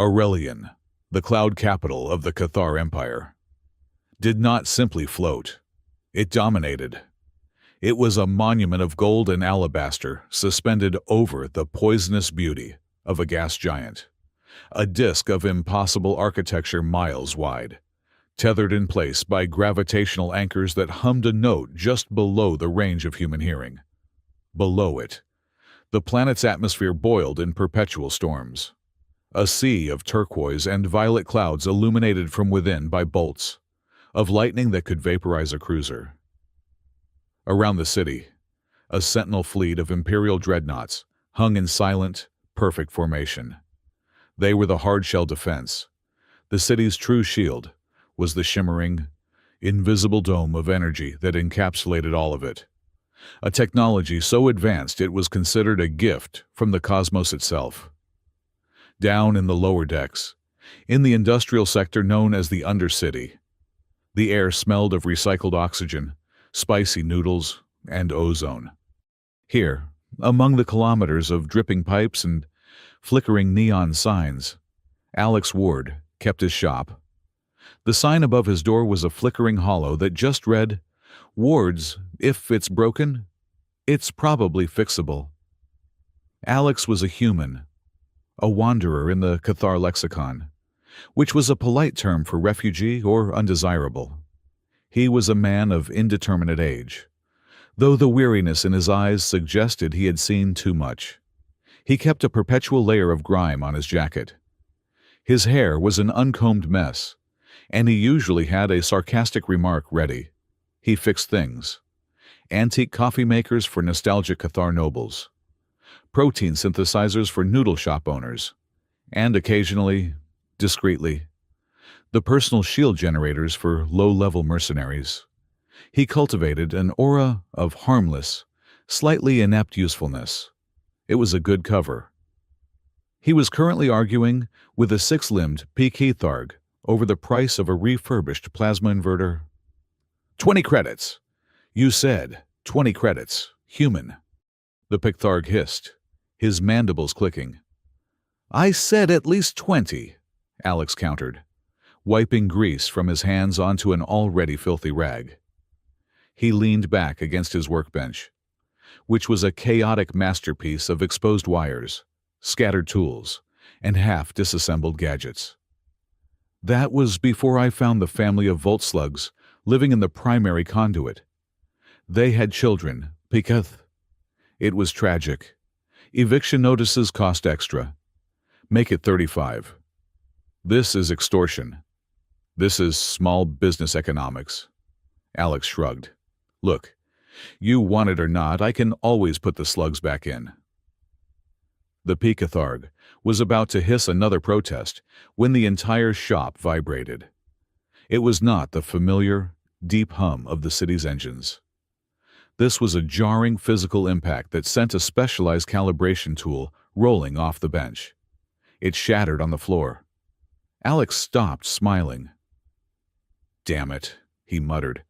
Aurelian, the cloud capital of the Cathar Empire, did not simply float. It dominated. It was a monument of gold and alabaster suspended over the poisonous beauty of a gas giant, a disk of impossible architecture miles wide, tethered in place by gravitational anchors that hummed a note just below the range of human hearing. Below it, the planet's atmosphere boiled in perpetual storms, a sea of turquoise and violet clouds illuminated from within by bolts of lightning that could vaporize a cruiser. Around the city, a sentinel fleet of imperial dreadnoughts hung in silent, perfect formation. They were the hard-shell defense. The city's true shield was the shimmering, invisible dome of energy that encapsulated all of it, a technology so advanced it was considered a gift from the cosmos itself. Down in the lower decks, in the industrial sector known as the Undercity, the air smelled of recycled oxygen, spicy noodles, and ozone. Here, among the kilometers of dripping pipes and flickering neon signs, Alex Ward kept his shop. The sign above his door was a flickering hollow that just read, "Ward's, if it's broken, it's probably fixable." Alex was a human, a wanderer in the Cathar lexicon, which was a polite term for refugee or undesirable. He was a man of indeterminate age, though the weariness in his eyes suggested he had seen too much. He kept a perpetual layer of grime on his jacket. His hair was an uncombed mess, and he usually had a sarcastic remark ready. He fixed things. Antique coffee makers for nostalgic Cathar nobles, protein synthesizers for noodle shop owners, and occasionally, discreetly, the personal shield generators for low-level mercenaries. He cultivated an aura of harmless, slightly inept usefulness. It was a good cover. He was currently arguing with a six-limbed Peak-Tharg over the price of a refurbished plasma inverter. 20 credits. You said 20 credits. Human. The Piktharg hissed, his mandibles clicking. I said at least 20, Alex countered, wiping grease from his hands onto an already filthy rag. He leaned back against his workbench, which was a chaotic masterpiece of exposed wires, scattered tools, and half-disassembled gadgets. That was before I found the family of Volt slugs living in the primary conduit. They had children, Pikath. It was tragic. Eviction notices cost extra. Make it 35. This is extortion. This is small business economics. Alex shrugged. Look, you want it or not, I can always put the slugs back in. The Pikatharg was about to hiss another protest when the entire shop vibrated. It was not the familiar, deep hum of the city's engines. This was a jarring physical impact that sent a specialized calibration tool rolling off the bench. It shattered on the floor. Alex stopped, smiling. Damn it, he muttered.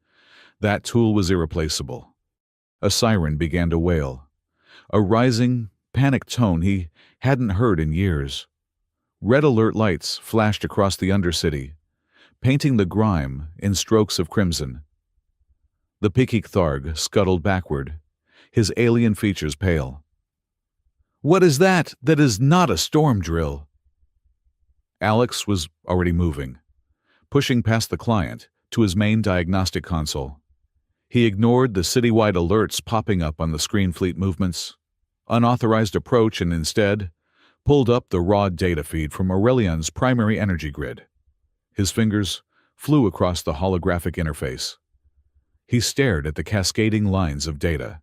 That tool was irreplaceable. A siren began to wail, a rising, panicked tone he hadn't heard in years. Red alert lights flashed across the Undercity, painting the grime in strokes of crimson. The Pikik-Tharg scuttled backward, his alien features pale. What is that? That is not a storm drill. Alex was already moving, pushing past the client to his main diagnostic console. He ignored the citywide alerts popping up on the screen fleet movements, unauthorized approach, and instead pulled up the raw data feed from Aurelian's primary energy grid. His fingers flew across the holographic interface. He stared at the cascading lines of data,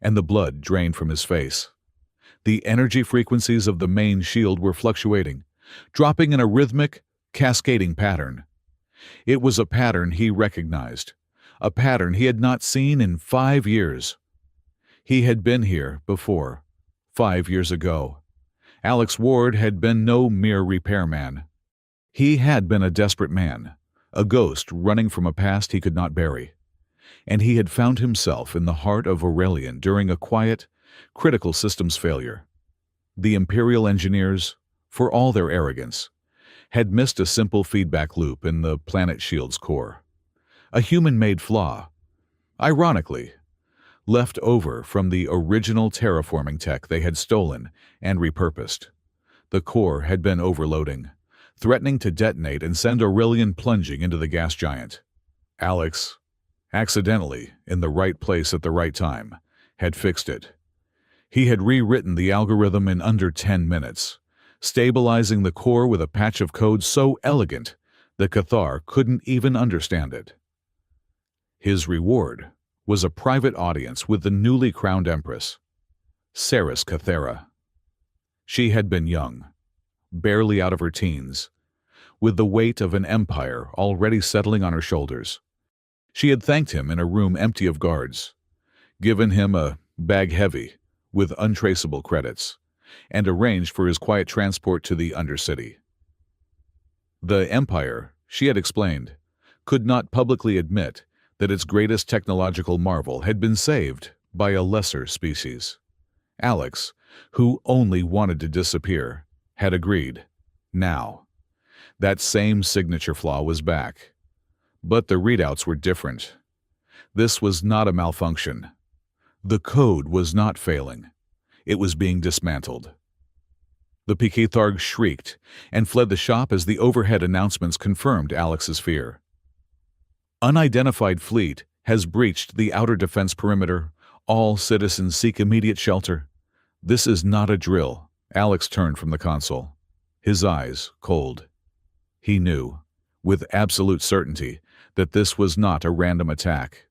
and the blood drained from his face. The energy frequencies of the main shield were fluctuating, dropping in a rhythmic, cascading pattern. It was a pattern he recognized, a pattern he had not seen in 5 years. He had been here before, 5 years ago. Alex Ward had been no mere repairman. He had been a desperate man, a ghost running from a past he could not bury. And he had found himself in the heart of Aurelian during a quiet, critical systems failure. The Imperial engineers, for all their arrogance, had missed a simple feedback loop in the planet shield's core. A human-made flaw, ironically, left over from the original terraforming tech they had stolen and repurposed. The core had been overloading, threatening to detonate and send Aurelian plunging into the gas giant. Alex, accidentally in the right place at the right time, had fixed it. He had rewritten the algorithm in under 10 minutes, stabilizing the core with a patch of code so elegant that Cathar couldn't even understand it. His reward was a private audience with the newly crowned Empress, Saris Cathera. She had been young, barely out of her teens, with the weight of an empire already settling on her shoulders. She had thanked him in a room empty of guards, given him a bag heavy with untraceable credits, and arranged for his quiet transport to the Undercity. The Empire, she had explained, could not publicly admit that its greatest technological marvel had been saved by a lesser species. Alex, who only wanted to disappear, had agreed. Now, that same signature flaw was back. But the readouts were different. This was not a malfunction. The code was not failing. It was being dismantled. The Piketharg shrieked and fled the shop as the overhead announcements confirmed Alex's fear. Unidentified fleet has breached the outer defense perimeter. All citizens seek immediate shelter. This is not a drill. Alex turned from the console, his eyes cold. He knew, with absolute certainty, that this was not a random attack.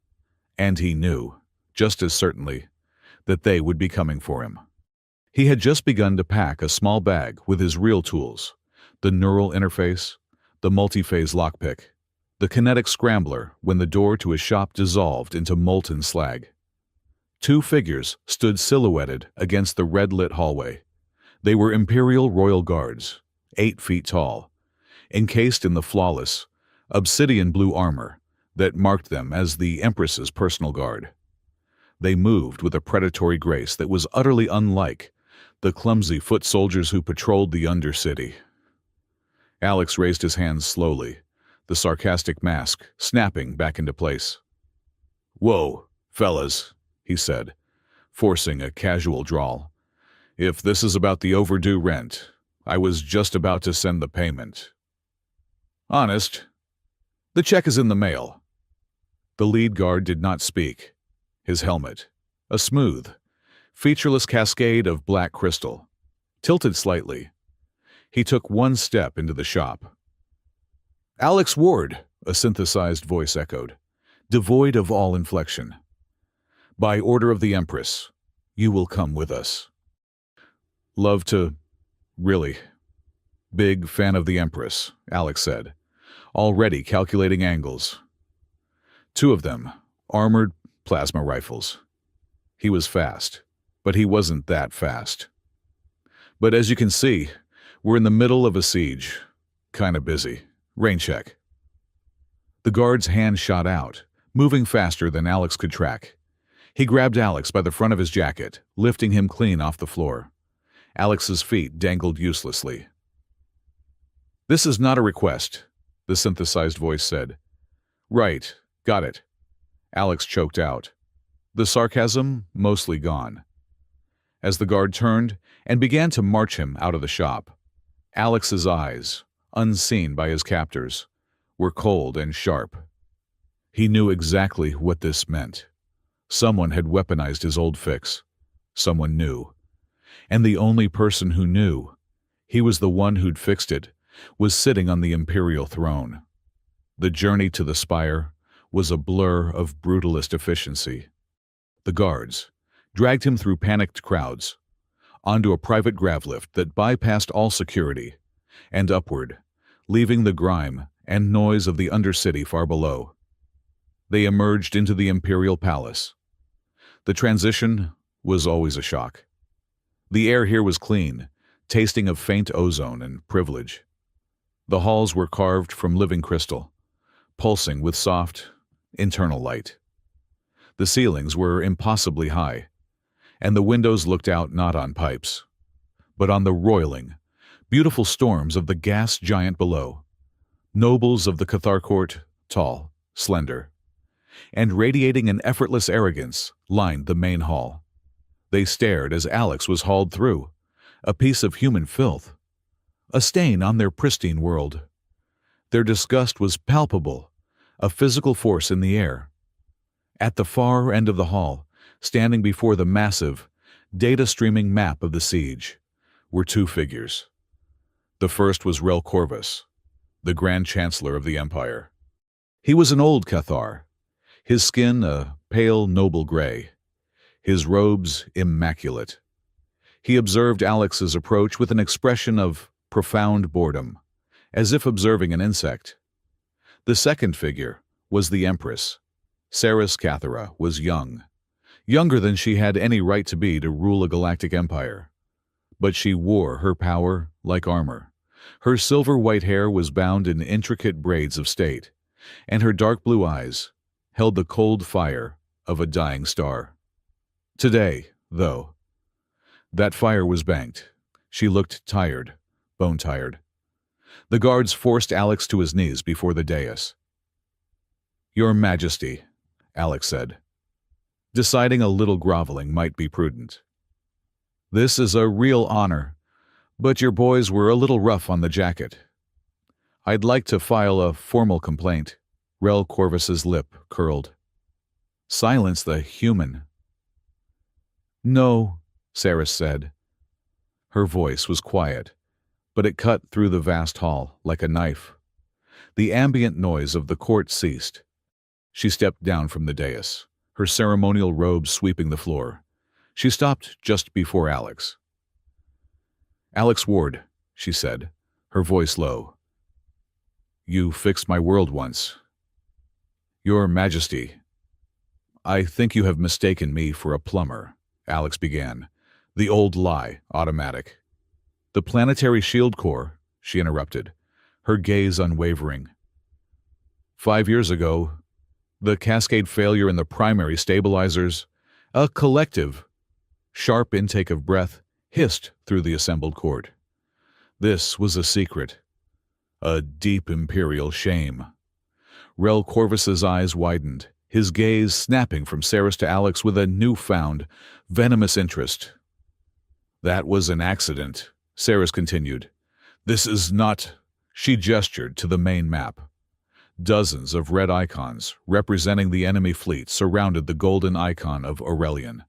And he knew, just as certainly, that they would be coming for him. He had just begun to pack a small bag with his real tools, the neural interface, the multi-phase lockpick, the kinetic scrambler, when the door to his shop dissolved into molten slag. Two figures stood silhouetted against the red-lit hallway. They were Imperial Royal Guards, 8 feet tall, encased in the flawless, obsidian blue armor that marked them as the Empress's personal guard. They moved with a predatory grace that was utterly unlike the clumsy foot soldiers who patrolled the Undercity. Alex raised his hands slowly, the sarcastic mask snapping back into place. "Whoa, fellas," he said, forcing a casual drawl. "If this is about the overdue rent, I was just about to send the payment." "Honest, the check is in the mail." The lead guard did not speak. His helmet, a smooth, featureless cascade of black crystal, tilted slightly. He took one step into the shop. "Alex Ward," a synthesized voice echoed, devoid of all inflection. "By order of the Empress, you will come with us." "Love to, really. Big fan of the Empress," Alex said, already calculating angles. 2 of them, armored plasma rifles. He was fast, but he wasn't that fast. "But as you can see, we're in the middle of a siege. Kinda busy. Rain check." The guard's hand shot out, moving faster than Alex could track. He grabbed Alex by the front of his jacket, lifting him clean off the floor. Alex's feet dangled uselessly. "This is not a request," the synthesized voice said. "Right, got it." Alex choked out, the sarcasm mostly gone. As the guard turned and began to march him out of the shop, Alex's eyes, unseen by his captors, were cold and sharp. He knew exactly what this meant. Someone had weaponized his old fix. Someone knew. And the only person who knew, he was the one who'd fixed it, was sitting on the Imperial throne. The journey to the spire was a blur of brutalist efficiency. The guards dragged him through panicked crowds, onto a private gravlift that bypassed all security, and upward, leaving the grime and noise of the Undercity far below. They emerged into the Imperial Palace. The transition was always a shock. The air here was clean, tasting of faint ozone and privilege. The halls were carved from living crystal, pulsing with soft, internal light. The ceilings were impossibly high, and the windows looked out not on pipes, but on the roiling, beautiful storms of the gas giant below, nobles of the Cathar court, tall, slender, and radiating an effortless arrogance, lined the main hall. They stared as Alex was hauled through, a piece of human filth, a stain on their pristine world. Their disgust was palpable, a physical force in the air. At the far end of the hall, standing before the massive, data-streaming map of the siege, were two figures. The first was Rel Corvus, the Grand Chancellor of the Empire. He was an old Cathar, his skin a pale, noble gray, his robes immaculate. He observed Alex's approach with an expression of profound boredom, as if observing an insect. The second figure was the Empress. Saris Cathara was young, younger than she had any right to be to rule a galactic empire. But she wore her power like armor. Her silver-white hair was bound in intricate braids of state, and her dark blue eyes held the cold fire of a dying star. Today, though, that fire was banked. She looked tired, bone-tired. The guards forced Alex to his knees before the dais. "Your Majesty," Alex said, deciding a little groveling might be prudent. "This is a real honor, but your boys were a little rough on the jacket. I'd like to file a formal complaint." Rel Corvus's lip curled. "Silence the human." "No," Saris said. Her voice was quiet, but it cut through the vast hall like a knife. The ambient noise of the court ceased. She stepped down from the dais, her ceremonial robes sweeping the floor. She stopped just before Alex. "Alex Ward," she said, her voice low. "You fixed my world once." "Your Majesty, I think you have mistaken me for a plumber," Alex began, the old lie automatic. "The Planetary Shield Corps," she interrupted, her gaze unwavering. "5 years ago, the cascade failure in the primary stabilizers, a collective, sharp intake of breath hissed through the assembled court. This was a secret, a deep imperial shame." Rel Corvus's eyes widened, his gaze snapping from Saris to Alex with a newfound, venomous interest. "That was an accident," Saris continued. "This is not—" She gestured to the main map. Dozens of red icons representing the enemy fleet surrounded the golden icon of Aurelian.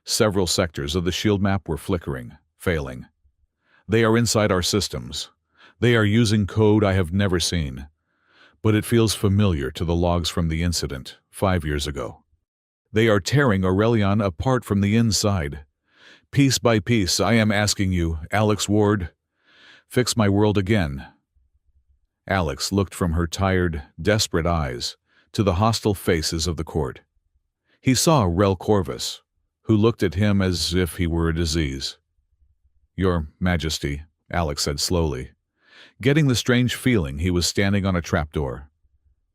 Several sectors of the shield map were flickering, failing. "They are inside our systems. They are using code I have never seen. But it feels familiar to the logs from the incident 5 years ago. They are tearing Aurelian apart from the inside. Piece by piece, I am asking you, Alex Ward, fix my world again." Alex looked from her tired, desperate eyes to the hostile faces of the court. He saw Rel Corvus, who looked at him as if he were a disease. "Your Majesty," Alex said slowly, getting the strange feeling he was standing on a trapdoor.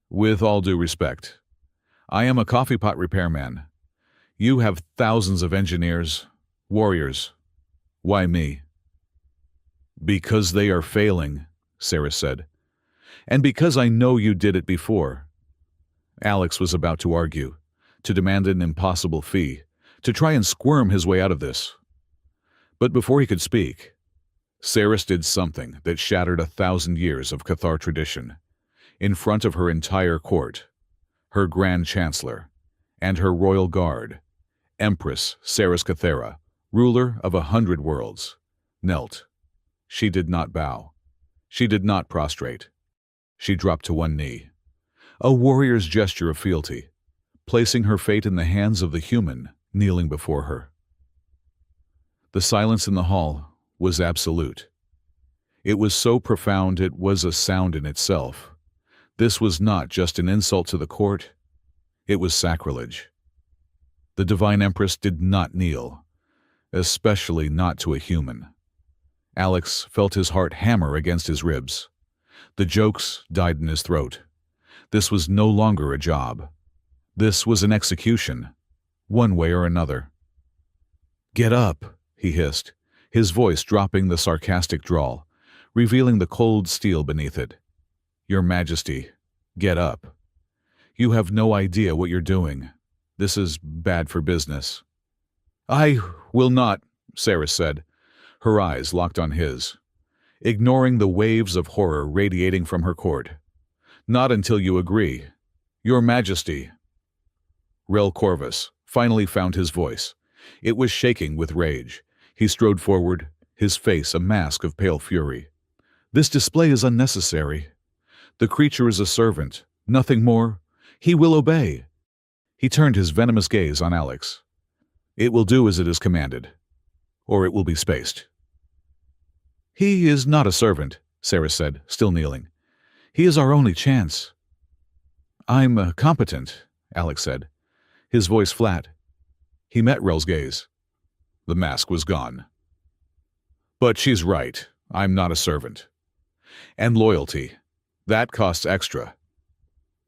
"With all due respect, I am a coffee pot repairman. You have thousands of engineers, warriors. Why me?" "Because they are failing," Saris said. "And because I know you did it before." Alex was about to argue, to demand an impossible fee, to try and squirm his way out of this. But before he could speak, Saris did something that shattered 1,000 years of Cathar tradition. In front of her entire court, her Grand Chancellor, and her royal guard, Empress Saris Cathara, ruler of 100 worlds, knelt. She did not bow. She did not prostrate. She dropped to one knee, a warrior's gesture of fealty, placing her fate in the hands of the human kneeling before her. The silence in the hall was absolute. It was so profound it was a sound in itself. This was not just an insult to the court, it was sacrilege. The Divine Empress did not kneel, especially not to a human. Alex felt his heart hammer against his ribs. The jokes died in his throat. This was no longer a job. This was an execution, one way or another. "Get up," he hissed, his voice dropping the sarcastic drawl, revealing the cold steel beneath it. "Your Majesty, get up. You have no idea what you're doing. This is bad for business." "I will not," Sarah said, her eyes locked on his, ignoring the waves of horror radiating from her court. "Not until you agree. Your Majesty." Rel Corvus finally found his voice. It was shaking with rage. He strode forward, his face a mask of pale fury. "This display is unnecessary. The creature is a servant, nothing more. He will obey." He turned his venomous gaze on Alex. "It will do as it is commanded, or it will be spaced." "He is not a servant," Sarah said, still kneeling. "He is our only chance." "I'm competent," Alex said, his voice flat. He met Rel's gaze. The mask was gone. "But she's right. I'm not a servant. And loyalty. That costs extra.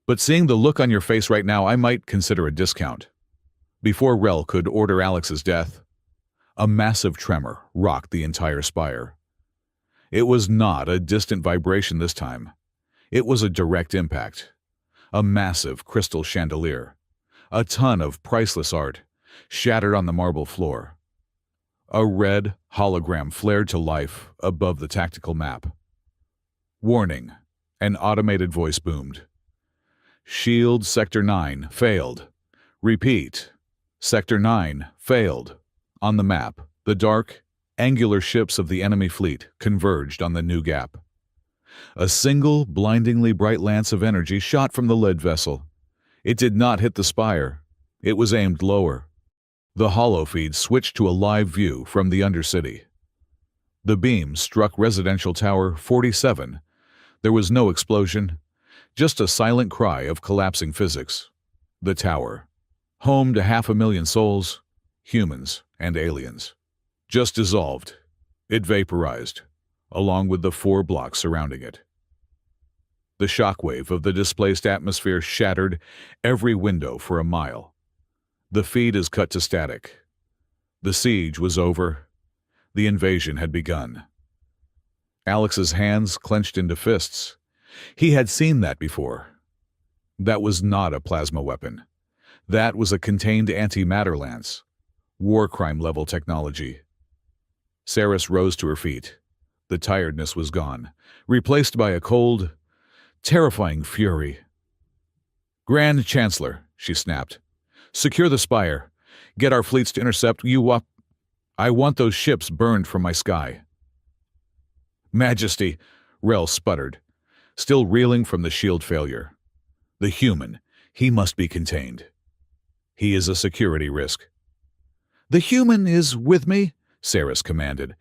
But seeing the look on your face right now, I might consider a discount." Before Rel could order Alex's death, a massive tremor rocked the entire spire. It was not a distant vibration this time. It was a direct impact. A massive crystal chandelier, a ton of priceless art, shattered on the marble floor. A red hologram flared to life above the tactical map. "Warning," an automated voice boomed. "Shield Sector 9 failed. Repeat, Sector 9 failed." On the map, the dark, angular ships of the enemy fleet converged on the new gap. A single, blindingly bright lance of energy shot from the lead vessel. It did not hit the spire. It was aimed lower. The holofeed switched to a live view from the Undercity. The beam struck Residential Tower 47. There was no explosion, just a silent cry of collapsing physics. The tower, home to 500,000 souls, humans and aliens, just dissolved. It vaporized, along with the 4 blocks surrounding it. The shockwave of the displaced atmosphere shattered every window for a mile. The feed is cut to static. The siege was over. The invasion had begun. Alex's hands clenched into fists. He had seen that before. That was not a plasma weapon. That was a contained antimatter lance. War crime level technology. Saris rose to her feet. The tiredness was gone, replaced by a cold, terrifying fury. "Grand Chancellor," she snapped, "secure the spire. Get our fleets to intercept you up. I want those ships burned from my sky." "Majesty," Rel sputtered, still reeling from the shield failure. "The human, he must be contained. He is a security risk." "The human is with me," Saris commanded.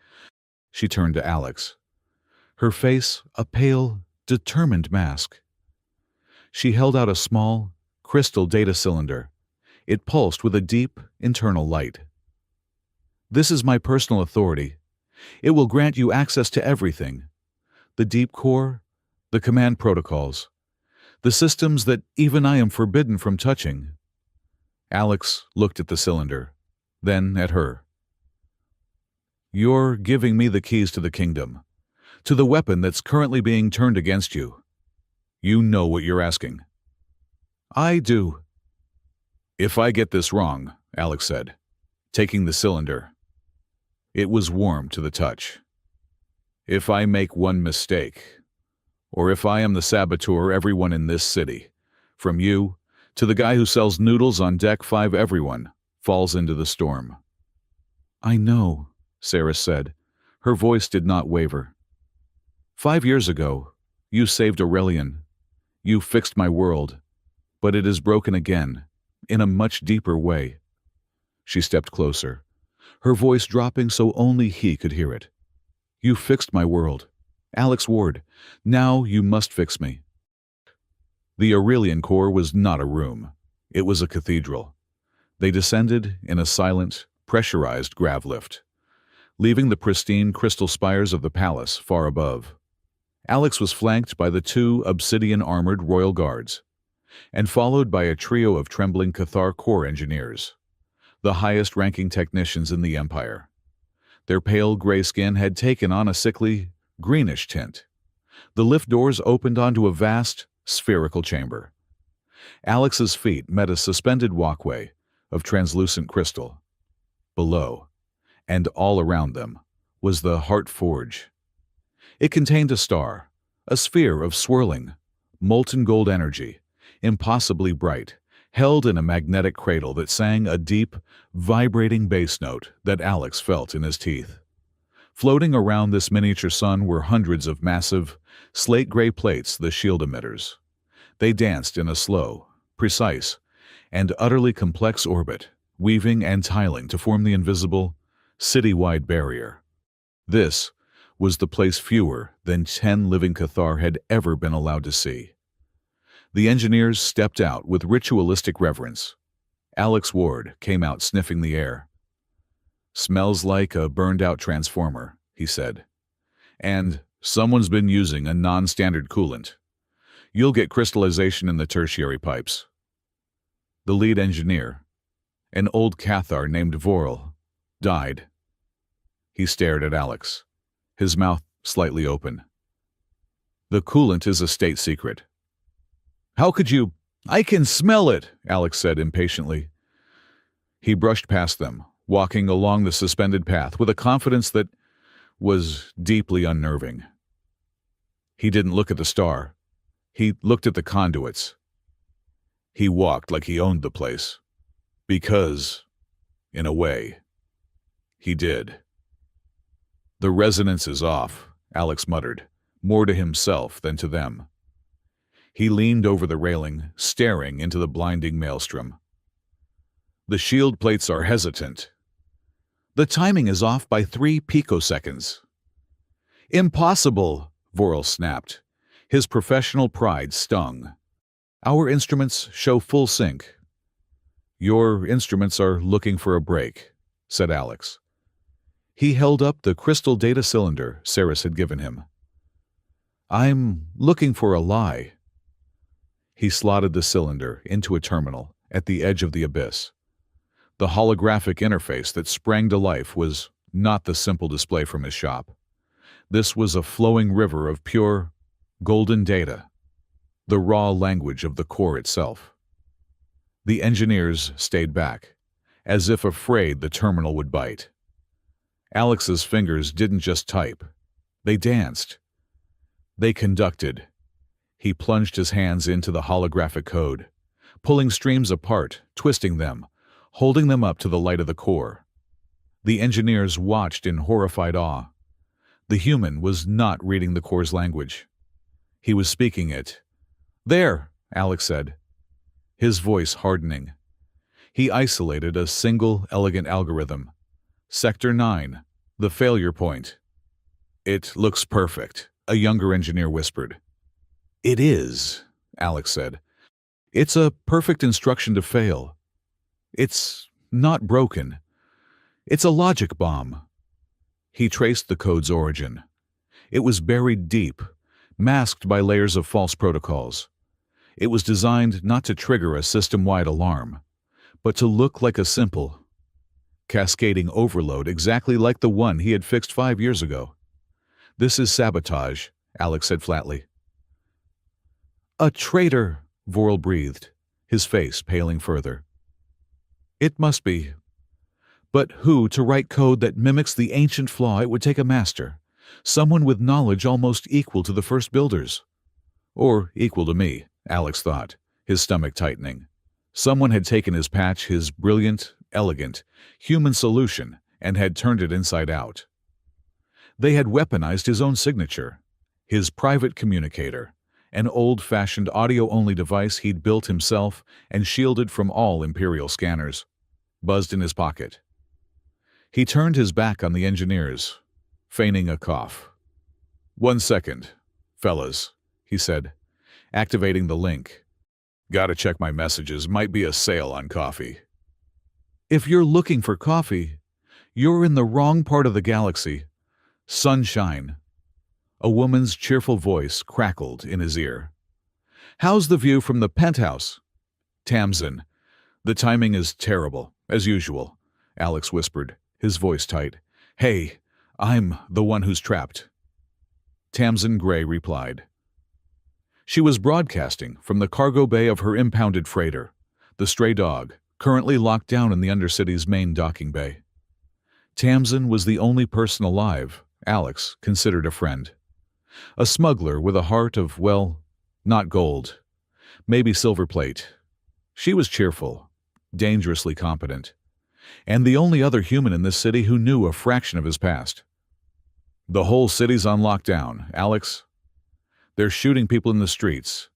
She turned to Alex, her face a pale, determined mask. She held out a small, crystal data cylinder. It pulsed with a deep, internal light. "This is my personal authority. It will grant you access to everything. The deep core, the command protocols, the systems that even I am forbidden from touching." Alex looked at the cylinder, then at her. "You're giving me the keys to the kingdom, to the weapon that's currently being turned against you. You know what you're asking." "I do." "If I get this wrong," Alex said, taking the cylinder. It was warm to the touch. "If I make one mistake, or if I am the saboteur everyone in this city, from you to the guy who sells noodles on Deck 5, everyone falls into the storm." "I know," Sarah said. Her voice did not waver. 5 years ago, you saved Aurelian. You fixed my world, but it is broken again, in a much deeper way." She stepped closer, her voice dropping so only he could hear it. "You fixed my world. Alex Ward, now you must fix me." The Aurelian core was not a room. It was a cathedral. They descended in a silent, pressurized grav lift, leaving the pristine crystal spires of the palace far above. Alex was flanked by the 2 obsidian-armored royal guards, and followed by a trio of trembling Cathar core engineers, the highest-ranking technicians in the Empire. Their pale gray skin had taken on a sickly, greenish tint. The lift doors opened onto a vast, spherical chamber. Alex's feet met a suspended walkway of translucent crystal. Below, and all around them, was the Heart Forge. It contained a star, a sphere of swirling, molten gold energy, impossibly bright, held in a magnetic cradle that sang a deep, vibrating bass note that Alex felt in his teeth. Floating around this miniature sun were hundreds of massive, slate-gray plates, the shield emitters. They danced in a slow, precise, and utterly complex orbit, weaving and tiling to form the invisible, city-wide barrier. This was the place fewer than 10 living Cathar had ever been allowed to see. The engineers stepped out with ritualistic reverence. Alex Ward came out sniffing the air. "Smells like a burned-out transformer," he said. "And someone's been using a non-standard coolant. You'll get crystallization in the tertiary pipes." The lead engineer, an old Cathar named Vorl, died. He stared at Alex, his mouth slightly open. "The coolant is a state secret." "How could you—" "I can smell it," Alex said impatiently. He brushed past them, walking along the suspended path with a confidence that was deeply unnerving. He didn't look at the star. He looked at the conduits. He walked like he owned the place. Because, in a way, he did. "The resonance is off," Alex muttered, more to himself than to them. He leaned over the railing, staring into the blinding maelstrom. "The shield plates are hesitant. The timing is off by 3 picoseconds." "Impossible!" Vorl snapped. His professional pride stung. "Our instruments show full sync." "Your instruments are looking for a break," said Alex. He held up the crystal data cylinder Saris had given him. "I'm looking for a lie." He slotted the cylinder into a terminal at the edge of the abyss. The holographic interface that sprang to life was not the simple display from his shop. This was a flowing river of pure, golden data, the raw language of the core itself. The engineers stayed back, as if afraid the terminal would bite. Alex's fingers didn't just type. They danced. They conducted. He plunged his hands into the holographic code, pulling streams apart, twisting them, holding them up to the light of the core. The engineers watched in horrified awe. The human was not reading the core's language. He was speaking it. "There," Alex said, his voice hardening. He isolated a single elegant algorithm. "Sector 9, the failure point." "It looks perfect," a younger engineer whispered. "It is," Alex said. "It's a perfect instruction to fail. It's not broken. It's a logic bomb." He traced the code's origin. It was buried deep, masked by layers of false protocols. It was designed not to trigger a system-wide alarm, but to look like a simple, cascading overload exactly like the one he had fixed 5 years ago. "This is sabotage," Alex said flatly. "A traitor," Vorl breathed, his face paling further. "It must be. But who to write code that mimics the ancient flaw? It would take a master, someone with knowledge almost equal to the first builders. Or equal to me," Alex thought, his stomach tightening. Someone had taken his patch, his brilliant, elegant, human solution, and had turned it inside out. They had weaponized his own signature, his private communicator, an old-fashioned audio-only device he'd built himself and shielded from all Imperial scanners, buzzed in his pocket. He turned his back on the engineers, feigning a cough. "1 second, fellas," he said, activating the link. "Gotta check my messages. Might be a sale on coffee." "If you're looking for coffee, you're in the wrong part of the galaxy. Sunshine." A woman's cheerful voice crackled in his ear. "How's the view from the penthouse?" "Tamsin. The timing is terrible, as usual," Alex whispered, his voice tight. "Hey, I'm the one who's trapped." Tamsin Gray replied. She was broadcasting from the cargo bay of her impounded freighter, the Stray Dog, currently locked down in the Undercity's main docking bay. Tamsin was the only person alive Alex considered a friend. A smuggler with a heart of, well, not gold, maybe silver plate. She was cheerful, dangerously competent, and the only other human in this city who knew a fraction of his past. The whole city's on lockdown, Alex. They're shooting people in the streets.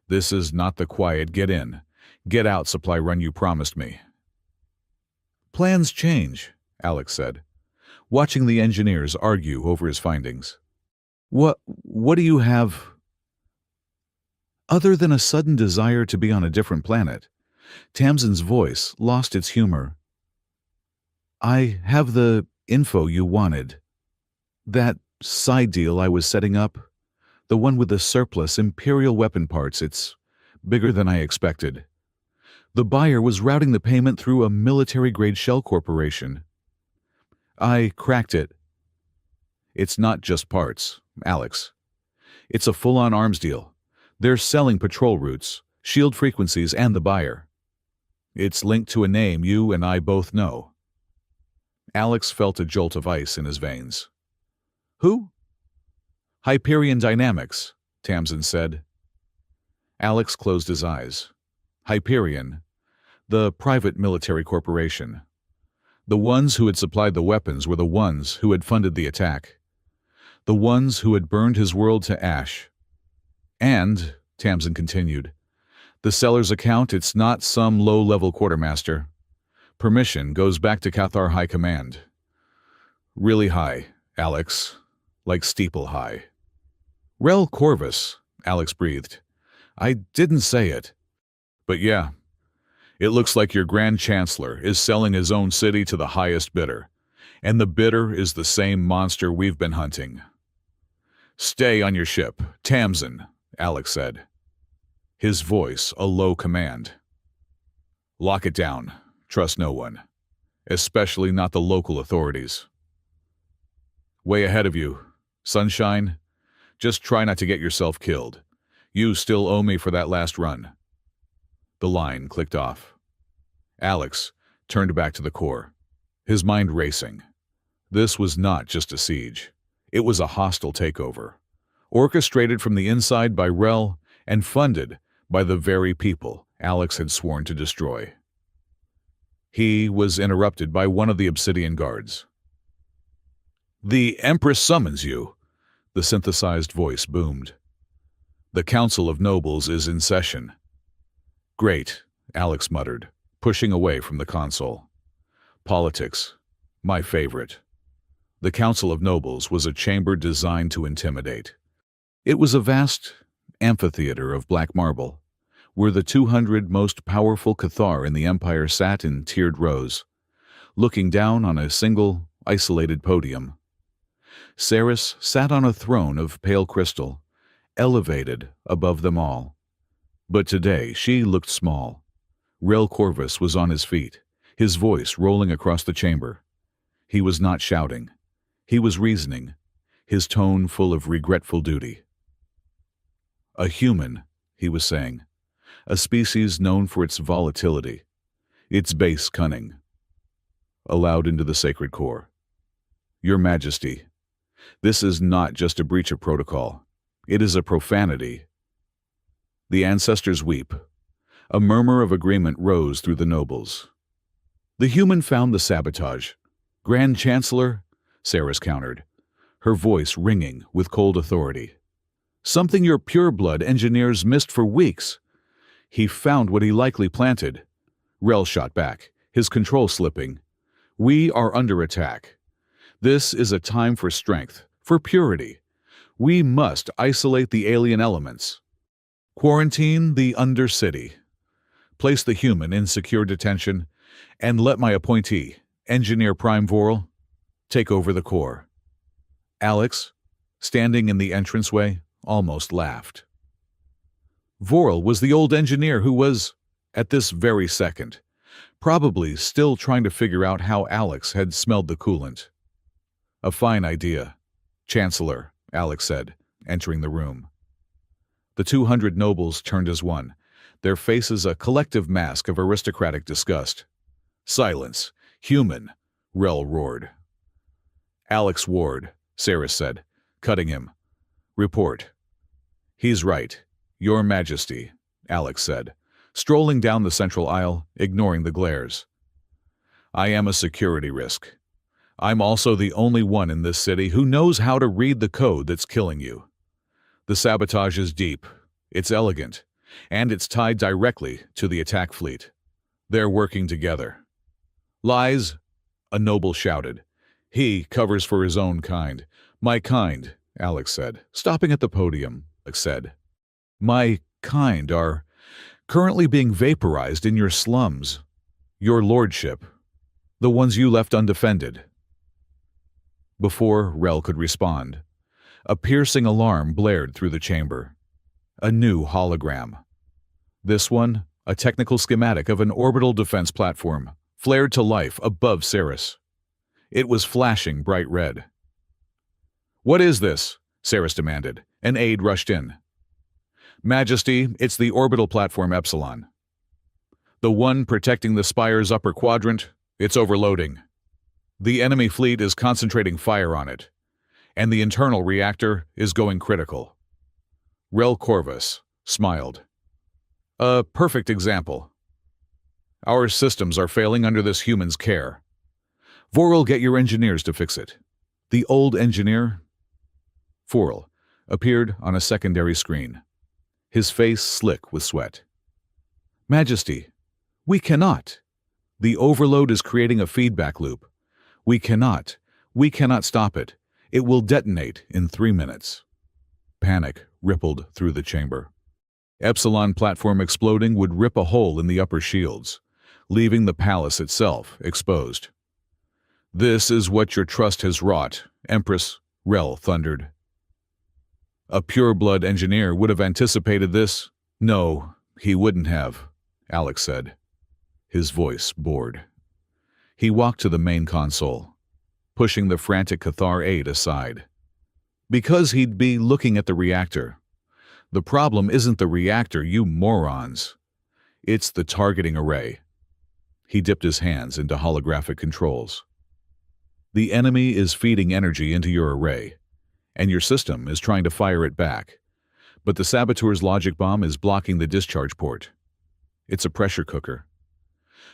This is not the quiet get in, get out supply run you promised me. Plans change, Alex said, watching the engineers argue over his findings. What do you have? Other than a sudden desire to be on a different planet, Tamsin's voice lost its humor. I have the info you wanted. That side deal I was setting up, the one with the surplus Imperial weapon parts, it's bigger than I expected. The buyer was routing the payment through a military-grade shell corporation. I cracked it. It's not just parts, Alex. It's a full-on arms deal. They're selling patrol routes, shield frequencies, and the buyer. It's linked to a name you and I both know. Alex felt a jolt of ice in his veins. Who? Hyperion Dynamics, Tamsin said. Alex closed his eyes. Hyperion, the private military corporation. The ones who had supplied the weapons were the ones who had funded the attack. The ones who had burned his world to ash. And, Tamsin continued, the seller's account, it's not some low-level quartermaster. Permission goes back to Cathar High Command. Really high, Alex. Like steeple high. Rel Corvus, Alex breathed. I didn't say it. But yeah, it looks like your Grand Chancellor is selling his own city to the highest bidder, and the bidder is the same monster we've been hunting. Stay on your ship, Tamsin, Alex said. His voice a low command. Lock it down. Trust no one. Especially not the local authorities. Way ahead of you, Sunshine. Just try not to get yourself killed. You still owe me for that last run. The line clicked off. Alex turned back to the core, his mind racing. This was not just a siege. It was a hostile takeover, orchestrated from the inside by Rel and funded by the very people Alex had sworn to destroy. He was interrupted by one of the Obsidian guards. The Empress summons you, the synthesized voice boomed. The Council of Nobles is in session. Great, Alex muttered, pushing away from the console. Politics, my favorite. The Council of Nobles was a chamber designed to intimidate. It was a vast amphitheater of black marble, where the 200 most powerful Cathar in the Empire sat in tiered rows, looking down on a single, isolated podium. Ceres sat on a throne of pale crystal, elevated above them all. But today she looked small. Rel Corvus was on his feet, his voice rolling across the chamber. He was not shouting. He was reasoning, his tone full of regretful duty. A human, he was saying, a species known for its volatility, its base cunning. Aloud into the sacred core. Your Majesty, this is not just a breach of protocol. It is a profanity. The ancestors weep. A murmur of agreement rose through the nobles. The human found the sabotage. Grand Chancellor, Ceres countered, her voice ringing with cold authority. Something your pureblood engineers missed for weeks. He found what he likely planted. Rel shot back, his control slipping. We are under attack. This is a time for strength, for purity. We must isolate the alien elements. Quarantine the Undercity. Place the human in secure detention, and let my appointee, Engineer Prime Voral, take over the core. Alex, standing in the entranceway, almost laughed. Voral was the old engineer who was, at this very second, probably still trying to figure out how Alex had smelled the coolant. A fine idea, Chancellor, Alex said, entering the room. The 200 nobles turned as one, their faces a collective mask of aristocratic disgust. "Silence! Human!" Rel roared. "Alex Ward," Saris said, cutting him. "Report." "He's right, Your Majesty," Alex said, strolling down the central aisle, ignoring the glares. "I am a security risk. I'm also the only one in this city who knows how to read the code that's killing you. The sabotage is deep, it's elegant, and it's tied directly to the attack fleet. They're working together." "Lies," a noble shouted. "He covers for his own kind." "My kind," Alex said, stopping at the podium. Alex said, "My kind are currently being vaporized in your slums. Your lordship. The ones you left undefended." Before Rel could respond, a piercing alarm blared through the chamber. A new hologram. This one, a technical schematic of an orbital defense platform, flared to life above Saris. It was flashing bright red. "What is this?" Saris demanded. An aide rushed in. "Majesty, it's the orbital platform Epsilon. The one protecting the Spire's upper quadrant, it's overloading. The enemy fleet is concentrating fire on it, and the internal reactor is going critical." Rel Corvus smiled. "A perfect example. Our systems are failing under this human's care. Vorel, get your engineers to fix it." The old engineer, Vorel, appeared on a secondary screen, his face slick with sweat. "Majesty, we cannot. The overload is creating a feedback loop. We cannot stop it. It will detonate in 3 minutes." Panic rippled through the chamber. Epsilon platform exploding would rip a hole in the upper shields, leaving the palace itself exposed. "This is what your trust has wrought," Empress, Rel thundered. "A pure-blood engineer would have anticipated this." "No, he wouldn't have," Alex said, his voice bored. He walked to the main console, pushing the frantic Cathar aide aside. "Because he'd be looking at the reactor. The problem isn't the reactor, you morons. It's the targeting array." He dipped his hands into holographic controls. "The enemy is feeding energy into your array, and your system is trying to fire it back. But the saboteur's logic bomb is blocking the discharge port. It's a pressure cooker.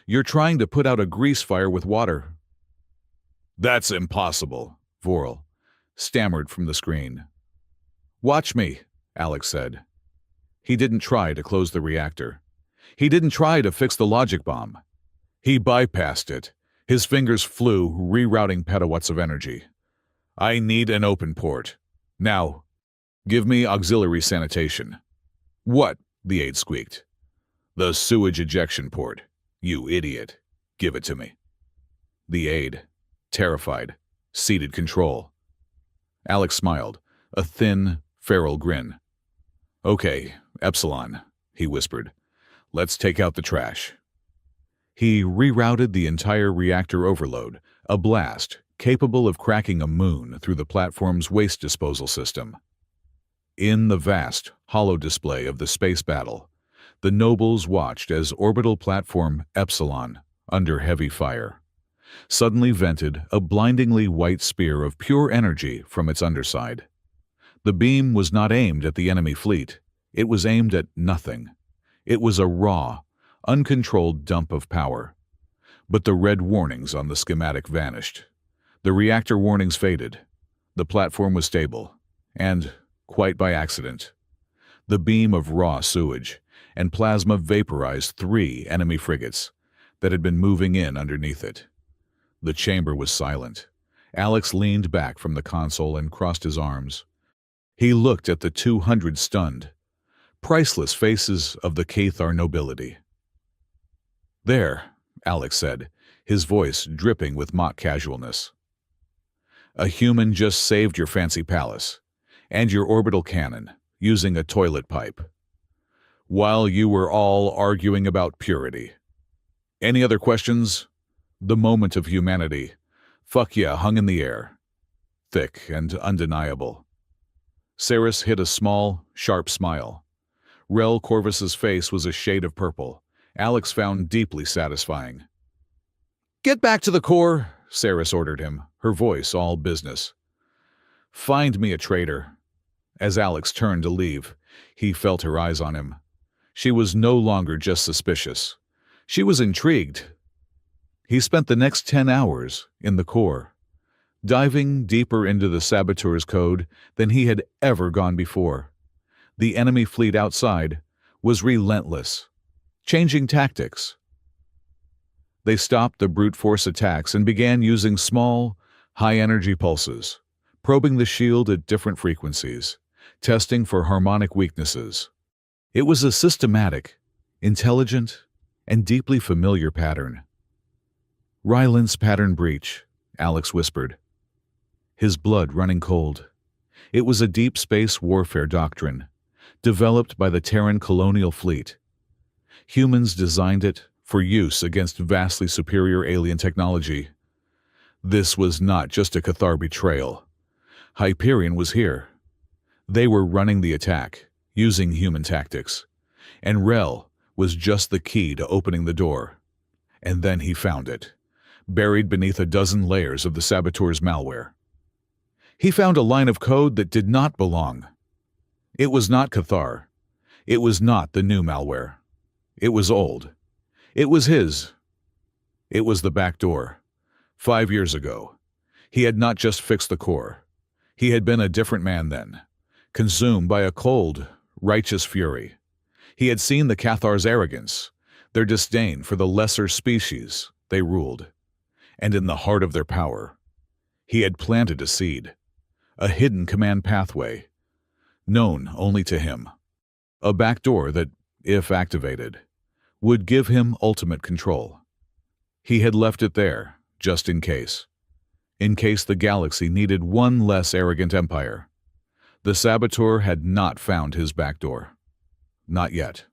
You're trying to put out a grease fire with water." "That's impossible," Vorel stammered from the screen. "Watch me," Alex said. He didn't try to close the reactor. He didn't try to fix the logic bomb. He bypassed it. His fingers flew, rerouting petawatts of energy. "I need an open port. Now, give me auxiliary sanitation." "What?" the aide squeaked. "The sewage ejection port. You idiot. Give it to me." The aide, terrified, ceded control. Alex smiled, a thin, feral grin. "Okay, Epsilon," he whispered. "Let's take out the trash." He rerouted the entire reactor overload, a blast capable of cracking a moon through the platform's waste disposal system. In the vast, hollow display of the space battle, the nobles watched as orbital platform Epsilon, under heavy fire, suddenly vented a blindingly white spear of pure energy from its underside. The beam was not aimed at the enemy fleet. It was aimed at nothing. It was a raw, uncontrolled dump of power. But the red warnings on the schematic vanished. The reactor warnings faded. The platform was stable. And, quite by accident, the beam of raw sewage and plasma vaporized 3 enemy frigates that had been moving in underneath it. The chamber was silent. Alex leaned back from the console and crossed his arms. He looked at the 200 stunned, priceless faces of the Cathar nobility. "There," Alex said, his voice dripping with mock casualness. "A human just saved your fancy palace and your orbital cannon using a toilet pipe, while you were all arguing about purity. Any other questions?" The moment of humanity, fuck yeah, hung in the air, thick and undeniable. Saris hid a small, sharp smile. Rel Corvus's face was a shade of purple. Alex found deeply satisfying. "Get back to the core," Saris ordered him, her voice all business. "Find me a traitor." As Alex turned to leave, he felt her eyes on him. She was no longer just suspicious. She was intrigued. He spent the next 10 hours in the core, diving deeper into the saboteur's code than he had ever gone before. The enemy fleet outside was relentless, changing tactics. They stopped the brute force attacks and began using small, high-energy pulses, probing the shield at different frequencies, testing for harmonic weaknesses. It was a systematic, intelligent, and deeply familiar pattern. "Ryland's pattern breach," Alex whispered, his blood running cold. It was a deep space warfare doctrine, developed by the Terran colonial fleet. Humans designed it for use against vastly superior alien technology. This was not just a Cathar betrayal. Hyperion was here. They were running the attack, using human tactics. And Rel was just the key to opening the door. And then he found it, buried beneath a dozen layers of the saboteur's malware. He found a line of code that did not belong. It was not Cathar. It was not the new malware. It was old. It was his. It was the back door. 5 years ago. He had not just fixed the core. He had been a different man then, consumed by a cold, righteous fury. He had seen the Cathar's arrogance, their disdain for the lesser species they ruled. And in the heart of their power, he had planted a seed, a hidden command pathway, known only to him. A backdoor that, if activated, would give him ultimate control. He had left it there, just in case the galaxy needed one less arrogant empire. The saboteur had not found his backdoor. Not yet.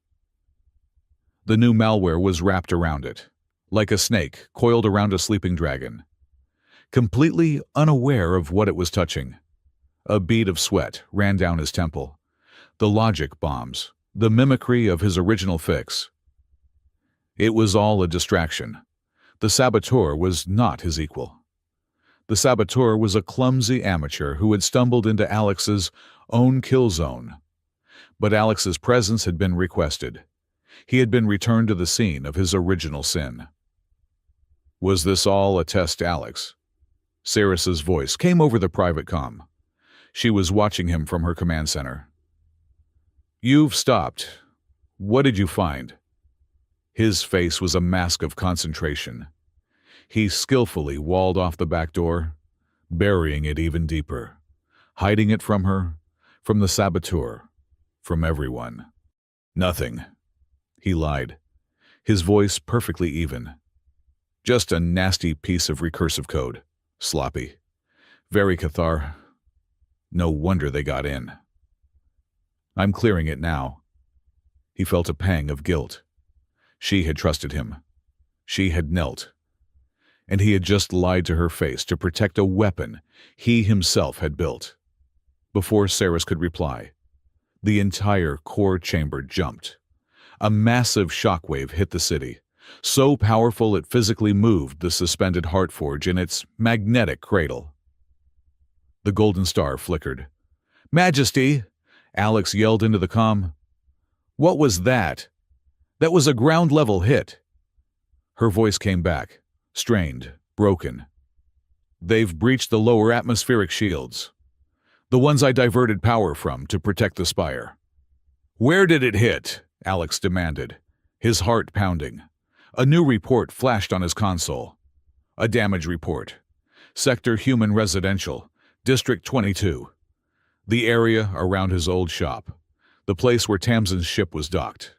The new malware was wrapped around it, like a snake coiled around a sleeping dragon. Completely unaware of what it was touching, a bead of sweat ran down his temple. The logic bombs, the mimicry of his original fix. It was all a distraction. The saboteur was not his equal. The saboteur was a clumsy amateur who had stumbled into Alex's own kill zone. But Alex's presence had been requested. He had been returned to the scene of his original sin. Was this all a test, Alex? Saris's voice came over the private comm. She was watching him from her command center. "You've stopped. What did you find?" His face was a mask of concentration. He skillfully walled off the back door, burying it even deeper, hiding it from her, from the saboteur, from everyone. "Nothing," he lied, his voice perfectly even. "Just a nasty piece of recursive code. Sloppy. Very Cathar. No wonder they got in." "I'm clearing it now." He felt a pang of guilt. She had trusted him. She had knelt. And he had just lied to her face to protect a weapon he himself had built. Before Saris could reply, the entire core chamber jumped. A massive shockwave hit the city, so powerful it physically moved the suspended heart forge in its magnetic cradle. The golden star flickered. "Majesty!" Alex yelled into the comm. "What was that? That was a ground-level hit." Her voice came back, strained, broken. "They've breached the lower atmospheric shields. The ones I diverted power from to protect the spire." "Where did it hit?" Alex demanded, his heart pounding. A new report flashed on his console. A damage report. Sector Human Residential, District 22. The area around his old shop. The place where Tamsin's ship was docked.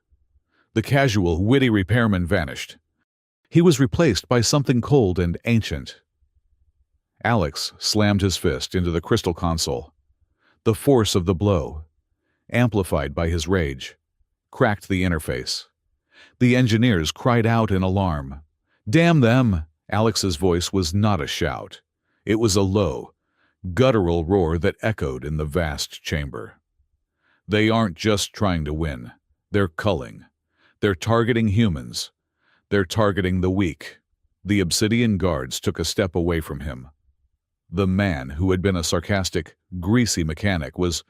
The casual, witty repairman vanished. He was replaced by something cold and ancient. Alex slammed his fist into the crystal console. The force of the blow, amplified by his rage, cracked the interface. The engineers cried out in alarm. "Damn them!" Alex's voice was not a shout. It was a low, guttural roar that echoed in the vast chamber. They aren't just trying to win. They're culling. They're targeting humans. They're targeting the weak. The Obsidian guards took a step away from him. The man, who had been a sarcastic, greasy mechanic, was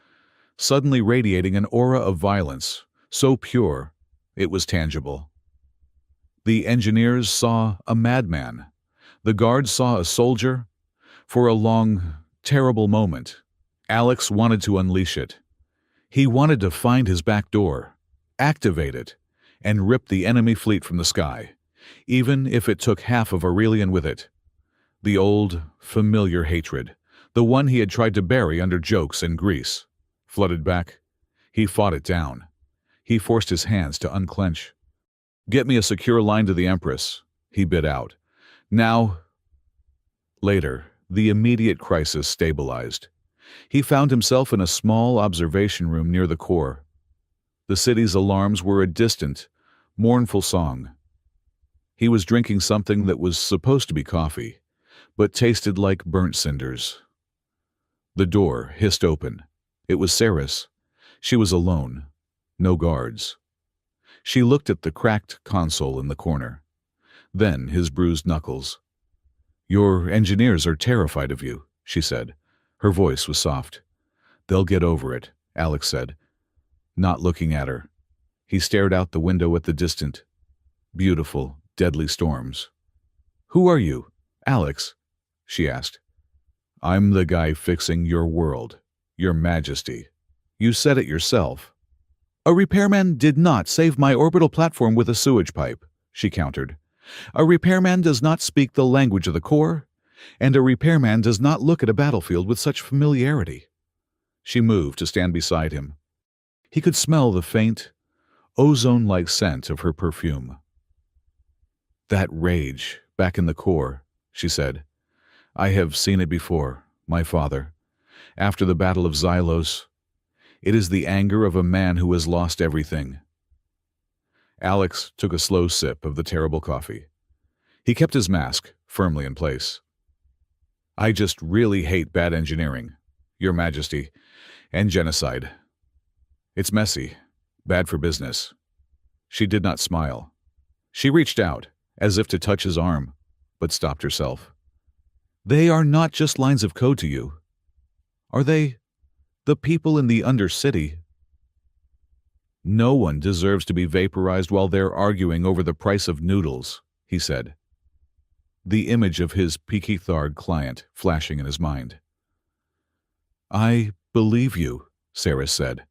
suddenly radiating an aura of violence, so pure it was tangible. The engineers saw a madman. The guards saw a soldier. For a long, terrible moment, Alex wanted to unleash it. He wanted to find his back door, activate it, and rip the enemy fleet from the sky, even if it took half of Aurelian with it. The old, familiar hatred, the one he had tried to bury under jokes and grease, flooded back. He fought it down. He forced his hands to unclench. "Get me a secure line to the Empress," he bid out. "Now." Later, the immediate crisis stabilized. He found himself in a small observation room near the core. The city's alarms were a distant, mournful song. He was drinking something that was supposed to be coffee, but tasted like burnt cinders. The door hissed open. It was Ceres. She was alone. No guards. She looked at the cracked console in the corner. Then his bruised knuckles. "Your engineers are terrified of you," she said. Her voice was soft. "They'll get over it," Alex said, not looking at her. He stared out the window at the distant, beautiful, deadly storms. "Who are you, Alex?" she asked. "I'm the guy fixing your world, Your Majesty. You said it yourself." "A repairman did not save my orbital platform with a sewage pipe," she countered. "A repairman does not speak the language of the core, and a repairman does not look at a battlefield with such familiarity." She moved to stand beside him. He could smell the faint, ozone-like scent of her perfume. "That rage, back in the core," she said. "I have seen it before, my father. After the Battle of Xylos, it is the anger of a man who has lost everything." Alex took a slow sip of the terrible coffee. He kept his mask firmly in place. "I just really hate bad engineering, Your Majesty, and genocide. It's messy, bad for business." She did not smile. She reached out, as if to touch his arm, but stopped herself. "They are not just lines of code to you. Are they the people in the Undercity?" "No one deserves to be vaporized while they're arguing over the price of noodles," he said, the image of his Pikithard client flashing in his mind. "I believe you," Ceres said.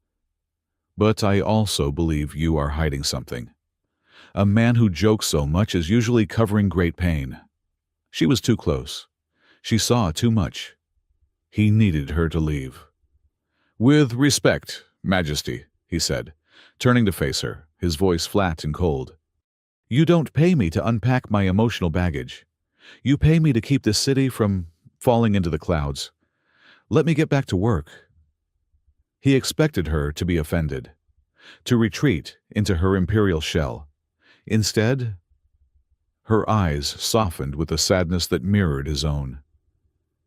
"But I also believe you are hiding something. A man who jokes so much is usually covering great pain." She was too close. She saw too much. He needed her to leave. "With respect, Majesty," he said, turning to face her, his voice flat and cold. "You don't pay me to unpack my emotional baggage. You pay me to keep this city from falling into the clouds. Let me get back to work." He expected her to be offended, to retreat into her imperial shell. Instead, her eyes softened with a sadness that mirrored his own.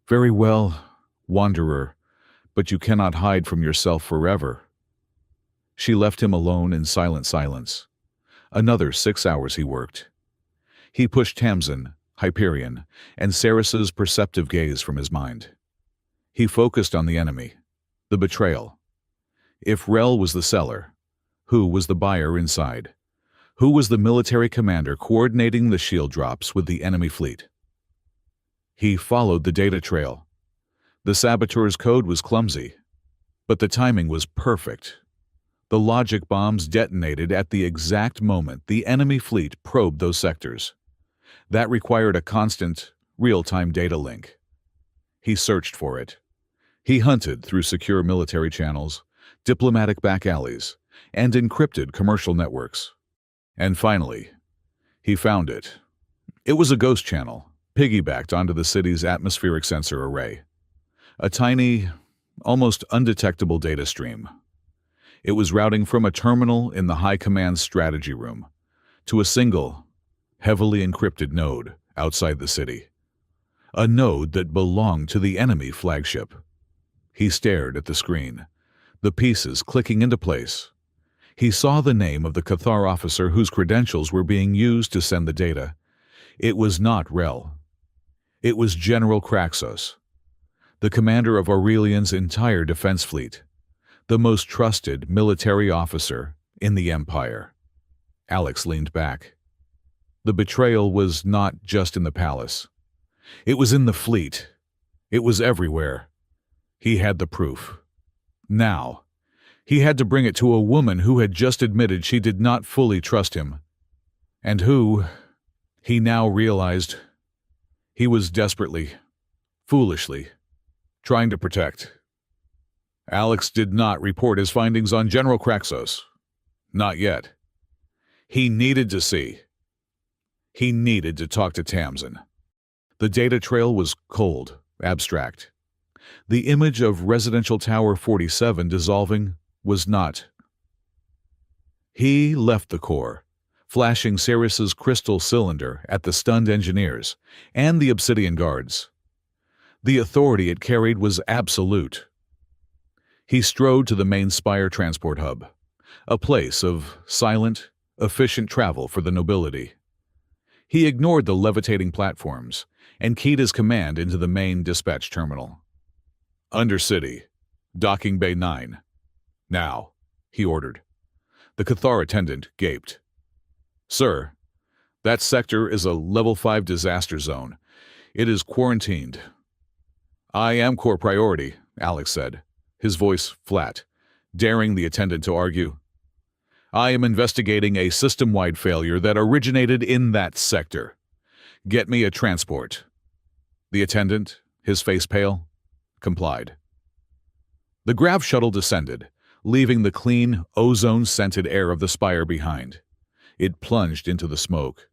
"Very well, wanderer, but you cannot hide from yourself forever." She left him alone in silent silence. Another 6 hours he worked. He pushed Tamsin, Hyperion, and Ceres's perceptive gaze from his mind. He focused on the enemy, the betrayal. If Rel was the seller, who was the buyer inside? Who was the military commander coordinating the shield drops with the enemy fleet? He followed the data trail. The saboteur's code was clumsy, but the timing was perfect. The logic bombs detonated at the exact moment the enemy fleet probed those sectors. That required a constant, real-time data link. He searched for it. He hunted through secure military channels, diplomatic back alleys, and encrypted commercial networks. And finally, he found it. It was a ghost channel, piggybacked onto the city's atmospheric sensor array. A tiny, almost undetectable data stream. It was routing from a terminal in the High Command's strategy room to a single, heavily encrypted node outside the city. a node that belonged to the enemy flagship. He stared at the screen, the pieces clicking into place. He saw the name of the Cathar officer whose credentials were being used to send the data. It was not Rel. It was General Kraxos, the commander of Aurelian's entire defense fleet, the most trusted military officer in the Empire. Alex leaned back. The betrayal was not just in the palace. It was in the fleet. It was everywhere. He had the proof. Now, he had to bring it to a woman who had just admitted she did not fully trust him, and who, he now realized, he was desperately, foolishly, trying to protect. Alex did not report his findings on General Kraxos. Not yet. He needed to see. He needed to talk to Tamsin. The data trail was cold, abstract. The image of Residential Tower 47 dissolving was not. He left the core, flashing Ceres's crystal cylinder at the stunned engineers and the Obsidian guards. The authority it carried was absolute. He strode to the main Spire transport hub, a place of silent, efficient travel for the nobility. He ignored the levitating platforms and keyed his command into the main dispatch terminal. Undercity, Docking Bay 9. Now, he ordered. The Cathar attendant gaped. Sir, that sector is a Level 5 disaster zone. It is quarantined. I am core priority, Alex said, his voice flat, daring the attendant to argue. I am investigating a system-wide failure that originated in that sector. Get me a transport. The attendant, his face pale, complied. The grav shuttle descended, leaving the clean, ozone-scented air of the Spire behind. It plunged into the smoke.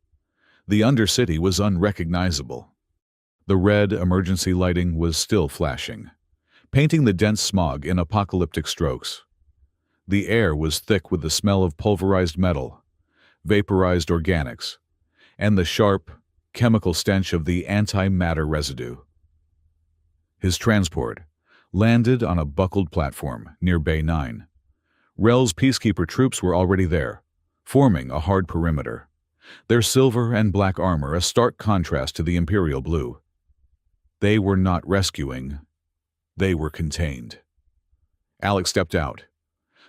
The Undercity was unrecognizable. The red emergency lighting was still flashing, painting the dense smog in apocalyptic strokes. The air was thick with the smell of pulverized metal, vaporized organics, and the sharp, chemical stench of the antimatter residue. His transport landed on a buckled platform near Bay 9. Rel's peacekeeper troops were already there, forming a hard perimeter, their silver and black armor a stark contrast to the imperial blue. They were not rescuing, they were contained. Alex stepped out.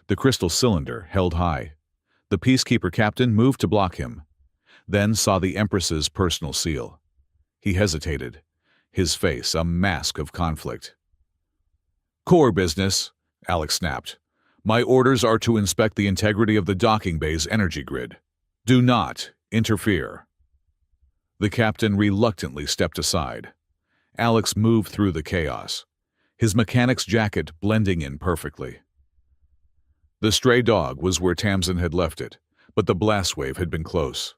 The crystal cylinder held high. The peacekeeper captain moved to block him, then saw the Empress's personal seal. He hesitated, his face a mask of conflict. Core business, Alex snapped. My orders are to inspect the integrity of the docking bay's energy grid. Do not interfere. The captain reluctantly stepped aside. Alex moved through the chaos, his mechanic's jacket blending in perfectly. The stray dog was where Tamsin had left it, but the blast wave had been close.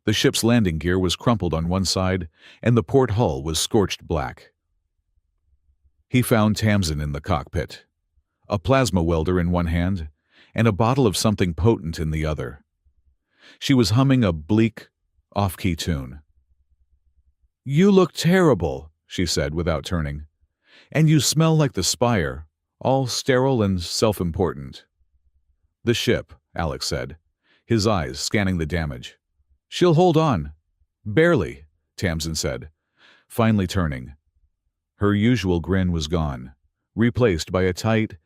The ship's landing gear was crumpled on one side, and the port hull was scorched black. He found Tamsin in the cockpit, a plasma welder in one hand, and a bottle of something potent in the other. She was humming a bleak, off-key tune. You look terrible, she said without turning. And you smell like the Spire, all sterile and self-important. The ship, Alex said, his eyes scanning the damage. She'll hold on. Barely, Tamsin said, finally turning. Her usual grin was gone, replaced by a tight,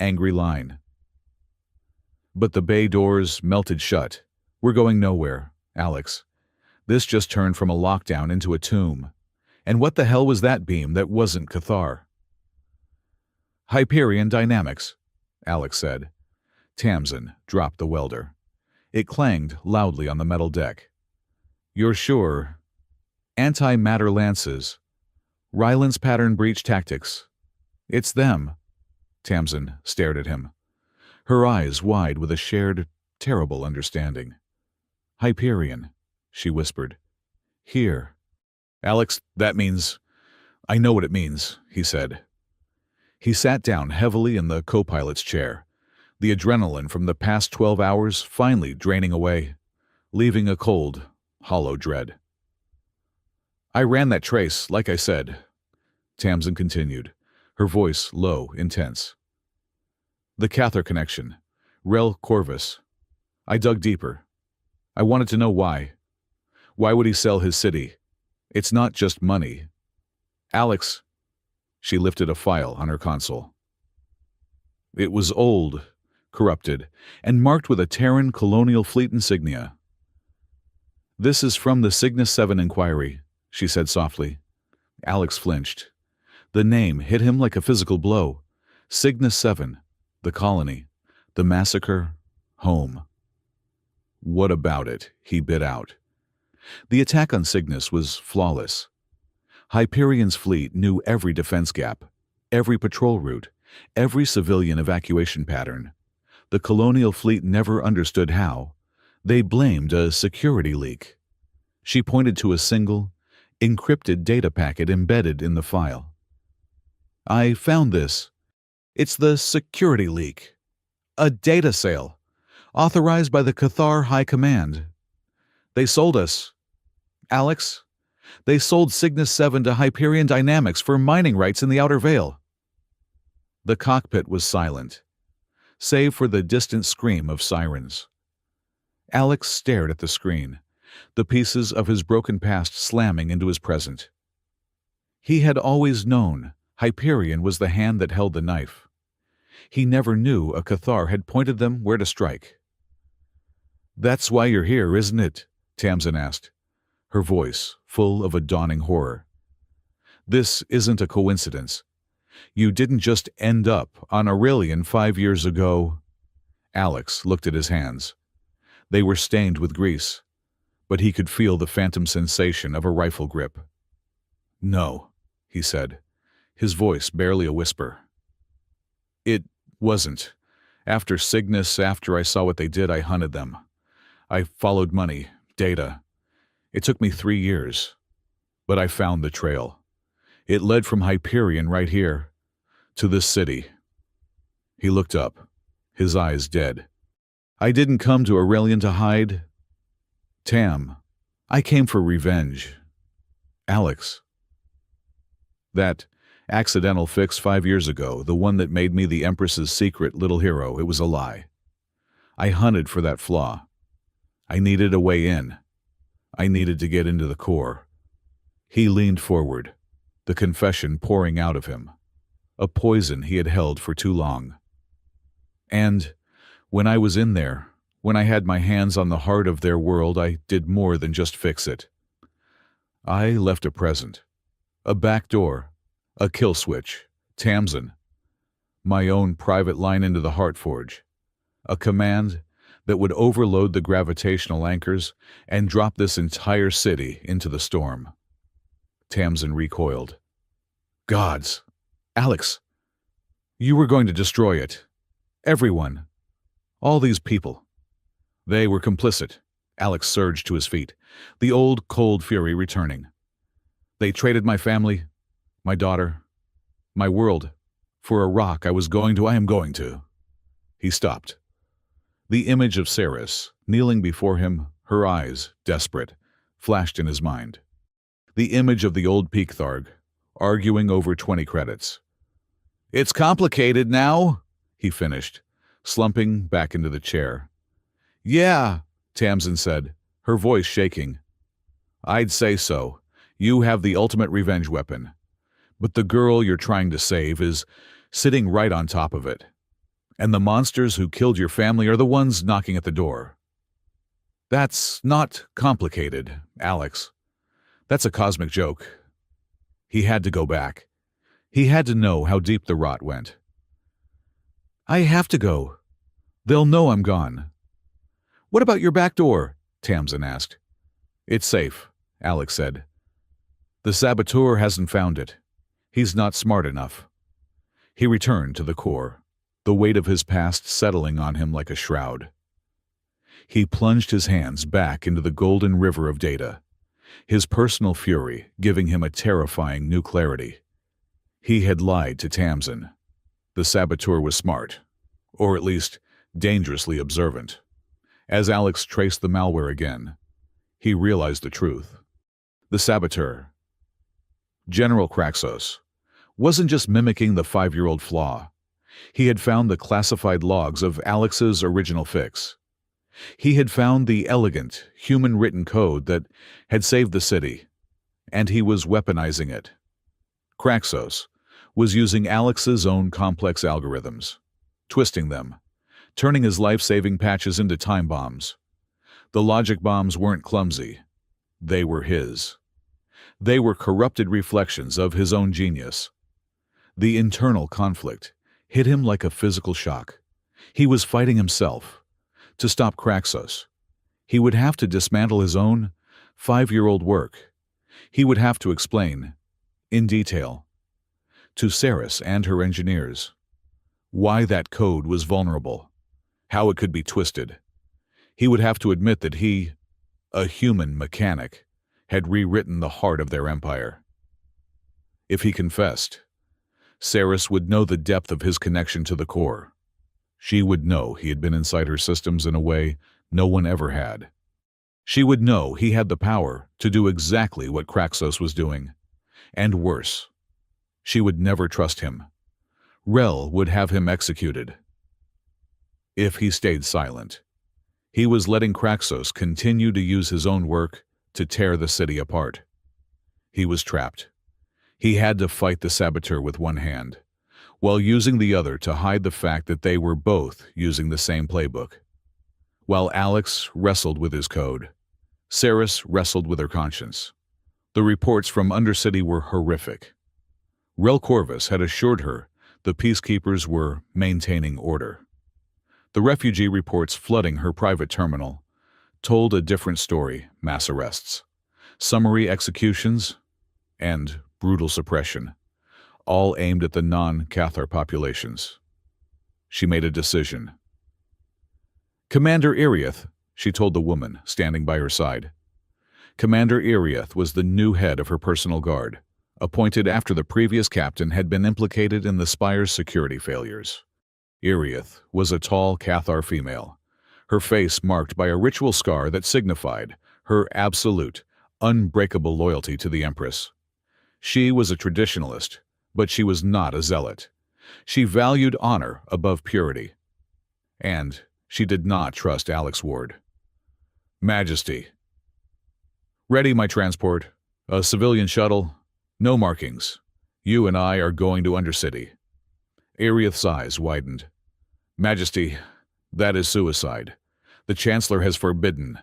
angry line. But the bay doors melted shut. We're going nowhere, Alex. This just turned from a lockdown into a tomb. And what the hell was that beam that wasn't Cathar? Hyperion Dynamics, Alex said. Tamsin dropped the welder. It clanged loudly on the metal deck. You're sure? Antimatter lances. Ryland's pattern breach tactics. It's them. Tamsin stared at him, her eyes wide with a shared, terrible understanding. Hyperion, she whispered. Here. Alex, that means... I know what it means, he said. He sat down heavily in the co-pilot's chair, the adrenaline from the past 12 hours finally draining away, leaving a cold, hollow dread. I ran that trace, like I said, Tamsin continued, her voice low, intense. The Cathar connection. Rel Corvus. I dug deeper. I wanted to know why. Why would he sell his city? It's not just money. Alex. She lifted a file on her console. It was old, corrupted, and marked with a Terran colonial fleet insignia. This is from the Cygnus 7 inquiry, she said softly. Alex flinched. The name hit him like a physical blow. Cygnus 7, the colony, the massacre, home. What about it? He bit out. The attack on Cygnus was flawless. Hyperion's fleet knew every defense gap, every patrol route, every civilian evacuation pattern. The colonial fleet never understood how. They blamed a security leak. She pointed to a single, encrypted data packet embedded in the file. I found this. It's the security leak. A data sale, authorized by the Cathar High Command. They sold us. Alex, they sold Cygnus 7 to Hyperion Dynamics for mining rights in the Outer Veil. The cockpit was silent, save for the distant scream of sirens. Alex stared at the screen, the pieces of his broken past slamming into his present. He had always known Hyperion was the hand that held the knife. He never knew a Cathar had pointed them where to strike. That's why you're here, isn't it? Tamsin asked, her voice full of a dawning horror. This isn't a coincidence. You didn't just end up on Aurelian 5 years ago. Alex looked at his hands. They were stained with grease, but he could feel the phantom sensation of a rifle grip. No, he said, his voice barely a whisper. It wasn't. After Cygnus, after I saw what they did, I hunted them. I followed money, data. It took me 3 years, but I found the trail. It led from Hyperion right here to this city. He looked up, his eyes dead. I didn't come to Aurelian to hide. Tam, I came for revenge. Alex. That accidental fix 5 years ago, the one that made me the Empress's secret little hero, it was a lie. I hunted for that flaw. I needed a way in. I needed to get into the core. He leaned forward, the confession pouring out of him, a poison he had held for too long. And when I was in there, when I had my hands on the heart of their world, I did more than just fix it. I left a present, a back door, a kill switch, Tamsin, my own private line into the Heart Forge, a command that would overload the gravitational anchors and drop this entire city into the storm. Tamsin recoiled. Gods! Alex! You were going to destroy it. Everyone. All these people. They were complicit. Alex surged to his feet, the old cold fury returning. They traded my family, my daughter, my world, for a rock I am going to. He stopped. The image of Ceres, kneeling before him, her eyes, desperate, flashed in his mind. The image of the old Peaktharg, arguing over 20 credits. It's complicated now, he finished, slumping back into the chair. Yeah, Tamsin said, her voice shaking. I'd say so. You have the ultimate revenge weapon. But the girl you're trying to save is sitting right on top of it. And the monsters who killed your family are the ones knocking at the door. That's not complicated, Alex. That's a cosmic joke. He had to go back. He had to know how deep the rot went. I have to go. They'll know I'm gone. What about your back door? Tamsin asked. It's safe, Alex said. The saboteur hasn't found it. He's not smart enough. He returned to the core, the weight of his past settling on him like a shroud. He plunged his hands back into the golden river of data, his personal fury giving him a terrifying new clarity. He had lied to Tamsin. The saboteur was smart, or at least dangerously observant. As Alex traced the malware again, he realized the truth. The saboteur, General Kraxos wasn't just mimicking the 5-year-old flaw. He had found the classified logs of Alex's original fix. He had found the elegant, human-written code that had saved the city, and he was weaponizing it. Kraxos was using Alex's own complex algorithms, twisting them, turning his life-saving patches into time bombs. The logic bombs weren't clumsy. They were his. They were corrupted reflections of his own genius. The internal conflict hit him like a physical shock. He was fighting himself. To stop Kraxos, he would have to dismantle his own 5-year-old work. He would have to explain, in detail, to Ceres and her engineers, why that code was vulnerable, how it could be twisted. He would have to admit that he, a human mechanic, had rewritten the heart of their empire. If he confessed, Ceres would know the depth of his connection to the core. She would know he had been inside her systems in a way no one ever had. She would know he had the power to do exactly what Kraxos was doing. And worse, she would never trust him. Rel would have him executed. If he stayed silent, he was letting Kraxos continue to use his own work to tear the city apart. He was trapped. He had to fight the saboteur with one hand, while using the other to hide the fact that they were both using the same playbook. While Alex wrestled with his code, Ceres wrestled with her conscience. The reports from Undercity were horrific. Rel Corvus had assured her the peacekeepers were maintaining order. The refugee reports flooding her private terminal told a different story: mass arrests, summary executions, and brutal suppression, all aimed at the non-Cathar populations. She made a decision. Commander Iriath, she told the woman standing by her side. Commander Iriath was the new head of her personal guard, appointed after the previous captain had been implicated in the Spire's security failures. Iriath was a tall Cathar female, her face marked by a ritual scar that signified her absolute, unbreakable loyalty to the Empress. She was a traditionalist, but she was not a zealot. She valued honor above purity. And she did not trust Alex Ward. Majesty. Ready, my transport. A civilian shuttle. No markings. You and I are going to Undercity. Iriath's eyes widened. Majesty, that is suicide. The Chancellor has forbidden.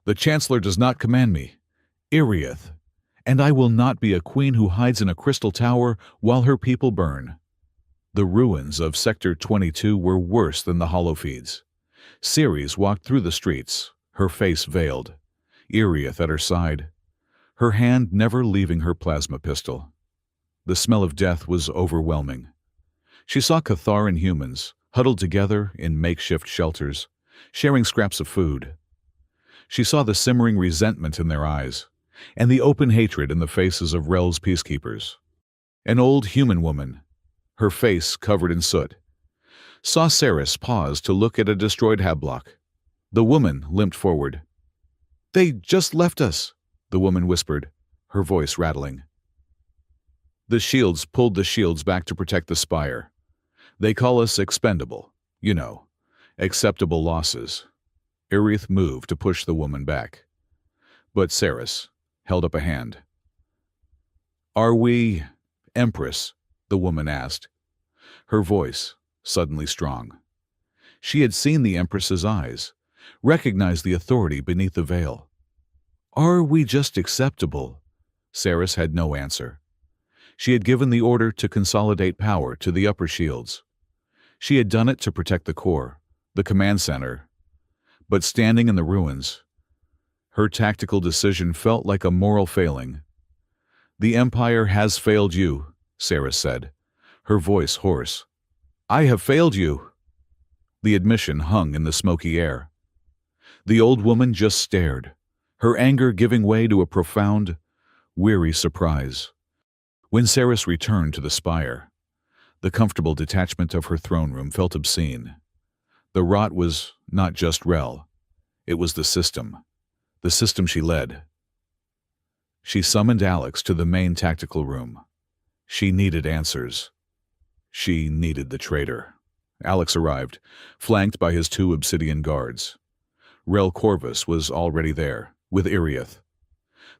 The Chancellor does not command me. Iriath. And I will not be a queen who hides in a crystal tower while her people burn. The ruins of Sector 22 were worse than the hollow feeds. Ceres walked through the streets, her face veiled, Iriath at her side, her hand never leaving her plasma pistol. The smell of death was overwhelming. She saw Catharan humans huddled together in makeshift shelters, sharing scraps of food. She saw the simmering resentment in their eyes, and the open hatred in the faces of Rel's peacekeepers. An old human woman, her face covered in soot, saw Ceres pause to look at a destroyed hab-block. The woman limped forward. "They just left us," the woman whispered, her voice rattling. The shields pulled the shields back to protect the spire. They call us expendable, you know, acceptable losses. Iriath moved to push the woman back. But Ceres held up a hand. "Are we Empress?" the woman asked, her voice suddenly strong. She had seen the Empress's eyes, recognized the authority beneath the veil. "Are we just acceptable?" Ceres had no answer. She had given the order to consolidate power to the upper shields. She had done it to protect the core, the command center. But standing in the ruins, her tactical decision felt like a moral failing. "The Empire has failed you," Ceres said, her voice hoarse. "I have failed you." The admission hung in the smoky air. The old woman just stared, her anger giving way to a profound, weary surprise. When Ceres returned to the spire, the comfortable detachment of her throne room felt obscene. The rot was not just Rel. It was the system she led. She summoned Alex to the main tactical room. She needed answers. She needed the traitor. Alex arrived, flanked by his 2 obsidian guards. Rel Corvus was already there, with Iriath.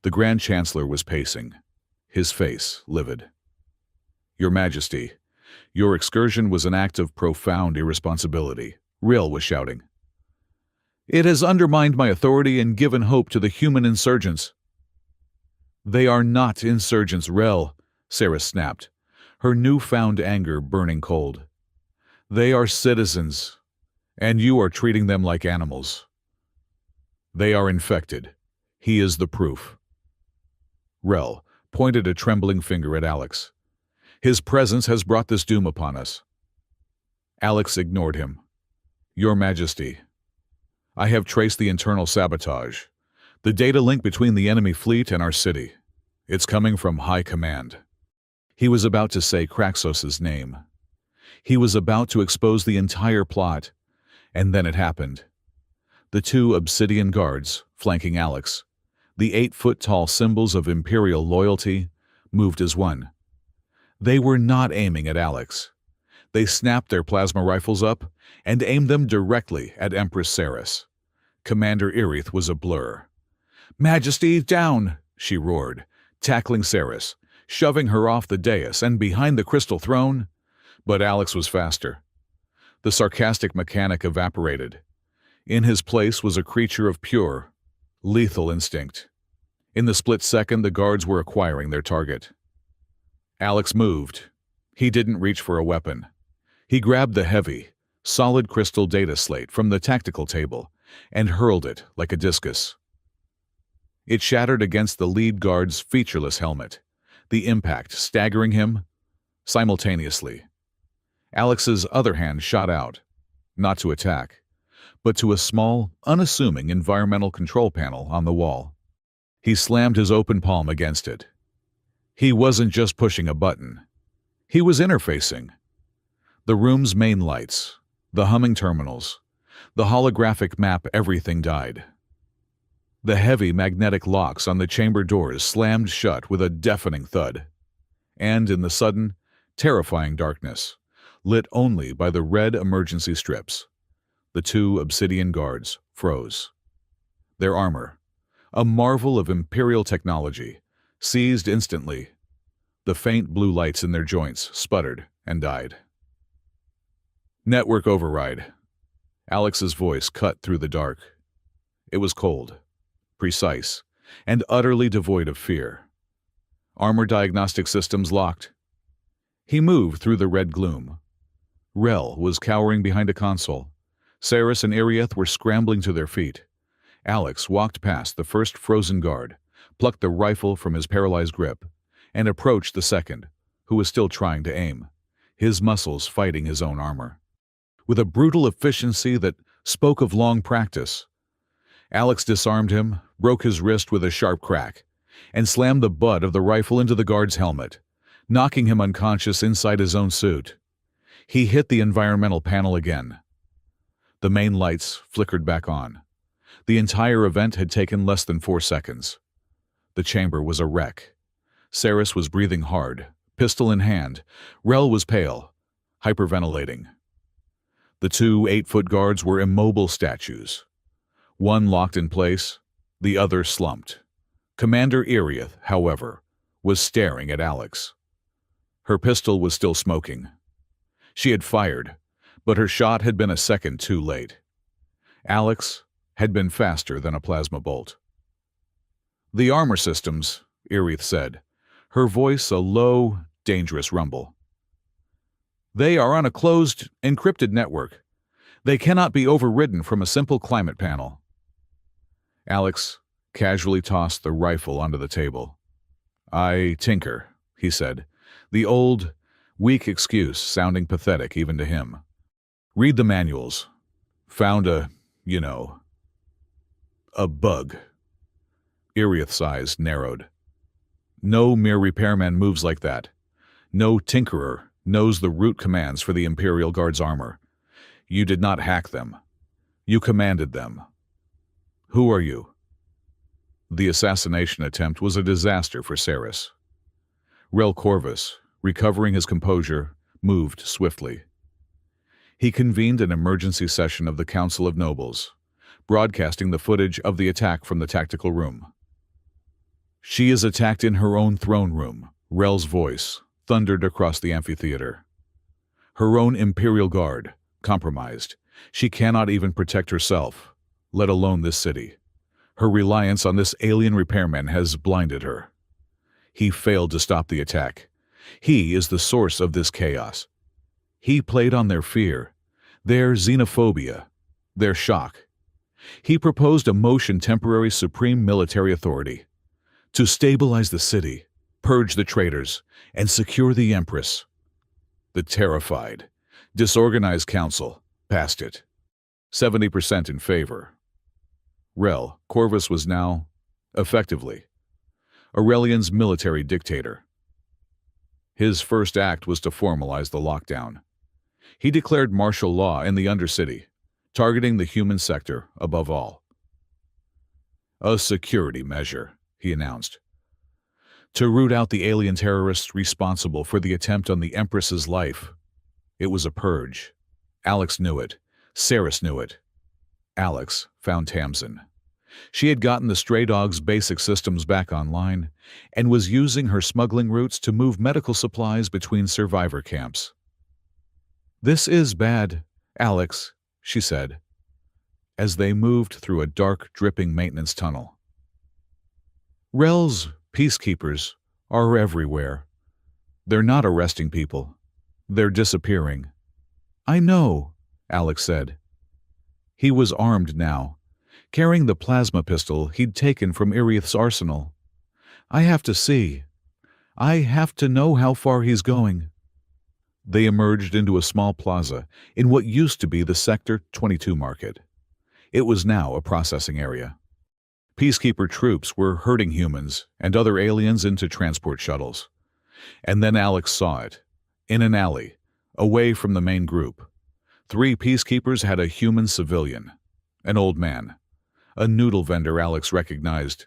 The Grand Chancellor was pacing, his face livid. "Your Majesty, your excursion was an act of profound irresponsibility," Rel was shouting. "It has undermined my authority and given hope to the human insurgents." "They are not insurgents, Rel," Sarah snapped, her newfound anger burning cold. "They are citizens, and you are treating them like animals." "They are infected. He is the proof." Rel pointed a trembling finger at Alex. "His presence has brought this doom upon us." Alex ignored him. "Your Majesty, I have traced the internal sabotage, the data link between the enemy fleet and our city. It's coming from High Command." He was about to say Kraxos's name. He was about to expose the entire plot, and then it happened. The 2 obsidian guards, flanking Alex, the 8-foot-tall symbols of Imperial loyalty, moved as one. They were not aiming at Alex. They snapped their plasma rifles up and aimed them directly at Empress Saris. Commander Iriath was a blur. "Majesty, down!" she roared, tackling Saris, shoving her off the dais and behind the crystal throne. But Alex was faster. The sarcastic mechanic evaporated. In his place was a creature of pure, lethal instinct. In the split second, the guards were acquiring their target. Alex moved. He didn't reach for a weapon. He grabbed the heavy, solid crystal data slate from the tactical table and hurled it like a discus. It shattered against the lead guard's featureless helmet, the impact staggering him simultaneously. Alex's other hand shot out, not to attack, but to a small, unassuming environmental control panel on the wall. He slammed his open palm against it. He wasn't just pushing a button. He was interfacing. The room's main lights, the humming terminals, the holographic map, everything died. The heavy magnetic locks on the chamber doors slammed shut with a deafening thud. And in the sudden, terrifying darkness, lit only by the red emergency strips, the 2 obsidian guards froze. Their armor, a marvel of Imperial technology, seized instantly. The faint blue lights in their joints sputtered and died. "Network override." Alex's voice cut through the dark. It was cold, precise, and utterly devoid of fear. "Armor diagnostic systems locked." He moved through the red gloom. Rel was cowering behind a console. Saris and Iriath were scrambling to their feet. Alex walked past the first frozen guard, plucked the rifle from his paralyzed grip, and approached the second, who was still trying to aim, his muscles fighting his own armor. With a brutal efficiency that spoke of long practice, Alex disarmed him, broke his wrist with a sharp crack, and slammed the butt of the rifle into the guard's helmet, knocking him unconscious inside his own suit. He hit the environmental panel again. The main lights flickered back on. The entire event had taken less than 4 seconds. The chamber was a wreck. Saris was breathing hard, pistol in hand. Rel was pale, hyperventilating. The 2 8-foot guards were immobile statues. One locked in place, the other slumped. Commander Iriath, however, was staring at Alex. Her pistol was still smoking. She had fired, but her shot had been a second too late. Alex had been faster than a plasma bolt. "The armor systems," Iriath said, her voice a low, dangerous rumble. "They are on a closed, encrypted network. They cannot be overridden from a simple climate panel." Alex casually tossed the rifle onto the table. "I tinker," he said, the old, weak excuse sounding pathetic even to him. "Read the manuals. Found a bug." Iriath's eyes narrowed. "No mere repairman moves like that. No tinkerer knows the root commands for the Imperial Guard's armor. You did not hack them. You commanded them. Who are you?" The assassination attempt was a disaster for Ceres. Rel Corvus, recovering his composure, moved swiftly. He convened an emergency session of the Council of Nobles, broadcasting the footage of the attack from the tactical room. "She is attacked in her own throne room," Rel's voice thundered across the amphitheater. "Her own Imperial Guard, compromised. She cannot even protect herself, let alone this city. Her reliance on this alien repairman has blinded her. He failed to stop the attack. He is the source of this chaos. He played on their fear, their xenophobia, their shock. He proposed a motion temporary supreme military authority to stabilize the city, purge the traitors, and secure the Empress. The terrified, disorganized council passed it, 70% in favor. Rel Corvus was now, effectively, Aurelian's military dictator. His first act was to formalize the lockdown. He declared martial law in the Undercity, targeting the human sector above all. "A security measure," he announced, "to root out the alien terrorists responsible for the attempt on the Empress's life." It was a purge. Alex knew it. Ceres knew it. Alex found Tamsin. She had gotten the Stray Dog's basic systems back online and was using her smuggling routes to move medical supplies between survivor camps. "This is bad, Alex," she said, as they moved through a dark, dripping maintenance tunnel. "Rel's peacekeepers are everywhere. They're not arresting people. They're disappearing." "I know," Alex said. He was armed now, carrying the plasma pistol he'd taken from Iriath's arsenal. "I have to see. I have to know how far he's going." They emerged into a small plaza in what used to be the Sector 22 market. It was now a processing area. Peacekeeper troops were herding humans and other aliens into transport shuttles. And then Alex saw it. In an alley, away from the main group, 3 peacekeepers had a human civilian, an old man, a noodle vendor Alex recognized.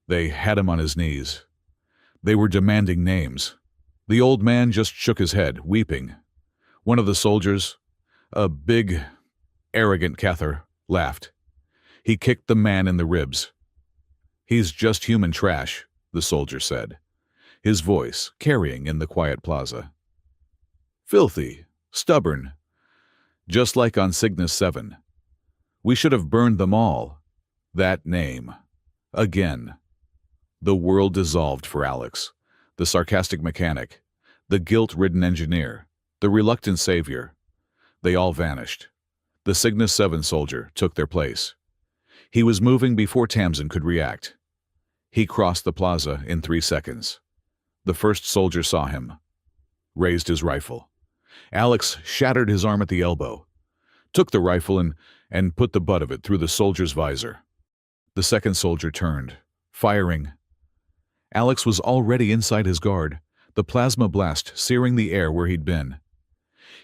They had him on his knees. They were demanding names. The old man just shook his head, weeping. One of the soldiers, a big, arrogant Cathar, laughed. He kicked the man in the ribs. "He's just human trash," the soldier said, his voice carrying in the quiet plaza. "Filthy, stubborn, just like on Cygnus 7. We should have burned them all. That name. Again." The world dissolved for Alex, the sarcastic mechanic, the guilt-ridden engineer, the reluctant savior. They all vanished. The Cygnus 7 soldier took their place. He was moving before Tamsin could react. He crossed the plaza in 3 seconds. The first soldier saw him, raised his rifle. Alex shattered his arm at the elbow, took the rifle and put the butt of it through the soldier's visor. The second soldier turned, firing. Alex was already inside his guard, the plasma blast searing the air where he'd been.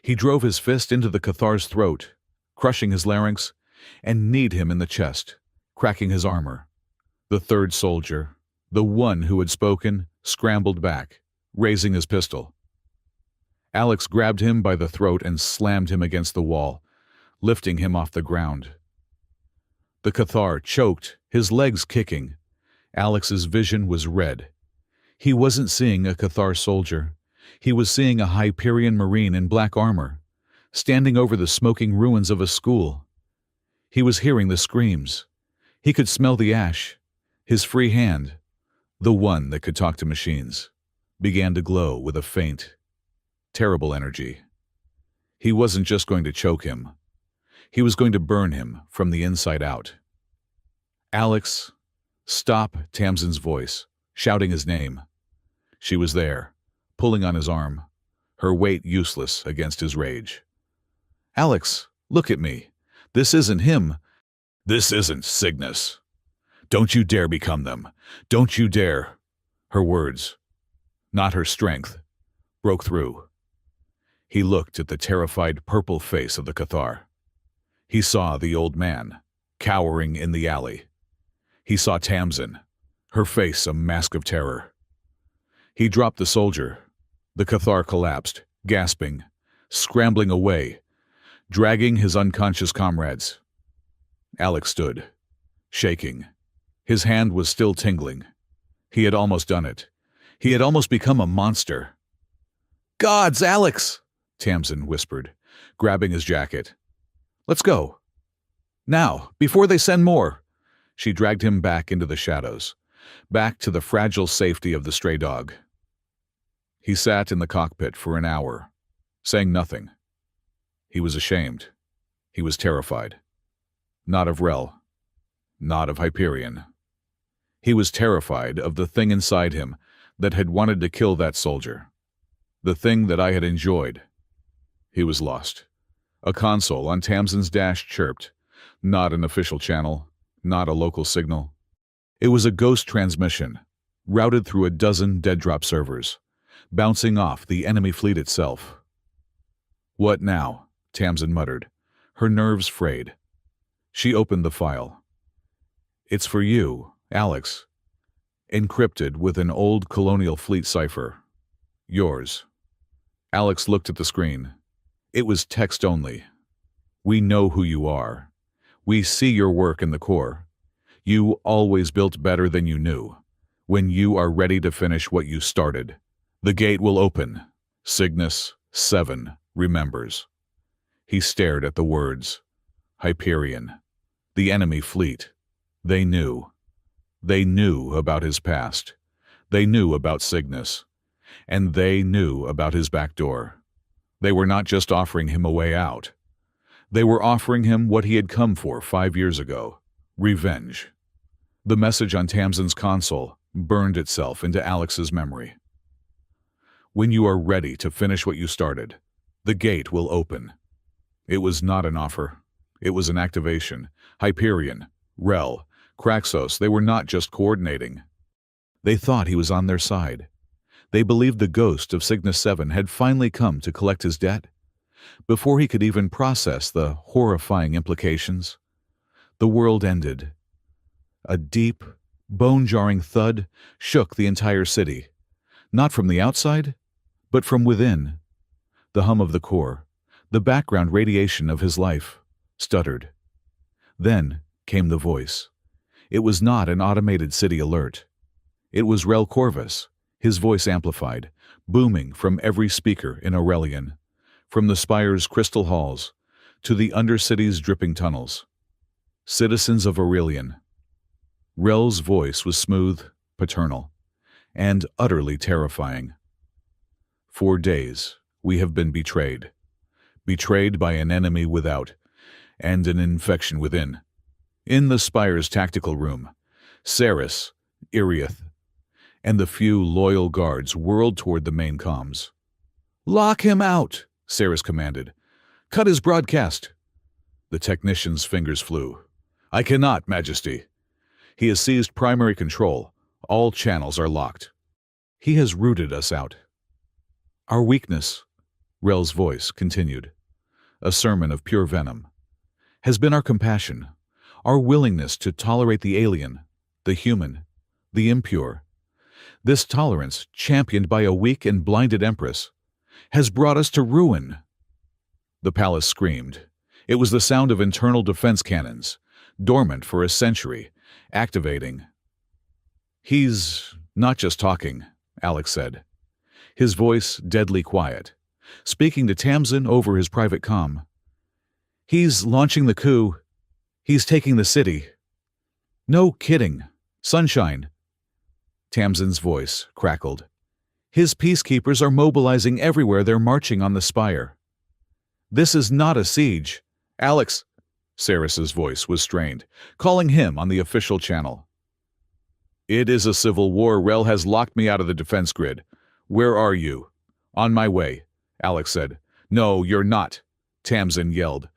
He drove his fist into the Cathar's throat, crushing his larynx, and kneed him in the chest, cracking his armor. The third soldier, the one who had spoken, scrambled back, raising his pistol. Alex grabbed him by the throat and slammed him against the wall, lifting him off the ground. The Cathar choked, his legs kicking. Alex's vision was red. He wasn't seeing a Cathar soldier. He was seeing a Hyperion Marine in black armor, standing over the smoking ruins of a school. He was hearing the screams. He could smell the ash. His free hand, the one that could talk to machines, began to glow with a faint, terrible energy. He wasn't just going to choke him. He was going to burn him from the inside out. "Alex, stop," Tamsin's voice, shouting his name. She was there, pulling on his arm, her weight useless against his rage. "Alex, look at me. This isn't him. This isn't Cygnus. Don't you dare become them. Don't you dare." Her words, not her strength, broke through. He looked at the terrified purple face of the Cathar. He saw the old man, cowering in the alley. He saw Tamsin, her face a mask of terror. He dropped the soldier. The Cathar collapsed, gasping, scrambling away, dragging his unconscious comrades. Alex stood, shaking. His hand was still tingling. He had almost done it. He had almost become a monster. "Gods, Alex!" Tamsin whispered, grabbing his jacket. "Let's go. Now, before they send more." She dragged him back into the shadows, back to the fragile safety of the stray dog. He sat in the cockpit for an hour, saying nothing. He was ashamed. He was terrified. Not of Rel. Not of Hyperion. He was terrified of the thing inside him that had wanted to kill that soldier. The thing that I had enjoyed. He was lost. A console on Tamsin's dash chirped. Not an official channel. Not a local signal. It was a ghost transmission, routed through a dozen dead-drop servers, bouncing off the enemy fleet itself. "What now?" Tamsin muttered, her nerves frayed. She opened the file. "It's for you, Alex. Encrypted with an old Colonial Fleet cipher. Yours." Alex looked at the screen. It was text only. "We know who you are. We see your work in the core. You always built better than you knew. When you are ready to finish what you started, the gate will open. Cygnus 7 remembers." He stared at the words. Hyperion. The enemy fleet. They knew. They knew about his past. They knew about Cygnus. And they knew about his back door. They were not just offering him a way out. They were offering him what he had come for 5 years ago. Revenge. The message on Tamsin's console burned itself into Alex's memory. "When you are ready to finish what you started, the gate will open." It was not an offer. It was an activation. Hyperion, Rel, Kraxos, they were not just coordinating. They thought he was on their side. They believed the ghost of Cygnus 7 had finally come to collect his debt. Before he could even process the horrifying implications, the world ended. A deep, bone-jarring thud shook the entire city, not from the outside, but from within. The hum of the core, the background radiation of his life, stuttered. Then came the voice. It was not an automated city alert. It was Rel Corvus, his voice amplified, booming from every speaker in Aurelian, from the spire's crystal halls to the Undercity's dripping tunnels. "Citizens of Aurelian." Rel's voice was smooth, paternal, and utterly terrifying. "For days, we have been betrayed. Betrayed by an enemy without, and an infection within. In the Spire's tactical room, Ceres, Iriath, and the few loyal guards whirled toward the main comms. "Lock him out," Ceres commanded. "Cut his broadcast." The technician's fingers flew. "I cannot, Majesty. He has seized primary control. All channels are locked. He has rooted us out." "Our weakness," Rel's voice continued, a sermon of pure venom, "has been our compassion, our willingness to tolerate the alien, the human, the impure. This tolerance, championed by a weak and blinded Empress, has brought us to ruin." The palace screamed. It was the sound of internal defense cannons, dormant for a century, activating. "He's not just talking," Alex said, his voice deadly quiet, speaking to Tamsin over his private comm. "He's launching the coup. He's taking the city." "No kidding. Sunshine." Tamsin's voice crackled. "His peacekeepers are mobilizing everywhere. They're marching on the spire. This is not a siege. Alex," Ceres's voice was strained, calling him on the official channel. "It is a civil war. Rel has locked me out of the defense grid. Where are you?" "On my way," Alex said. "No, you're not," Tamsin yelled.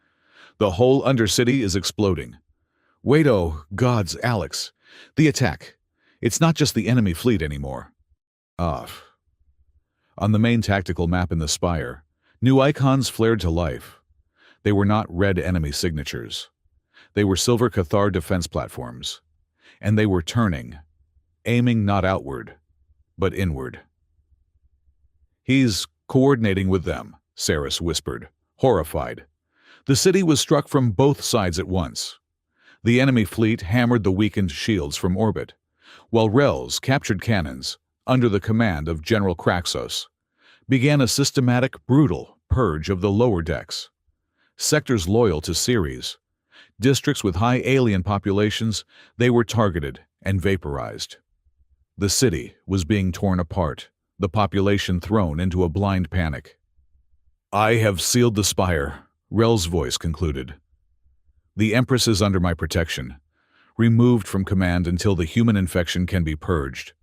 "The whole Undercity is exploding." "Wait, oh, gods, Alex. The attack. It's not just the enemy fleet anymore." Off. On the main tactical map in the Spire, new icons flared to life. They were not red enemy signatures. They were silver Cathar defense platforms. And they were turning. aiming not outward, but inward. "He's coordinating with them," Saris whispered, horrified. The city was struck from both sides at once. The enemy fleet hammered the weakened shields from orbit, while Rels captured cannons, under the command of General Kraxos, began a systematic, brutal purge of the lower decks. Sectors loyal to Ceres, districts with high alien populations, they were targeted and vaporized. The city was being torn apart, the population thrown into a blind panic. "I have sealed the spire," Rel's voice concluded. "The Empress is under my protection, removed from command until the human infection can be purged.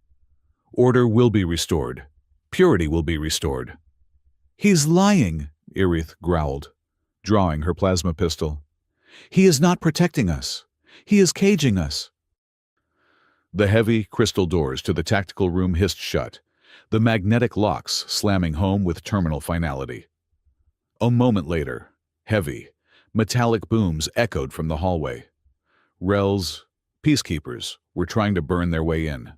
Order will be restored. Purity will be restored." "He's lying," Irith growled, drawing her plasma pistol. "He is not protecting us. He is caging us." The heavy crystal doors to the tactical room hissed shut, the magnetic locks slamming home with terminal finality. A moment later, heavy, metallic booms echoed from the hallway. Rel's peacekeepers were trying to burn their way in.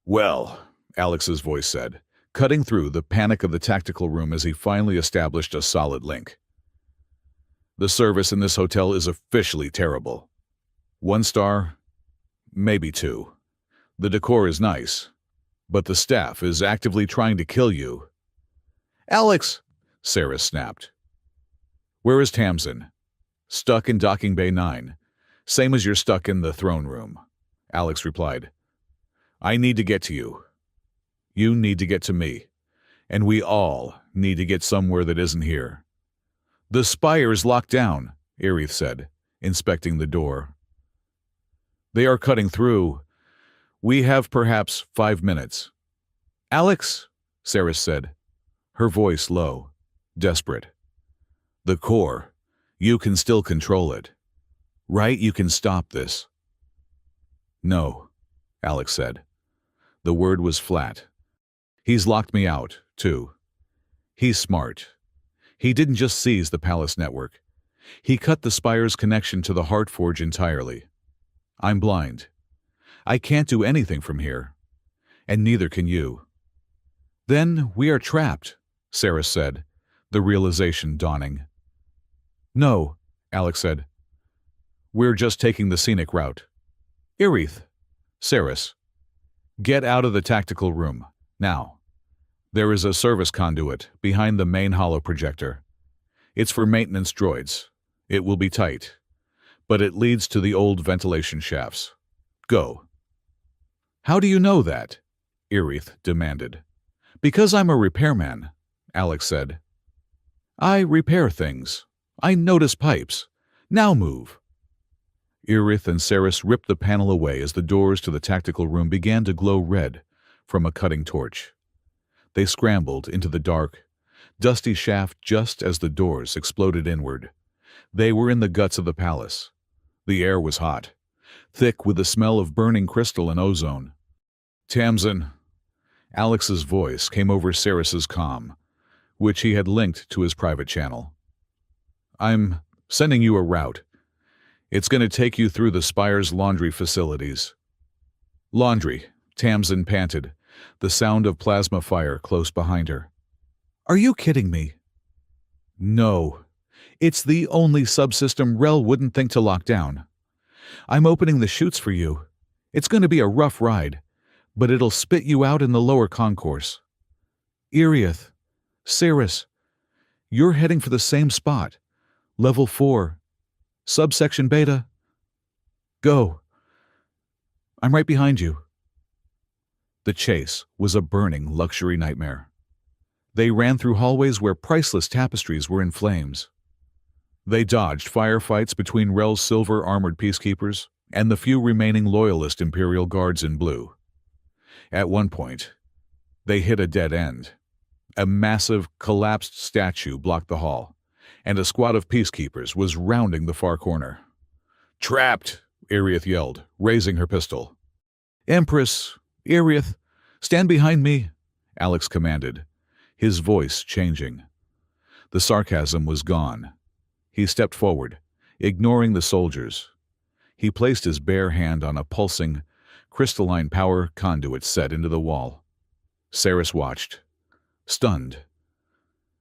"Well," Alex's voice said, cutting through the panic of the tactical room as he finally established a solid link. "The service in this hotel is officially terrible. 1 star, maybe 2. The decor is nice, but the staff is actively trying to kill you." "Alex!" Saris snapped. "Where is Tamsin?" "Stuck in docking bay 9. Same as you're stuck in the throne room," Alex replied. "I need to get to you. You need to get to me. And we all need to get somewhere that isn't here." "The spire is locked down," Irith said, inspecting the door. "They are cutting through. We have perhaps 5 minutes." "Alex," Saris said, her voice low, desperate. "The core, you can still control it. Right? You can stop this." "No," Alex said. The word was flat. "He's locked me out, too. He's smart. He didn't just seize the palace network. He cut the spire's connection to the Heartforge entirely. I'm blind. I can't do anything from here. And neither can you." "Then we are trapped," Saris said, the realization dawning. "No," Alex said. "We're just taking the scenic route." "Irith." "Saris. Get out of the tactical room, now. There is a service conduit behind the main holo projector. It's for maintenance droids. It will be tight, but it leads to the old ventilation shafts. Go." "How do you know that?" Irith demanded. "Because I'm a repairman," Alex said. "I repair things. I notice pipes. Now move." Irith and Saris ripped the panel away as the doors to the tactical room began to glow red from a cutting torch. They scrambled into the dark, dusty shaft just as the doors exploded inward. They were in the guts of the palace. The air was hot, thick with the smell of burning crystal and ozone. "Tamsin." Alex's voice came over Saris's comm, which he had linked to his private channel. "I'm sending you a route. It's going to take you through the spire's laundry facilities." "Laundry," Tamsin panted, the sound of plasma fire close behind her. "Are you kidding me?" "No. It's the only subsystem Rel wouldn't think to lock down. I'm opening the chutes for you. It's going to be a rough ride, but it'll spit you out in the lower concourse. Irith, Saris, you're heading for the same spot. Level 4. Subsection Beta. Go. I'm right behind you." The chase was a burning luxury nightmare. They ran through hallways where priceless tapestries were in flames. They dodged firefights between Rel's silver-armored peacekeepers and the few remaining loyalist Imperial guards in blue. At one point, they hit a dead end. A massive, collapsed statue blocked the hall, and a squad of peacekeepers was rounding the far corner. "Trapped!" Irith yelled, raising her pistol. "Empress, Irith, stand behind me," Alex commanded, his voice changing. The sarcasm was gone. He stepped forward, ignoring the soldiers. He placed his bare hand on a pulsing, crystalline power conduits set into the wall. Saris watched, stunned.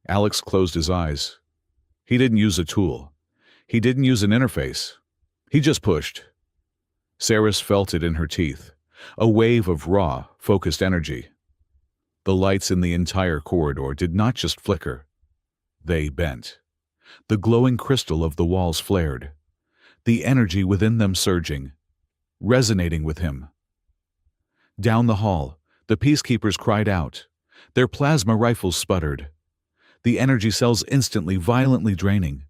Alex closed his eyes. He didn't use a tool. He didn't use an interface. He just pushed. Saris felt it in her teeth, a wave of raw, focused energy. The lights in the entire corridor did not just flicker. They bent. The glowing crystal of the walls flared, the energy within them surging, resonating with him. Down the hall, the peacekeepers cried out. Their plasma rifles sputtered, the energy cells instantly, violently draining.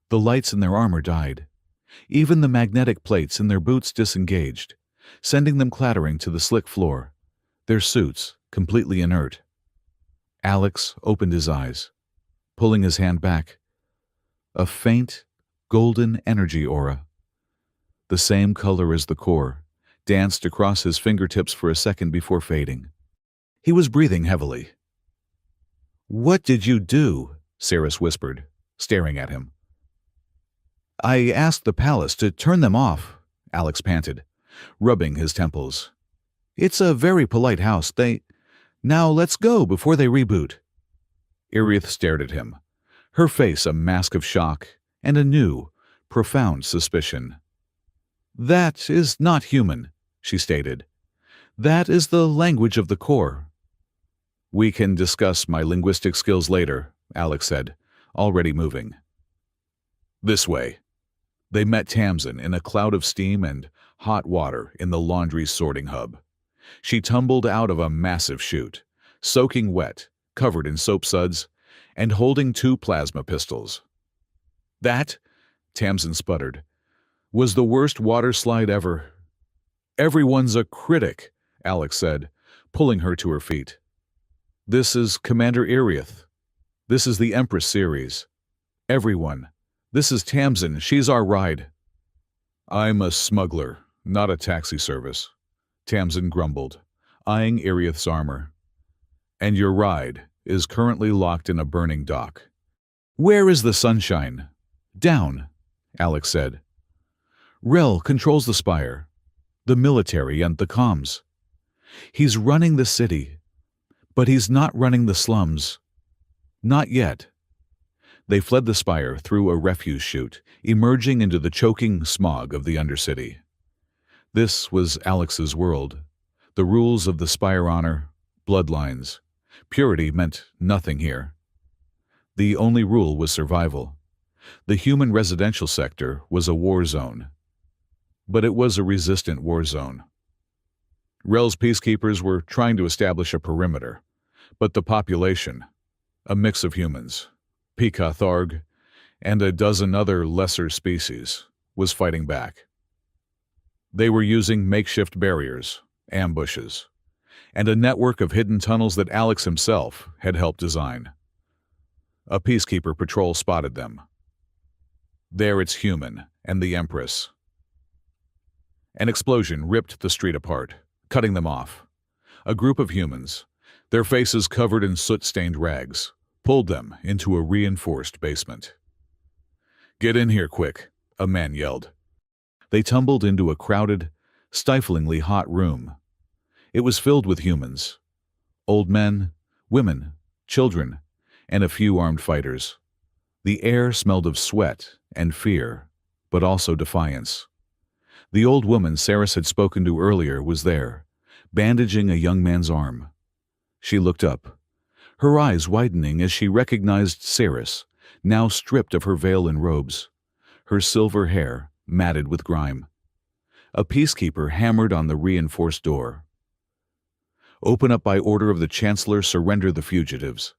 The lights in their armor died. Even the magnetic plates in their boots disengaged, sending them clattering to the slick floor, their suits completely inert. Alex opened his eyes, pulling his hand back. A faint, golden energy aura, the same color as the core, danced across his fingertips for a second before fading. He was breathing heavily. "What did you do?" Saris whispered, staring at him. "I asked the palace to turn them off," Alex panted, rubbing his temples. "It's a very polite house. Now let's go before they reboot." Irith stared at him, her face a mask of shock and a new, profound suspicion. "That is not human," she stated. "That is the language of the core." "We can discuss my linguistic skills later," Alex said, already moving. "This way." They met Tamsin in a cloud of steam and hot water in the laundry sorting hub. She tumbled out of a massive chute, soaking wet, covered in soap suds, and holding 2 plasma pistols. "That," Tamsin sputtered, "was the worst water slide ever." "Everyone's a critic," Alex said, pulling her to her feet. "This is Commander Irith. This is the Empress series. Everyone. This is Tamsin. She's our ride." "I'm a smuggler, not a taxi service," Tamsin grumbled, eyeing Irith's armor. "And your ride is currently locked in a burning dock." "Where is the sunshine?" "Down," Alex said. "Rel controls the spire, the military and the comms. He's running the city, but he's not running the slums. Not yet." They fled the spire through a refuse chute, emerging into the choking smog of the Undercity. This was Alex's world. The rules of the spire honor, bloodlines. Purity meant nothing here. The only rule was survival. The human residential sector was a war zone. But it was a resistant war zone. Rel's peacekeepers were trying to establish a perimeter, but the population, a mix of humans, Pika Tharg, and a dozen other lesser species, was fighting back. They were using makeshift barriers, ambushes, and a network of hidden tunnels that Alex himself had helped design. A peacekeeper patrol spotted them. There it's Human and the Empress. An explosion ripped the street apart, cutting them off. A group of humans, their faces covered in soot-stained rags, pulled them into a reinforced basement. "Get in here quick," a man yelled. They tumbled into a crowded, stiflingly hot room. It was filled with humans. Old men, women, children, and a few armed fighters. The air smelled of sweat and fear, but also defiance. The old woman Saris had spoken to earlier was there, bandaging a young man's arm. She looked up, her eyes widening as she recognized Saris, now stripped of her veil and robes, her silver hair matted with grime. A peacekeeper hammered on the reinforced door. "Open up by order of the Chancellor, surrender the fugitives."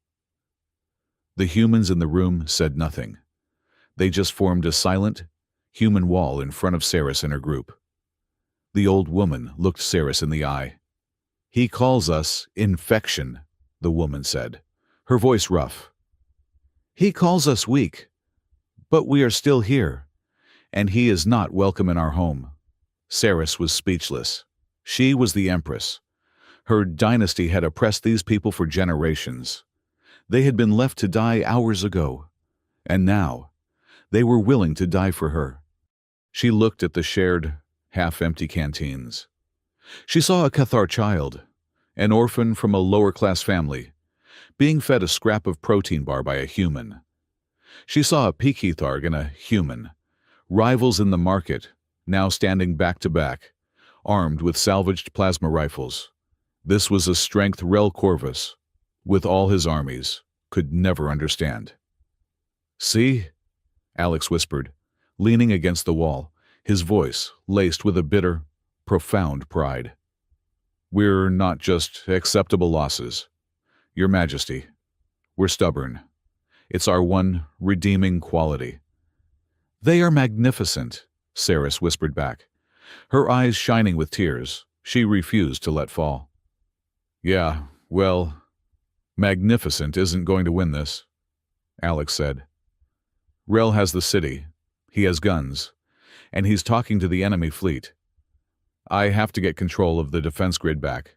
The humans in the room said nothing. They just formed a silent, human wall in front of Saris and her group. The old woman looked Saris in the eye. "He calls us infection," the woman said, her voice rough. "He calls us weak, but we are still here, and he is not welcome in our home." Saris was speechless. She was the Empress. Her dynasty had oppressed these people for generations. They had been left to die hours ago, and now they were willing to die for her. She looked at the shared, half-empty canteens. She saw a Cathar child, an orphan from a lower-class family, being fed a scrap of protein bar by a human. She saw a Peaky-Tharg and a human, rivals in the market, now standing back-to-back, armed with salvaged plasma rifles. This was a strength Rel Corvus, with all his armies, could never understand. "See?" Alex whispered, leaning against the wall, his voice laced with a bitter, profound pride. "We're not just acceptable losses, Your Majesty. We're stubborn. It's our one redeeming quality." "They are magnificent," Saris whispered back, her eyes shining with tears she refused to let fall. "Yeah, well, magnificent isn't going to win this," Alex said. "Rel has the city, he has guns, and he's talking to the enemy fleet. I have to get control of the defense grid back."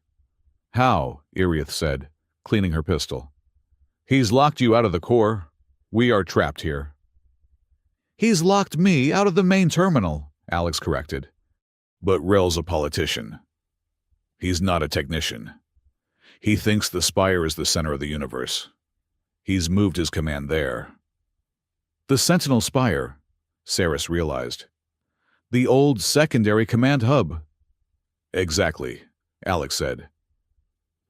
"How?" Iriath said, cleaning her pistol. "He's locked you out of the core. We are trapped here." "He's locked me out of the main terminal," Alex corrected. "But Rel's a politician. He's not a technician. He thinks the Spire is the center of the universe. He's moved his command there." "The Sentinel Spire," Saris realized. "The old secondary command hub." "Exactly," Alex said.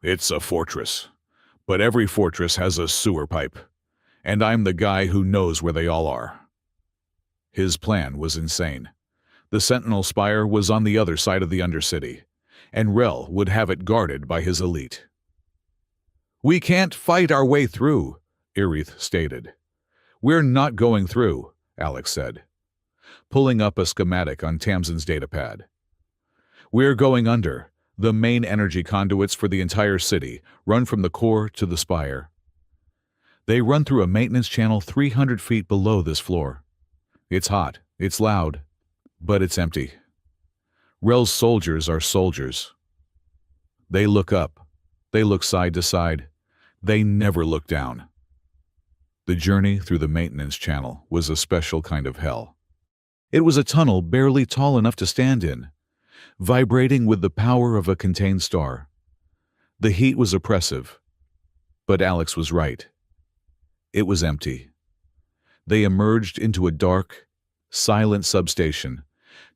"It's a fortress, but every fortress has a sewer pipe, and I'm the guy who knows where they all are." His plan was insane. The Sentinel Spire was on the other side of the Undercity, and Rel would have it guarded by his elite. "We can't fight our way through," Iriath stated. "We're not going through," Alex said, pulling up a schematic on Tamsin's datapad. "We're going under. The main energy conduits for the entire city run from the core to the Spire. They run through a maintenance channel 300 feet below this floor. It's hot, it's loud, but it's empty. Rel's soldiers are soldiers. They look up, they look side to side, they never look down." The journey through the maintenance channel was a special kind of hell. It was a tunnel barely tall enough to stand in, vibrating with the power of a contained star. The heat was oppressive, but Alex was right. It was empty. They emerged into a dark, silent substation,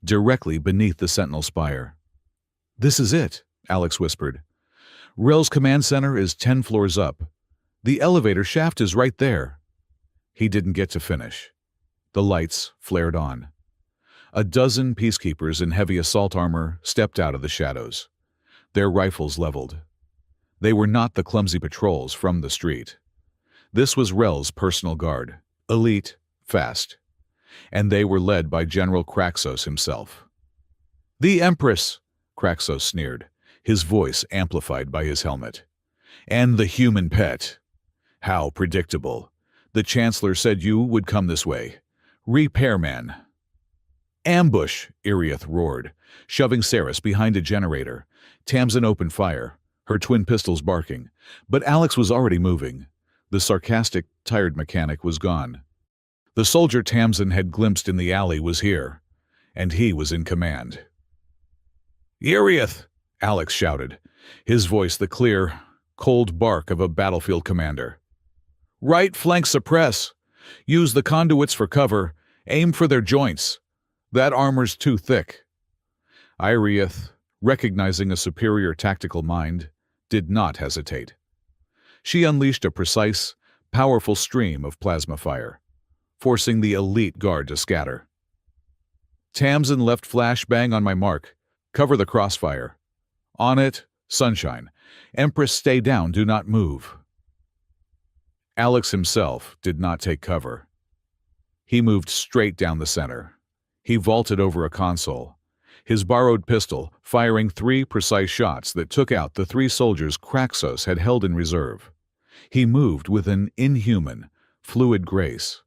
directly beneath the Sentinel Spire. "This is it," Alex whispered. "Rel's command center is 10 floors up. The elevator shaft is right there." He didn't get to finish. The lights flared on. A dozen peacekeepers in heavy assault armor stepped out of the shadows, their rifles leveled. They were not the clumsy patrols from the street. This was Rel's personal guard, elite, fast, and they were led by General Kraxos himself. "The Empress," Kraxos sneered, his voice amplified by his helmet. "And the human pet. How predictable. The Chancellor said you would come this way. Repairman." "Ambush!" Iriath roared, shoving Saris behind a generator. Tamsin opened fire, her twin pistols barking, but Alex was already moving. The sarcastic, tired mechanic was gone. The soldier Tamsin had glimpsed in the alley was here, and he was in command. "Iriath!" Alex shouted, his voice the clear, cold bark of a battlefield commander. "Right flank suppress. Use the conduits for cover. Aim for their joints. That armor's too thick." Iriath, recognizing a superior tactical mind, did not hesitate. She unleashed a precise, powerful stream of plasma fire, forcing the elite guard to scatter. "Tamsin left flashbang on my mark. Cover the crossfire. On it, Sunshine. Empress, stay down, do not move." Alex himself did not take cover. He moved straight down the center. He vaulted over a console, his borrowed pistol firing 3 precise shots that took out the 3 soldiers Kraxos had held in reserve. He moved with an inhuman, fluid grace,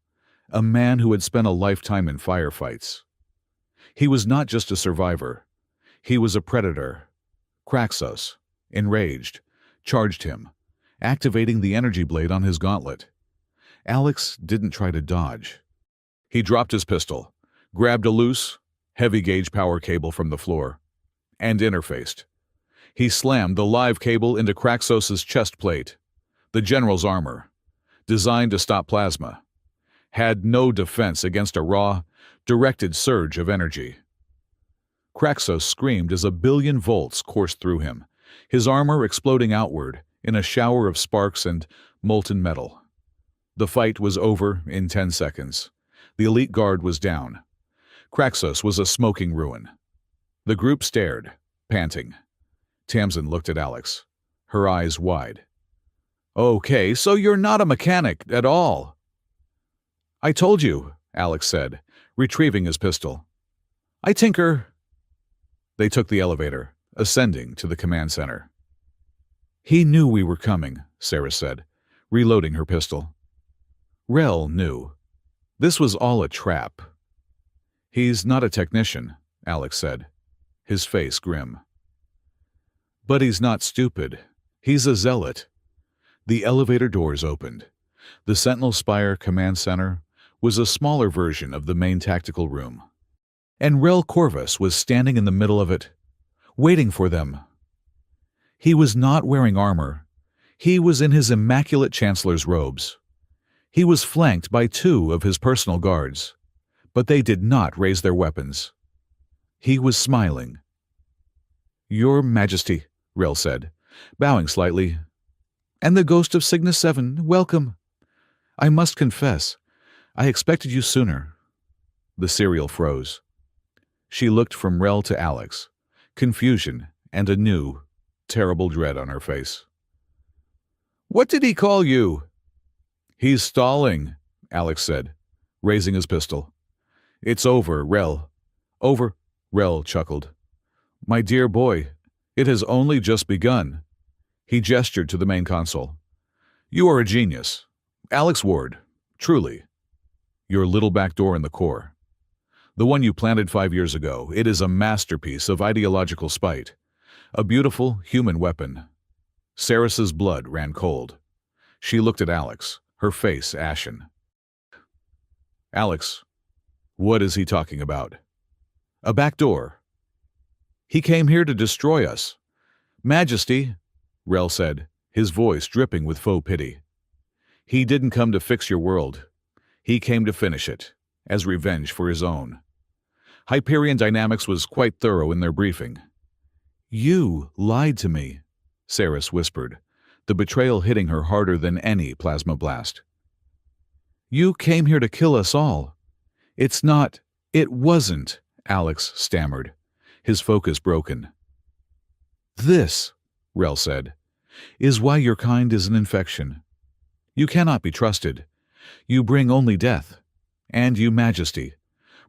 a man who had spent a lifetime in firefights. He was not just a survivor. He was a predator. Kraxos, enraged, charged him, activating the energy blade on his gauntlet. Alex didn't try to dodge. He dropped his pistol, grabbed a loose, heavy-gauge power cable from the floor, and interfaced. He slammed the live cable into Kraxos's chest plate. The general's armor, designed to stop plasma, had no defense against a raw, directed surge of energy. Kraxos screamed as 1,000,000,000 volts coursed through him, his armor exploding outward in a shower of sparks and molten metal. The fight was over in 10 seconds. The elite guard was down. Kraxos was a smoking ruin. The group stared, panting. Tamsin looked at Alex, her eyes wide. "Okay, so you're not a mechanic at all." "I told you," Alex said, retrieving his pistol. "I tinker." They took the elevator, ascending to the command center. "He knew we were coming," Sarah said, reloading her pistol. Rel knew. This was all a trap. "He's not a technician," Alex said, his face grim. "But he's not stupid. He's a zealot." The elevator doors opened. The Sentinel Spire Command Center was a smaller version of the main tactical room. And Rel Corvus was standing in the middle of it, waiting for them. He was not wearing armor. He was in his immaculate Chancellor's robes. He was flanked by 2 of his personal guards, but they did not raise their weapons. He was smiling. "Your Majesty," Rel said, bowing slightly. "And the ghost of Cygnus 7, welcome. I must confess, I expected you sooner." The serial froze. She looked from Rel to Alex, confusion and a new, terrible dread on her face. "What did he call you?" "He's stalling," Alex said, raising his pistol. "It's over, Rel." "Over?" Rel chuckled. "My dear boy, it has only just begun." He gestured to the main console. "You are a genius. Alex Ward, truly. Your little back door in the core. The one you planted 5 years ago, it is a masterpiece of ideological spite. A beautiful human weapon." Sarah's blood ran cold. She looked at Alex, her face ashen. "Alex, what is he talking about?" "A back door. He came here to destroy us." "Majesty," Rel said, his voice dripping with faux pity. "He didn't come to fix your world. He came to finish it, as revenge for his own." Hyperion Dynamics was quite thorough in their briefing. "You lied to me," Saris whispered, the betrayal hitting her harder than any plasma blast. "You came here to kill us all. It's not—" "It wasn't," Alex stammered, his focus broken. "This," Rel said, "is why your kind is an infection. You cannot be trusted. You bring only death. And you, Majesty,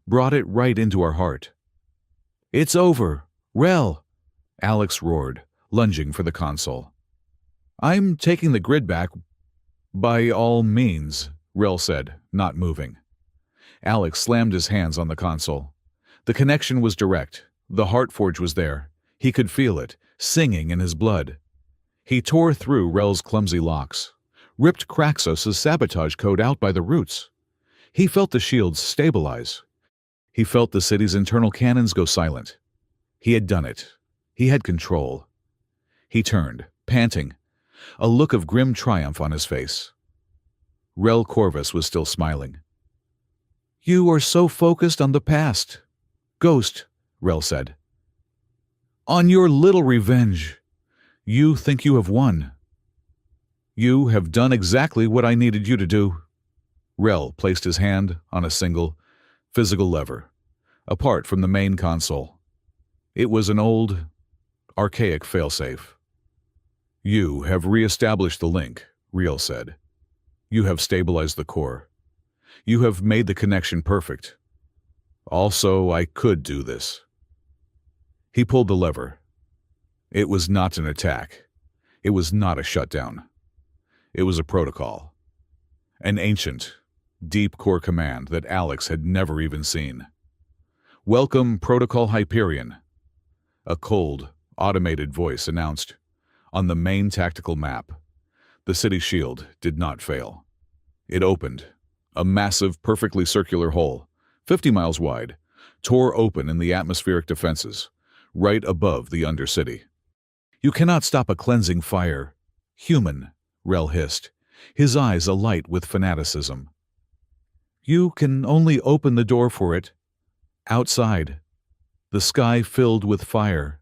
brought it right into our heart." "It's over. Rel!" Alex roared, lunging for the console. "I'm taking the grid back." "By all means," Rel said, not moving. Alex slammed his hands on the console. The connection was direct. The heart forge was there. He could feel it, singing in his blood. He tore through Rel's clumsy locks, ripped Kraxos' sabotage code out by the roots. He felt the shields stabilize. He felt the city's internal cannons go silent. He had done it. He had control. He turned, panting, a look of grim triumph on his face. Rel Corvus was still smiling. "You are so focused on the past, Ghost," Rel said. "On your little revenge. You think you have won. You have done exactly what I needed you to do." Rel placed his hand on a single, physical lever, apart from the main console. It was an old, archaic failsafe. "You have re-established the link," Rel said. "You have stabilized the core. You have made the connection perfect. Also, I could do this." He pulled the lever. It was not an attack. It was not a shutdown. It was a protocol. An ancient, deep core command that Alex had never even seen. "Welcome, Protocol Hyperion," a cold, automated voice announced. On the main tactical map, the city shield did not fail. It opened. A massive, perfectly circular hole, 50 miles wide, tore open in the atmospheric defenses, right above the Undercity. "You cannot stop a cleansing fire. Human," Rel hissed, his eyes alight with fanaticism. "You can only open the door for it." Outside, the sky filled with fire,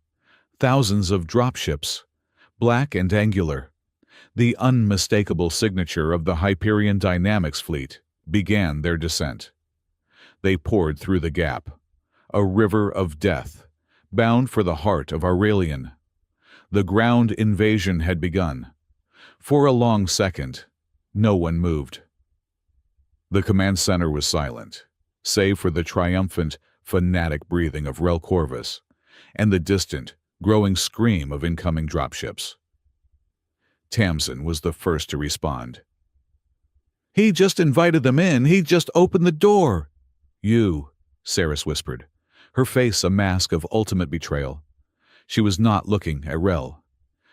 thousands of dropships, black and angular, the unmistakable signature of the Hyperion Dynamics fleet, began their descent. They poured through the gap, a river of death, bound for the heart of Aurelian. The ground invasion had begun. For a long second, no one moved. The command center was silent, save for the triumphant, fanatic breathing of Rel Corvus and the distant, growing scream of incoming dropships. Tamsin was the first to respond. "He just invited them in. He just opened the door." "You," Saris whispered, her face a mask of ultimate betrayal. She was not looking at Rel.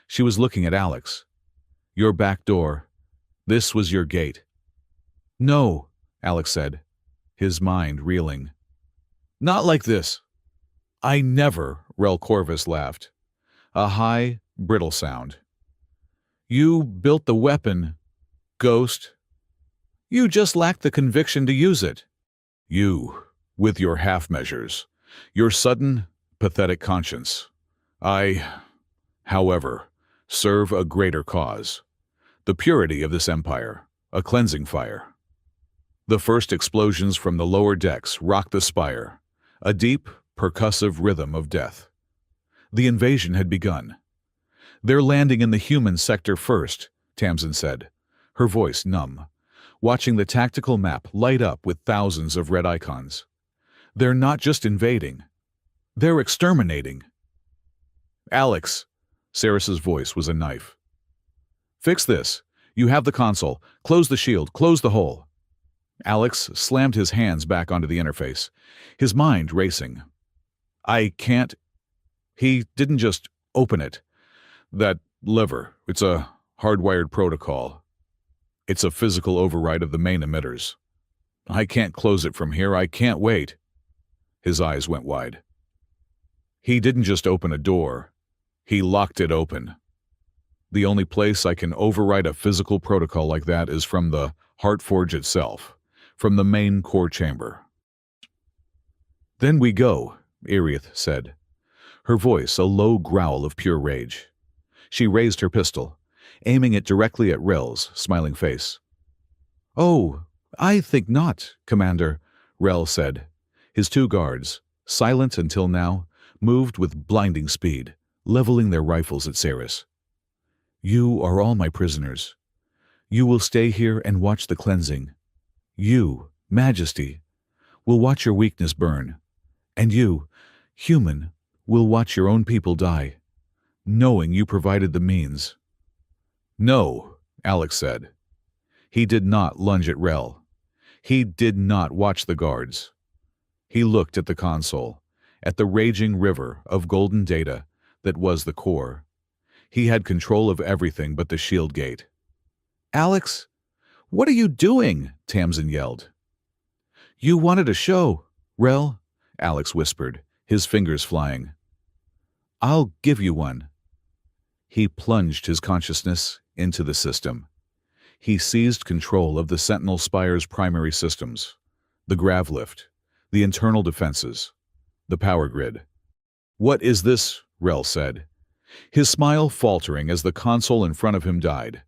She was looking at Alex. "Your back door. This was your gate." "No," Alex said, his mind reeling. "Not like this." "I never," Rel Corvus laughed. A high, brittle sound. "You built the weapon, Ghost. You just lacked the conviction to use it. You, with your half-measures, your sudden, pathetic conscience. I, however, serve a greater cause. The purity of this empire, a cleansing fire." The first explosions from the lower decks rocked the spire, a deep, percussive rhythm of death. The invasion had begun. "They're landing in the human sector first," Tamsin said, her voice numb, watching the tactical map light up with thousands of red icons. "They're not just invading. They're exterminating." "Alex," Saris's voice was a knife. "Fix this. You have the console. Close the shield. Close the hole." Alex slammed his hands back onto the interface, his mind racing. "I can't." "He didn't just open it. That lever, it's a hardwired protocol. It's a physical override of the main emitters. I can't close it from here. I can't wait." His eyes went wide. "He didn't just open a door. He locked it open. The only place I can override a physical protocol like that is from the Heartforge itself, from the main core chamber." "Then we go," Erith said, her voice a low growl of pure rage. She raised her pistol, aiming it directly at Rel's smiling face. "Oh, I think not, Commander," Rel said. His two guards, silent until now, moved with blinding speed, leveling their rifles at Saris. "You are all my prisoners. You will stay here and watch the cleansing. You, Majesty, will watch your weakness burn. And you, human, will watch your own people die, knowing you provided the means." "No," Alex said. He did not lunge at Rel. He did not watch the guards. He looked at the console, at the raging river of golden data that was the core. He had control of everything but the shield gate. "Alex, what are you doing?" Tamsin yelled. "You wanted a show, Rel," Alex whispered, his fingers flying. "I'll give you one." He plunged his consciousness into the system. He seized control of the Sentinel Spire's primary systems, the gravlift, the internal defenses, the power grid. "What is this?" Rel said, his smile faltering as the console in front of him died.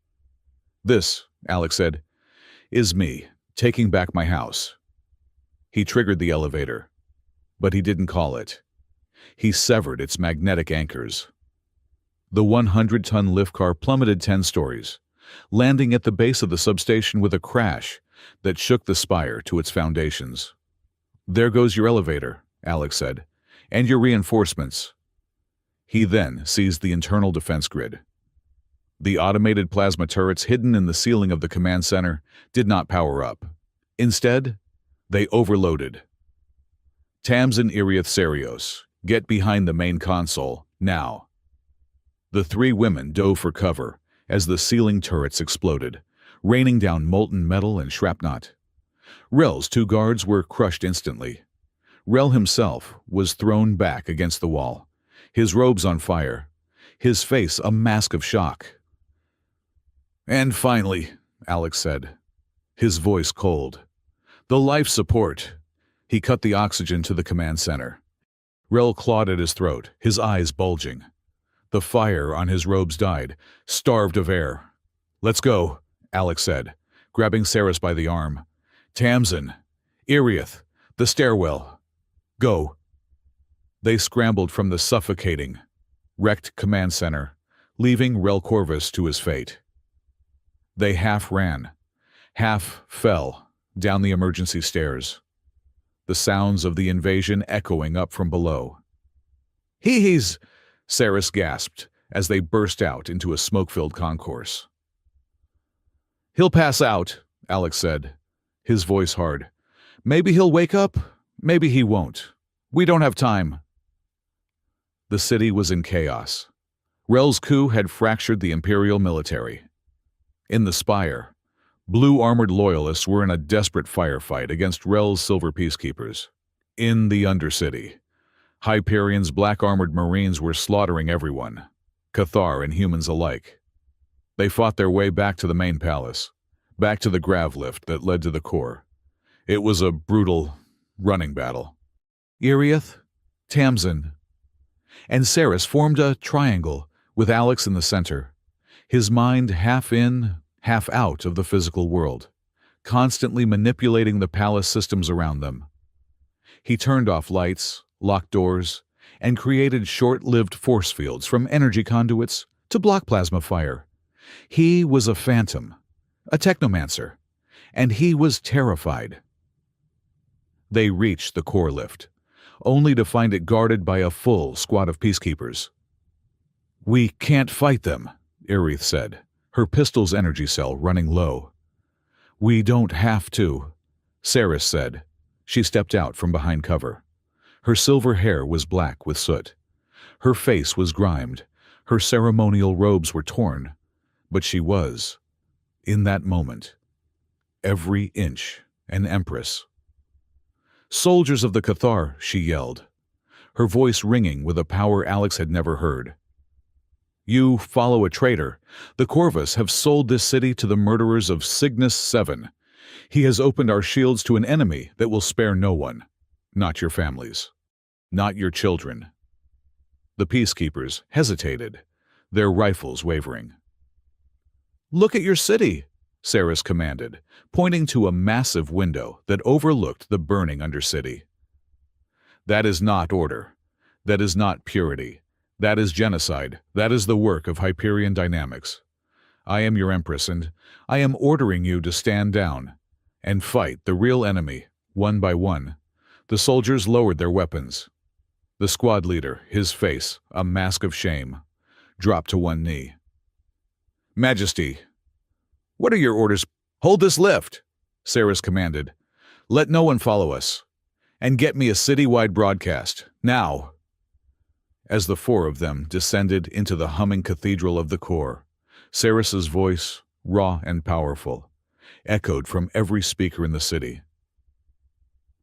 "This," Alex said, "is me, taking back my house." He triggered the elevator, but he didn't call it. He severed its magnetic anchors. The 100-ton lift car plummeted 10 stories, landing at the base of the substation with a crash that shook the spire to its foundations. "There goes your elevator," Alex said, "and your reinforcements." He then seized the internal defense grid. The automated plasma turrets hidden in the ceiling of the command center did not power up. Instead, they overloaded. "Tamsin Erith Serios, get behind the main console, now." The three women dove for cover as the ceiling turrets exploded, raining down molten metal and shrapnel. Rel's two guards were crushed instantly. Rel himself was thrown back against the wall, his robes on fire, his face a mask of shock. "And finally," Alex said, his voice cold, "the life support." He cut the oxygen to the command center. Rel clawed at his throat, his eyes bulging. The fire on his robes died, starved of air. "Let's go," Alex said, grabbing Saris by the arm. "Tamsin, Iriath, the stairwell. Go." They scrambled from the suffocating, wrecked command center, leaving Rel Corvus to his fate. They half ran, half fell down the emergency stairs, the sounds of the invasion echoing up from below. "He's," Saris gasped as they burst out into a smoke-filled concourse. "He'll pass out," Alex said, his voice hard. "Maybe he'll wake up, maybe he won't. We don't have time." The city was in chaos. Rel's coup had fractured the Imperial military. In the Spire, blue-armored loyalists were in a desperate firefight against Rel's silver peacekeepers. In the Undercity, Hyperion's black-armored marines were slaughtering everyone, Cathar and humans alike. They fought their way back to the main palace, back to the grav lift that led to the core. It was a brutal, running battle. Iriath, Tamsin, and Saris formed a triangle with Alex in the center, his mind half in, half out of the physical world, constantly manipulating the palace systems around them. He turned off lights, locked doors, and created short-lived force fields from energy conduits to block plasma fire. He was a phantom, a technomancer, and he was terrified. They reached the core lift, only to find it guarded by a full squad of peacekeepers. "We can't fight them," Iriath said, her pistol's energy cell running low. "We don't have to," Saris said. She stepped out from behind cover. Her silver hair was black with soot. Her face was grimed. Her ceremonial robes were torn. But she was, in that moment, every inch an empress. "Soldiers of the Cathar," she yelled, her voice ringing with a power Alex had never heard. "You follow a traitor. The Corvus have sold this city to the murderers of Cygnus 7. He has opened our shields to an enemy that will spare no one. Not your families. Not your children." The peacekeepers hesitated, their rifles wavering. "Look at your city," Saris commanded, pointing to a massive window that overlooked the burning Undercity. "That is not order. That is not purity. That is genocide. That is the work of Hyperion dynamics. I am your Empress, and I am ordering you to stand down and fight the real enemy, one by one." The soldiers lowered their weapons. The squad leader, his face a mask of shame, dropped to one knee. "Majesty, what are your orders?" "Hold this lift," Saris commanded. "Let no one follow us. And get me a citywide broadcast, now." As the four of them descended into the humming cathedral of the core, Saris's voice, raw and powerful, echoed from every speaker in the city.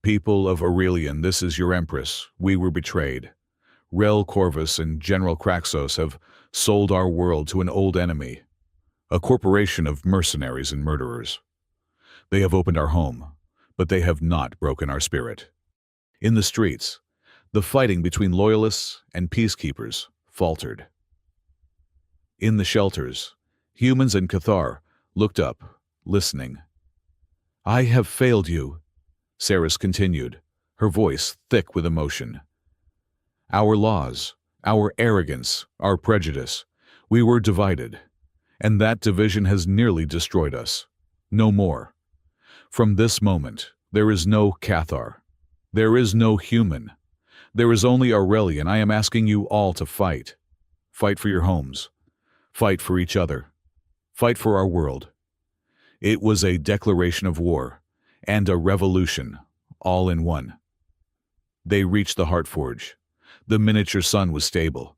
"People of Aurelian, this is your Empress. We were betrayed. Rel Corvus and General Kraxos have sold our world to an old enemy, a corporation of mercenaries and murderers. They have opened our home, but they have not broken our spirit." In the streets, the fighting between loyalists and peacekeepers faltered. In the shelters, humans and Cathar looked up, listening. "I have failed you," Saris continued, her voice thick with emotion. "Our laws, our arrogance, our prejudice, we were divided, and that division has nearly destroyed us. No more. From this moment, there is no Cathar. There is no human. There is only Aurelian. I am asking you all to fight. Fight for your homes. Fight for each other. Fight for our world." It was a declaration of war and a revolution, all in one. They reached the Heartforge. The miniature sun was stable,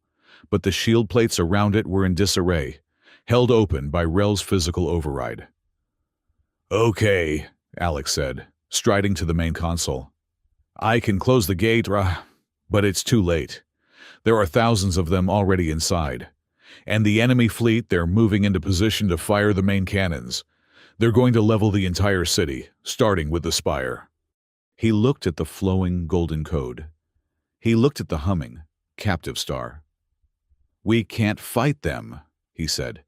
but the shield plates around it were in disarray, held open by Rel's physical override. "Okay," Alex said, striding to the main console. "I can close the gate, but it's too late. There are thousands of them already inside. And the enemy fleet, they're moving into position to fire the main cannons. They're going to level the entire city, starting with the spire. He looked at the flowing golden code. He looked at the humming, captive star. We can't fight them, he said.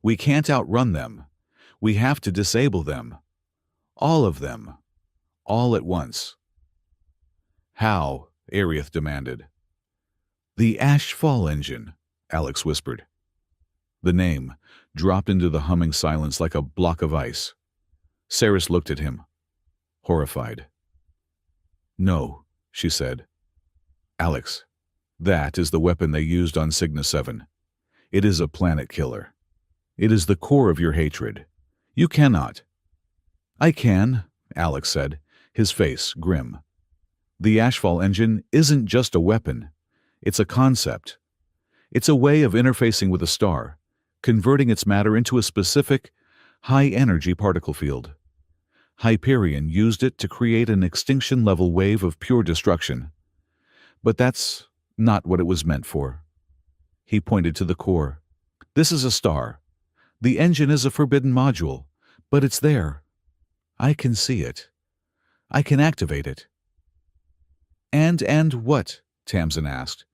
We can't outrun them. We have to disable them. All of them. All at once. How? Arieth demanded. The Ashfall engine, Alex whispered. The name dropped into the humming silence like a block of ice. Saris looked at him, horrified. No, she said. Alex, that is the weapon they used on Cygna 7. It is a planet killer. It is the core of your hatred. You cannot. I can, Alex said, his face grim. The Ashfall engine isn't just a weapon. It's a concept. It's a way of interfacing with a star, converting its matter into a specific, high-energy particle field. Hyperion used it to create an extinction-level wave of pure destruction. But that's not what it was meant for. He pointed to the core. This is a star. The engine is a forbidden module, but it's there. I can see it. I can activate it. And what? Tamsin asked,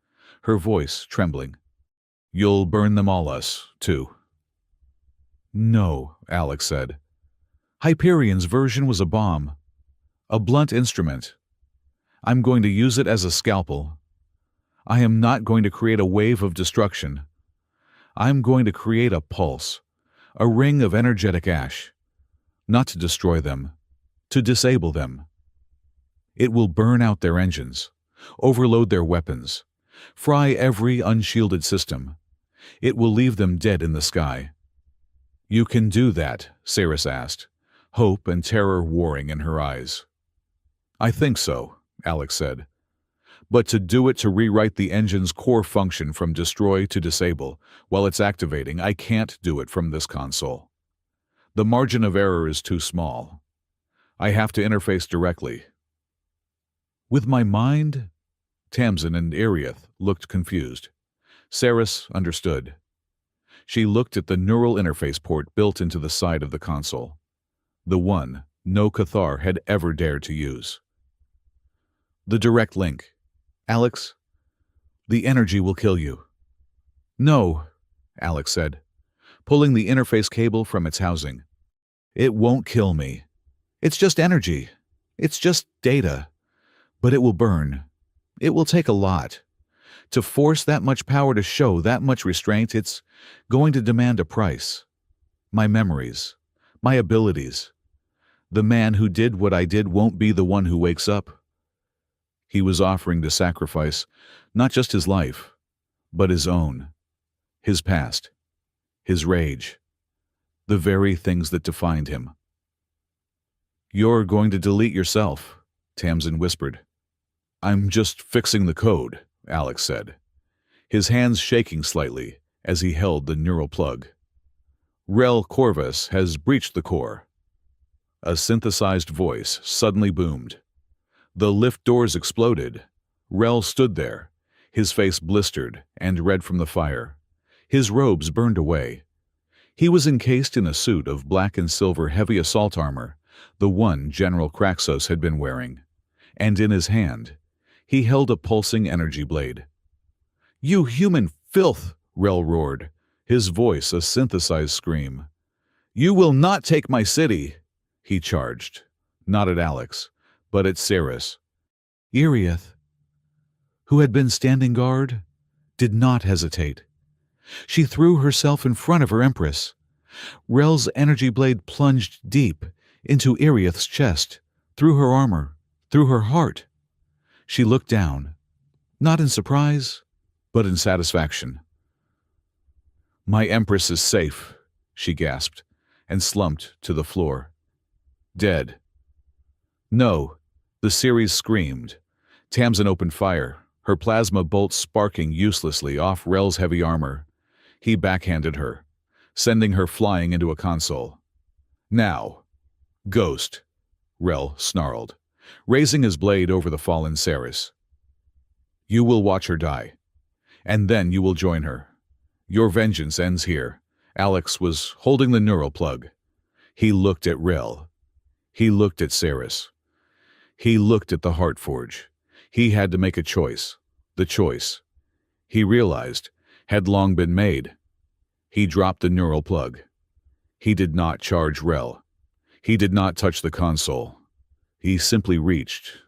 her voice trembling. You'll burn them all us, too. No, Alex said. Hyperion's version was a bomb. A blunt instrument. I'm going to use it as a scalpel. I am not going to create a wave of destruction. I'm going to create a pulse, a ring of energetic ash. Not to destroy them, to disable them. It will burn out their engines, overload their weapons, fry every unshielded system. It will leave them dead in the sky. You can do that, Saris asked, hope and terror warring in her eyes. I think so, Alex said. But to do it to rewrite the engine's core function from destroy to disable while it's activating, I can't do it from this console. The margin of error is too small. I have to interface directly. With my mind? Tamsin and Arieth looked confused. Saris understood. She looked at the neural interface port built into the side of the console. The one no Cathar had ever dared to use. The direct link. Alex, the energy will kill you. No, Alex said, pulling the interface cable from its housing. It won't kill me. It's just energy. It's just data. But it will burn. It will take a lot. To force that much power to show that much restraint, it's going to demand a price. My memories. My abilities. The man who did what I did won't be the one who wakes up. He was offering to sacrifice not just his life, but his own, his past, his rage, the very things that defined him. You're going to delete yourself, Tamsin whispered. I'm just fixing the code, Alex said, his hands shaking slightly as he held the neural plug. Rel Corvus has breached the core. A synthesized voice suddenly boomed. The lift doors exploded. Rel stood there, his face blistered and red from the fire. His robes burned away. He was encased in a suit of black and silver heavy assault armor, the one General Kraxos had been wearing, and in his hand, he held a pulsing energy blade. You human filth, Rel roared, his voice a synthesized scream. You will not take my city, he charged, not at Alex, but at Saris. Arieth, who had been standing guard, did not hesitate. She threw herself in front of her Empress. Rel's energy blade plunged deep into Arieth's chest, through her armor, through her heart. She looked down, not in surprise, but in satisfaction. My Empress is safe, she gasped, and slumped to the floor. Dead. No, the Ceres screamed. Tamsin opened fire, her plasma bolts sparking uselessly off Rel's heavy armor. He backhanded her, sending her flying into a console. Now, Ghost, Rel snarled, raising his blade over the fallen Ceres. You will watch her die. And then you will join her. Your vengeance ends here. Alex was holding the neural plug. He looked at Rel. He looked at Saris. He looked at the Heart Forge. He had to make a choice. The choice, he realized, had long been made. He dropped the neural plug. He did not charge Rel. He did not touch the console. He simply reached.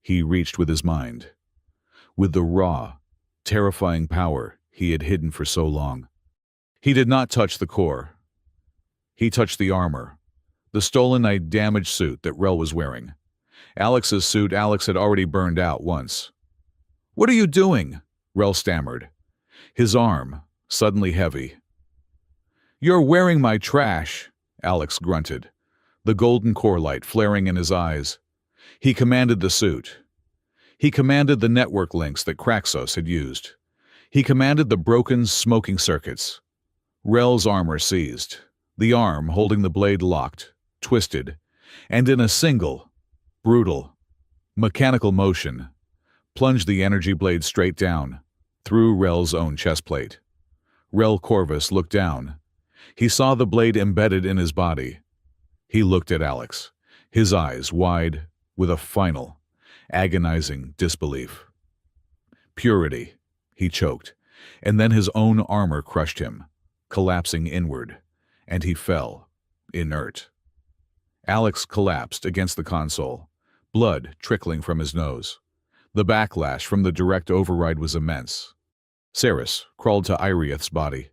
He reached with his mind. With the raw, terrifying power he had hidden for so long. He did not touch the core. He touched the armor. The stolen and damaged suit that Rel was wearing. Alex's suit Alex had already burned out once. "What are you doing?" Rel stammered. His arm, suddenly heavy. "You're wearing my trash," Alex grunted, the golden core light flaring in his eyes. He commanded the suit. He commanded the network links that Kraxos had used. He commanded the broken, smoking circuits. Rel's armor seized, the arm holding the blade locked, twisted, and in a single, brutal, mechanical motion, plunged the energy blade straight down, through Rel's own chest plate. Rel Corvus looked down. He saw the blade embedded in his body. He looked at Alex, his eyes wide with a final, agonizing disbelief. Purity, he choked, and then his own armor crushed him, collapsing inward, and he fell, inert. Alex collapsed against the console, blood trickling from his nose. The backlash from the direct override was immense. Saris crawled to Irieth's body,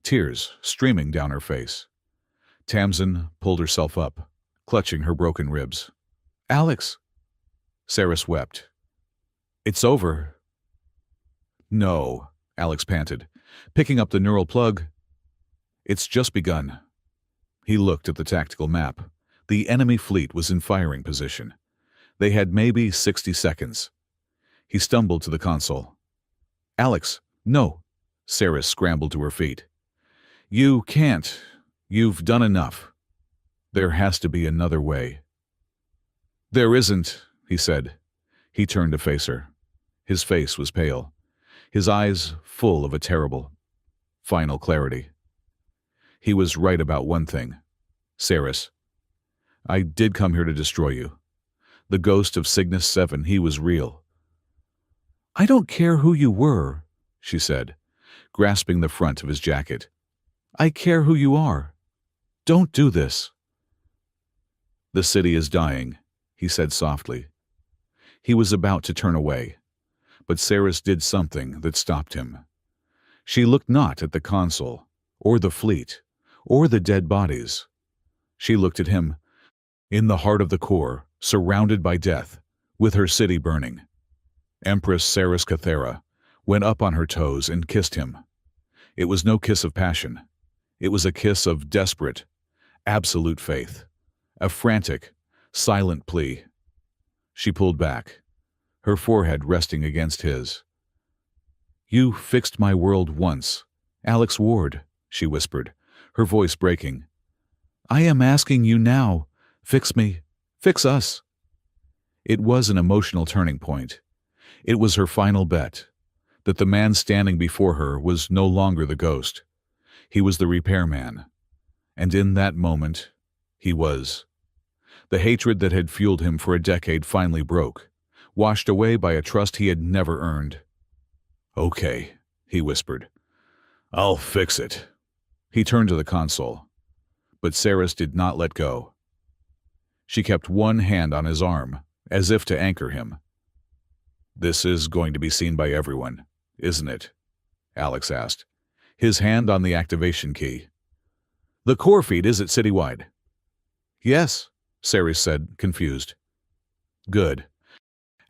tears streaming down her face. Tamsin pulled herself up, clutching her broken ribs. "Alex!" Saris wept. "It's over." "No," Alex panted, picking up the neural plug. "It's just begun." He looked at the tactical map. The enemy fleet was in firing position. They had maybe 60 seconds. He stumbled to the console. "Alex, no!" Saris scrambled to her feet. "You can't. You've done enough. There has to be another way." "There isn't," he said. He turned to face her. His face was pale, his eyes full of a terrible, final clarity. He was right about one thing. "Saris, I did come here to destroy you. The ghost of Cygnus 7, he was real." "I don't care who you were," she said, grasping the front of his jacket. "I care who you are. Don't do this." "The city is dying," he said softly. He was about to turn away, but Saris did something that stopped him. She looked not at the console, or the fleet, or the dead bodies. She looked at him, in the heart of the core, surrounded by death, with her city burning. Empress Saris Cathera went up on her toes and kissed him. It was no kiss of passion. It was a kiss of desperate, absolute faith, a frantic, silent plea. She pulled back, her forehead resting against his. "You fixed my world once, Alex Ward," she whispered, her voice breaking. "I am asking you now, fix me, fix us." It was an emotional turning point. It was her final bet, that the man standing before her was no longer the ghost. He was the repairman. And in that moment, he was. The hatred that had fueled him for a decade finally broke, washed away by a trust he had never earned. "Okay," he whispered. "I'll fix it." He turned to the console, but Saris did not let go. She kept one hand on his arm, as if to anchor him. "This is going to be seen by everyone, isn't it?" Alex asked, his hand on the activation key. "The core feed, is it citywide?" "Yes," Saris said, confused. "Good."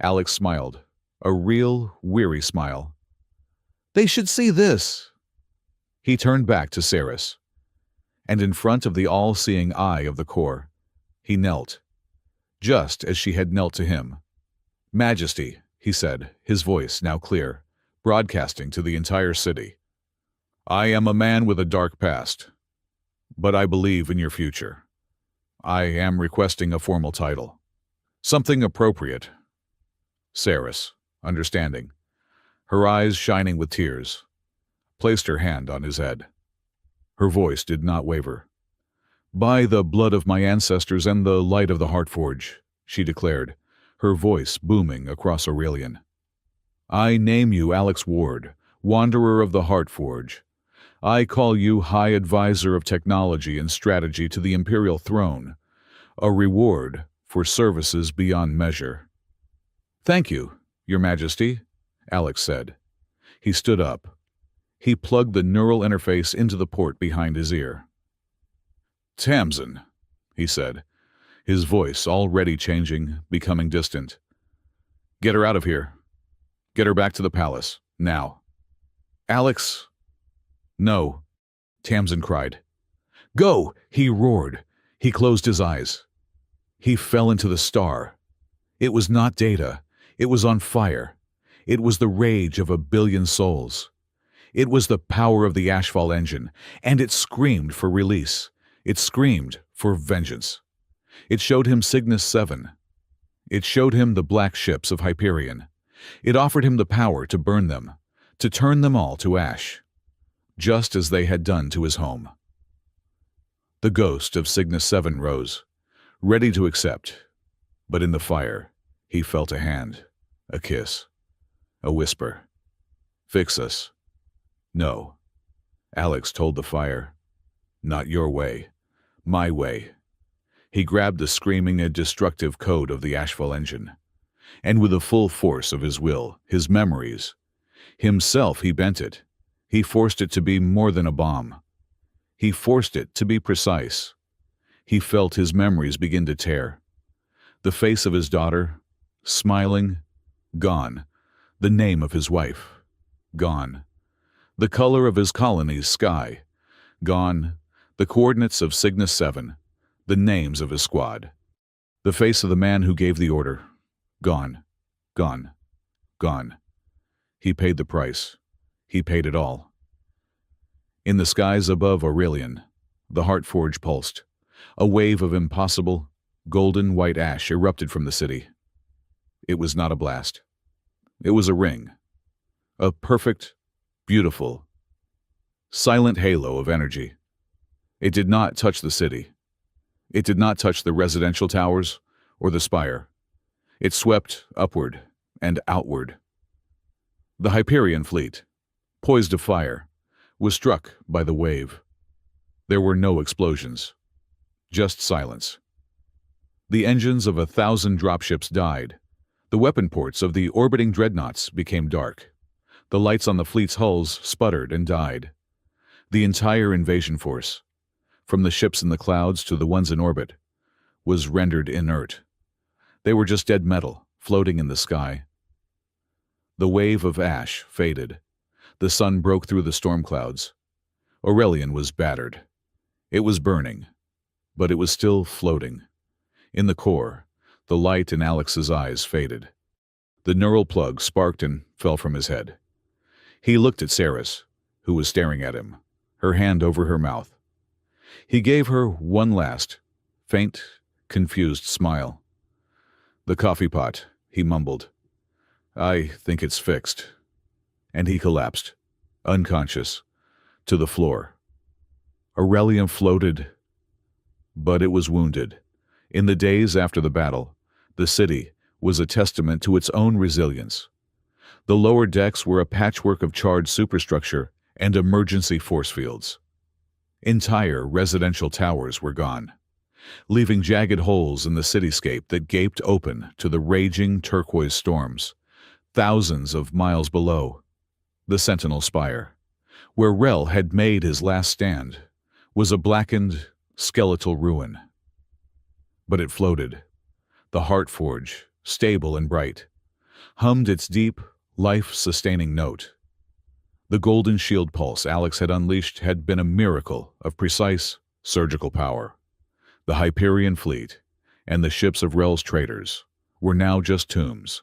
Alex smiled, a real, weary smile. "They should see this." He turned back to Saris, and in front of the all-seeing eye of the core, he knelt, just as she had knelt to him. "Majesty," he said, his voice now clear, broadcasting to the entire city. "I am a man with a dark past, but I believe in your future. I am requesting a formal title. Something appropriate." Saris, understanding. her eyes shining with tears, placed her hand on his head. Her voice did not waver. "By the blood of my ancestors and the light of the Heartforge," she declared, her voice booming across Aurelian. "I name you Alex Ward, Wanderer of the Heartforge. I call you High Advisor of Technology and Strategy to the Imperial Throne, a reward for services beyond measure." "Thank you, Your Majesty," Alex said. He stood up. He plugged the neural interface into the port behind his ear. "Tamsin," he said, his voice already changing, becoming distant. "Get her out of here. Get her back to the palace, now." "Alex." "No," Tamsin cried. "Go!" he roared. He closed his eyes. He fell into the star. It was not data. It was on fire. It was the rage of 1,000,000,000 souls. It was the power of the Ashfall engine, and it screamed for release. It screamed for vengeance. It showed him Cygnus 7. It showed him the black ships of Hyperion. It offered him the power to burn them, to turn them all to ash, just as they had done to his home. The ghost of Cygnus 7 rose, ready to accept, but in the fire, he felt a hand, a kiss, a whisper. "Fix us." "No." Alex told the fire. "Not your way. My way." He grabbed the screaming and destructive code of the Ashfall engine, and with the full force of his will, his memories, himself, he bent it. He forced it to be more than a bomb. He forced it to be precise. He felt his memories begin to tear. The face of his daughter, smiling, gone. The name of his wife, gone. The color of his colony's sky, gone. The coordinates of Cygnus 7, the names of his squad. The face of the man who gave the order, gone, gone, gone. He paid the price. He paid it all. In the skies above Aurelian, the Heartforge pulsed. A wave of impossible, golden white ash erupted from the city. It was not a blast. It was a ring. A perfect, beautiful, silent halo of energy. It did not touch the city. It did not touch the residential towers or the spire. It swept upward and outward. The Hyperion fleet, poised to fire, was struck by the wave. There were no explosions, just silence. The engines of 1,000 dropships died. The weapon ports of the orbiting dreadnoughts became dark. The lights on the fleet's hulls sputtered and died. The entire invasion force, from the ships in the clouds to the ones in orbit, was rendered inert. They were just dead metal, floating in the sky. The wave of ash faded. The sun broke through the storm clouds. Aurelian was battered. It was burning, but it was still floating. In the core, the light in Alex's eyes faded. The neural plug sparked and fell from his head. He looked at Saris, who was staring at him, her hand over her mouth. He gave her one last, faint, confused smile. "The coffee pot," he mumbled. "I think it's fixed." And he collapsed, unconscious, to the floor. Aurelian floated, but it was wounded. In the days after the battle, the city was a testament to its own resilience. The lower decks were a patchwork of charred superstructure and emergency force fields. Entire residential towers were gone, leaving jagged holes in the cityscape that gaped open to the raging turquoise storms. Thousands of miles below, the Sentinel Spire, where Rel had made his last stand, was a blackened, skeletal ruin. But it floated. The Heartforge, stable and bright, hummed its deep, life-sustaining note. The golden shield pulse Alex had unleashed had been a miracle of precise, surgical power. The Hyperion fleet and the ships of Rel's traders were now just tombs.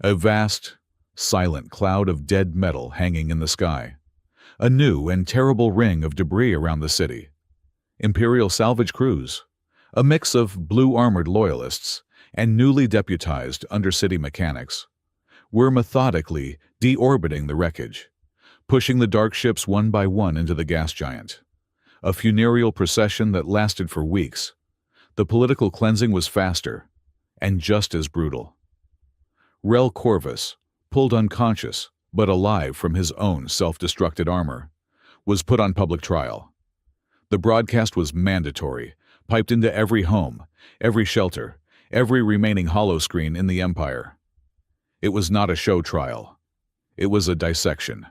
A vast, silent cloud of dead metal hanging in the sky. A new and terrible ring of debris around the city. Imperial salvage crews, a mix of blue-armored loyalists and newly deputized undercity mechanics, were methodically deorbiting the wreckage, pushing the dark ships one by one into the gas giant. A funereal procession that lasted for weeks. The political cleansing was faster, and just as brutal. Rel Corvus, pulled unconscious but alive from his own self-destructed armor, was put on public trial. The broadcast was mandatory, piped into every home, every shelter, every remaining holoscreen in the Empire. It was not a show trial. It was a dissection.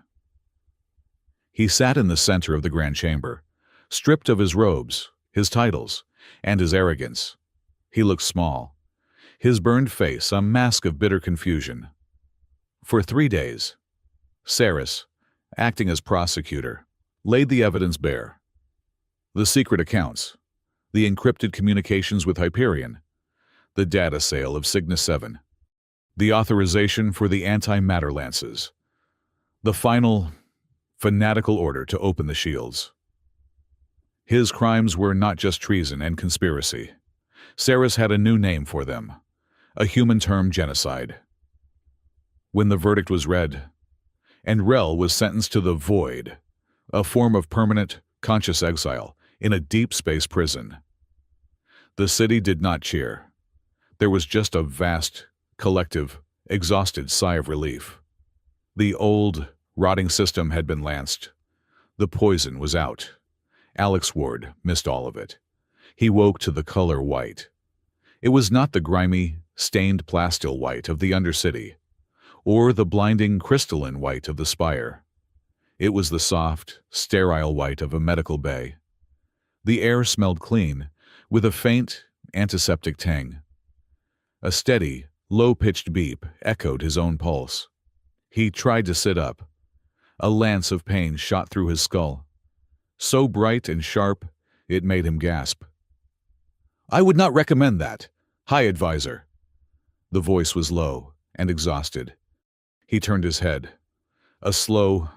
He sat in the center of the grand chamber, stripped of his robes, his titles, and his arrogance. He looked small, his burned face a mask of bitter confusion. For 3 days, Saris, acting as prosecutor, laid the evidence bare. The secret accounts, the encrypted communications with Hyperion, the data sale of Cygnus 7, the authorization for the anti-matter lances, the final, fanatical order to open the shields. His crimes were not just treason and conspiracy. Saris had a new name for them, a human term: genocide. When the verdict was read, and Rel was sentenced to the Void, a form of permanent, conscious exile in a deep space prison, the city did not cheer. There was just a vast, collective, exhausted sigh of relief. The old, rotting system had been lanced. The poison was out. Alex Ward missed all of it. He woke to the color white. It was not the grimy, stained plastil white of the Undercity, or the blinding crystalline white of the Spire. It was the soft, sterile white of a medical bay. The air smelled clean, with a faint, antiseptic tang. A steady, low-pitched beep echoed his own pulse. He tried to sit up. A lance of pain shot through his skull, so bright and sharp it made him gasp. "I would not recommend that, High Advisor." The voice was low and exhausted. He turned his head. A slow,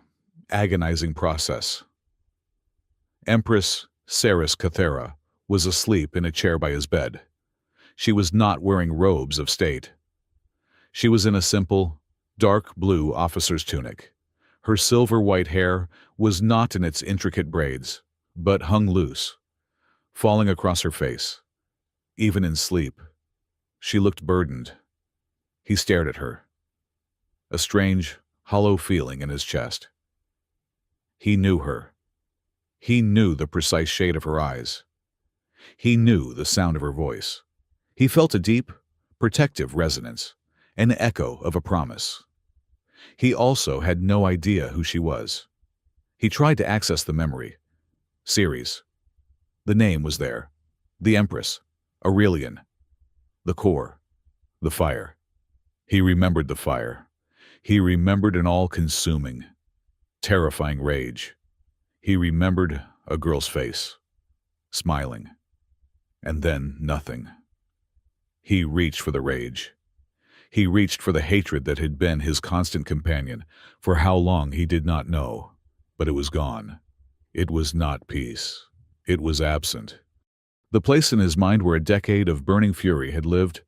agonizing process. Empress Saris Cathera was asleep in a chair by his bed. She was not wearing robes of state. She was in a simple, dark blue officer's tunic. Her silver-white hair was not in its intricate braids, but hung loose, falling across her face. Even in sleep, she looked burdened. He stared at her, a strange, hollow feeling in his chest. He knew her. He knew the precise shade of her eyes. He knew the sound of her voice. He felt a deep, protective resonance, an echo of a promise. He also had no idea who she was. He tried to access the memory. Series. The name was there. The Empress. Aurelian. The core. The fire. He remembered the fire. He remembered an all-consuming, terrifying rage. He remembered a girl's face, smiling, and then nothing. He reached for the rage. He reached for the hatred that had been his constant companion. For how long he did not know, but it was gone. It was not peace. It was absent. The place in his mind where a decade of burning fury had lived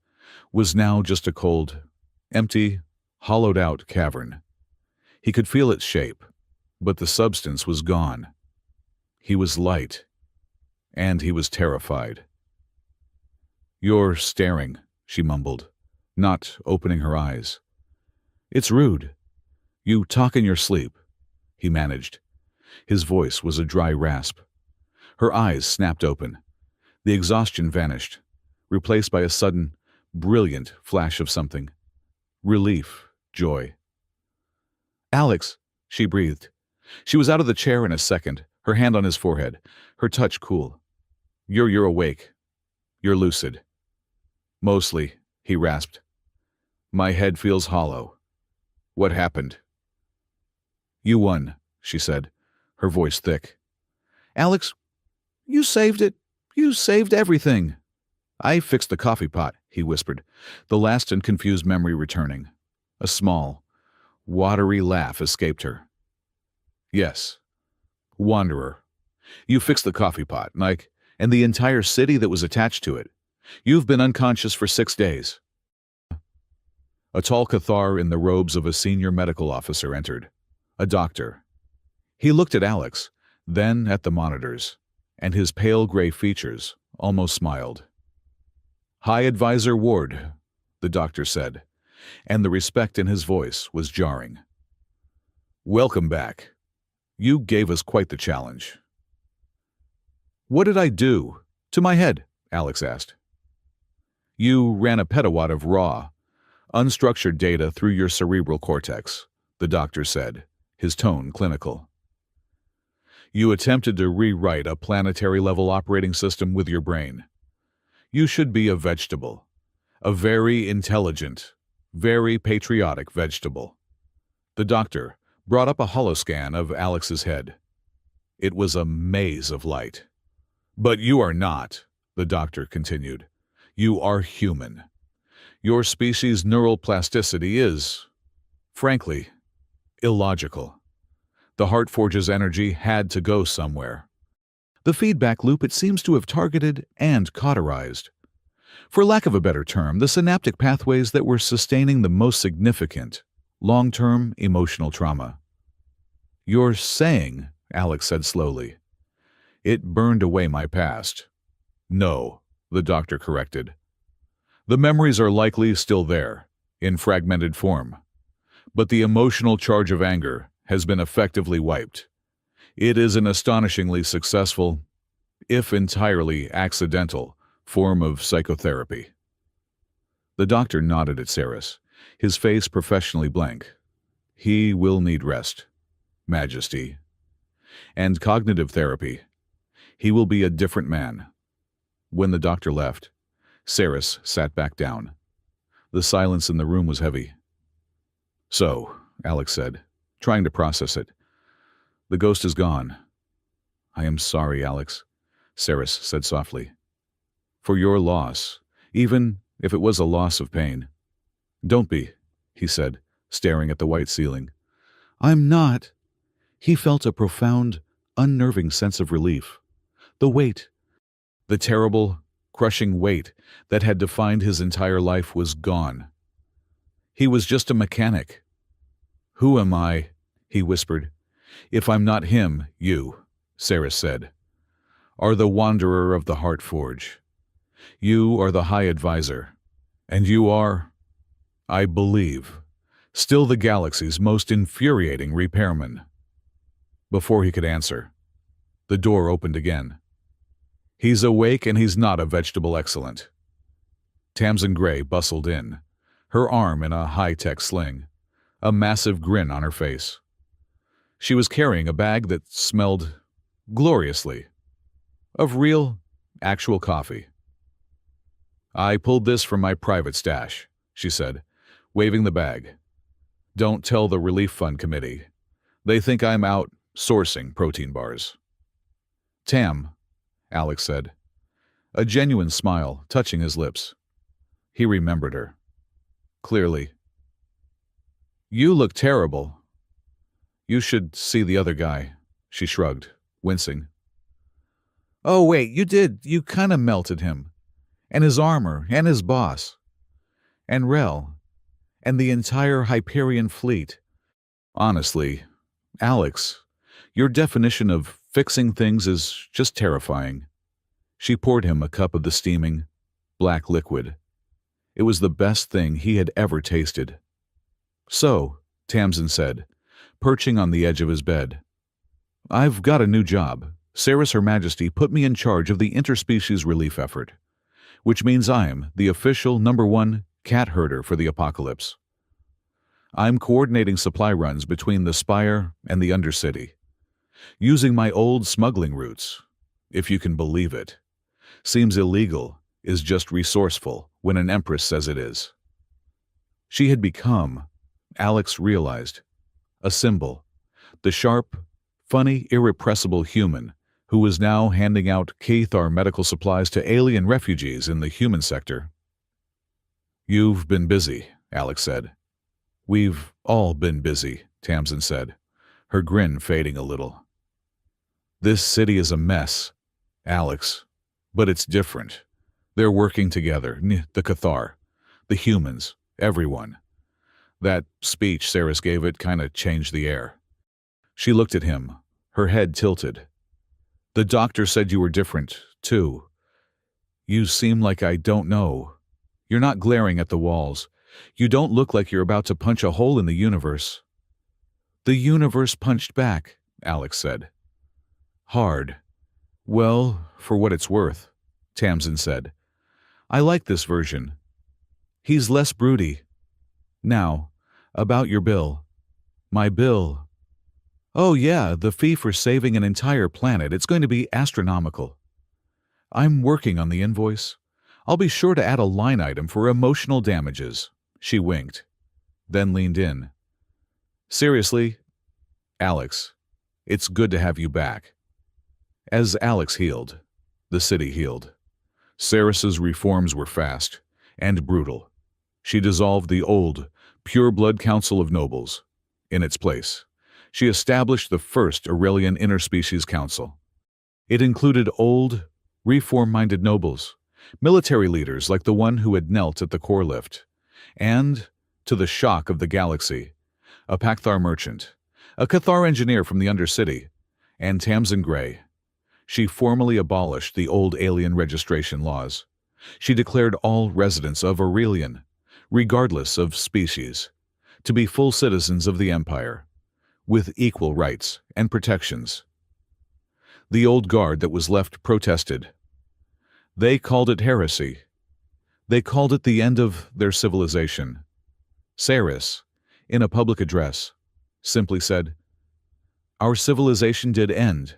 was now just a cold, empty, hollowed-out cavern. He could feel its shape, but the substance was gone. He was light, and he was terrified. "You're staring," she mumbled, not opening her eyes. "It's rude. You talk in your sleep," he managed. His voice was a dry rasp. Her eyes snapped open. The exhaustion vanished, replaced by a sudden, brilliant flash of something. Relief, joy. "Alex," she breathed. She was out of the chair in a second, her hand on his forehead, her touch cool. You're awake. You're lucid." "Mostly," he rasped. "My head feels hollow. What happened?" "You won," she said, her voice thick. "Alex, you saved it. You saved everything." "I fixed the coffee pot," he whispered, the last and confused memory returning. A small, watery laugh escaped her. "Yes. Wanderer. You fixed the coffee pot, Nike, and the entire city that was attached to it. You've been unconscious for 6 days." A tall Cathar in the robes of a senior medical officer entered. A doctor. He looked at Alex, then at the monitors, and his pale gray features almost smiled. "High Advisor Ward," the doctor said, and the respect in his voice was jarring. "Welcome back. You gave us quite the challenge." "What did I do? To my head?" Alex asked. "You ran a petawatt of raw, unstructured data through your cerebral cortex," the doctor said, his tone clinical. "You attempted to rewrite a planetary-level operating system with your brain. You should be a vegetable. A very intelligent, very patriotic vegetable." The doctor brought up a holoscan of Alex's head. It was a maze of light. "But you are not," the doctor continued. "You are human. Your species' neural plasticity is, frankly, illogical. The heart forge's energy had to go somewhere. The feedback loop it seems to have targeted and cauterized. For lack of a better term, the synaptic pathways that were sustaining the most significant, long-term emotional trauma." "You're saying," Alex said slowly, "it burned away my past." "No," the doctor corrected. "The memories are likely still there, in fragmented form. But the emotional charge of anger has been effectively wiped. It is an astonishingly successful, if entirely accidental, form of psychotherapy." The doctor nodded at Saris, his face professionally blank. "He will need rest, Majesty. And cognitive therapy. He will be a different man." When the doctor left, Saris sat back down. The silence in the room was heavy. "So," Alex said, trying to process it, "the ghost is gone." "I am sorry, Alex," Saris said softly. "For your loss, even if it was a loss of pain." "Don't be," he said, staring at the white ceiling. "I'm not." He felt a profound, unnerving sense of relief. The weight, the terrible, crushing weight that had defined his entire life was gone. He was just a mechanic. "Who am I?" he whispered. "If I'm not him, you," Saris said, "are the wanderer of the Heart Forge. You are the High Advisor, and you are, I believe, still the galaxy's most infuriating repairman." Before he could answer, the door opened again. "He's awake and he's not a vegetable excellent." Tamsin Gray bustled in, her arm in a high-tech sling, a massive grin on her face. She was carrying a bag that smelled gloriously of real, actual coffee. "I pulled this from my private stash," she said, waving the bag. "Don't tell the Relief Fund Committee. They think I'm out sourcing protein bars." "Tam," Alex said, a genuine smile touching his lips. He remembered her. Clearly. "You look terrible." "You should see the other guy," she shrugged, wincing. "Oh, wait, you did. You kind of melted him. And his armor, and his boss. And Rel. And the entire Hyperion fleet. Honestly, Alex, your definition of fixing things is just terrifying." She poured him a cup of the steaming, black liquid. It was the best thing he had ever tasted. "So," Tamsin said, perching on the edge of his bed, "I've got a new job. Saris Her Majesty put me in charge of the interspecies relief effort, which means I'm the official #1 cat herder for the apocalypse. I'm coordinating supply runs between the Spire and the Undercity, using my old smuggling routes, if you can believe it. Seems illegal is just resourceful when an Empress says it is." She had become, Alex realized, a symbol, the sharp, funny, irrepressible human who was now handing out Cathar medical supplies to alien refugees in the human sector. "You've been busy," Alex said. "We've all been busy," Tamsin said, her grin fading a little. "This city is a mess, Alex, but it's different. They're working together, the Cathar, the humans, everyone. That speech Saris gave it kinda changed the air. She looked at him, her head tilted. The doctor said you were different, too. You seem like I don't know. You're not glaring at the walls. You don't look like you're about to punch a hole in the universe. The universe punched back, Alex said. Hard. Well, for what it's worth, Tamsin said. I like this version. He's less broody. Now, about your bill. My bill. Oh yeah, the fee for saving an entire planet. It's going to be astronomical. I'm working on the invoice. I'll be sure to add a line item for emotional damages. She winked, then leaned in. Seriously, Alex, it's good to have you back. As Alex healed, the city healed. Saris's reforms were fast and brutal. She dissolved the old, pure-blood Council of Nobles. In its place, she established the first Aurelian Interspecies Council. It included old, reform-minded nobles, military leaders like the one who had knelt at the core lift, and, to the shock of the galaxy, a Pakthar merchant, a Cathar engineer from the Undercity, and Tamsin Gray. She formally abolished the old alien registration laws. She declared all residents of Aurelian, regardless of species, to be full citizens of the Empire, with equal rights and protections. The old guard that was left protested. They called it heresy. They called it the end of their civilization. Saris, in a public address, simply said, Our civilization did end.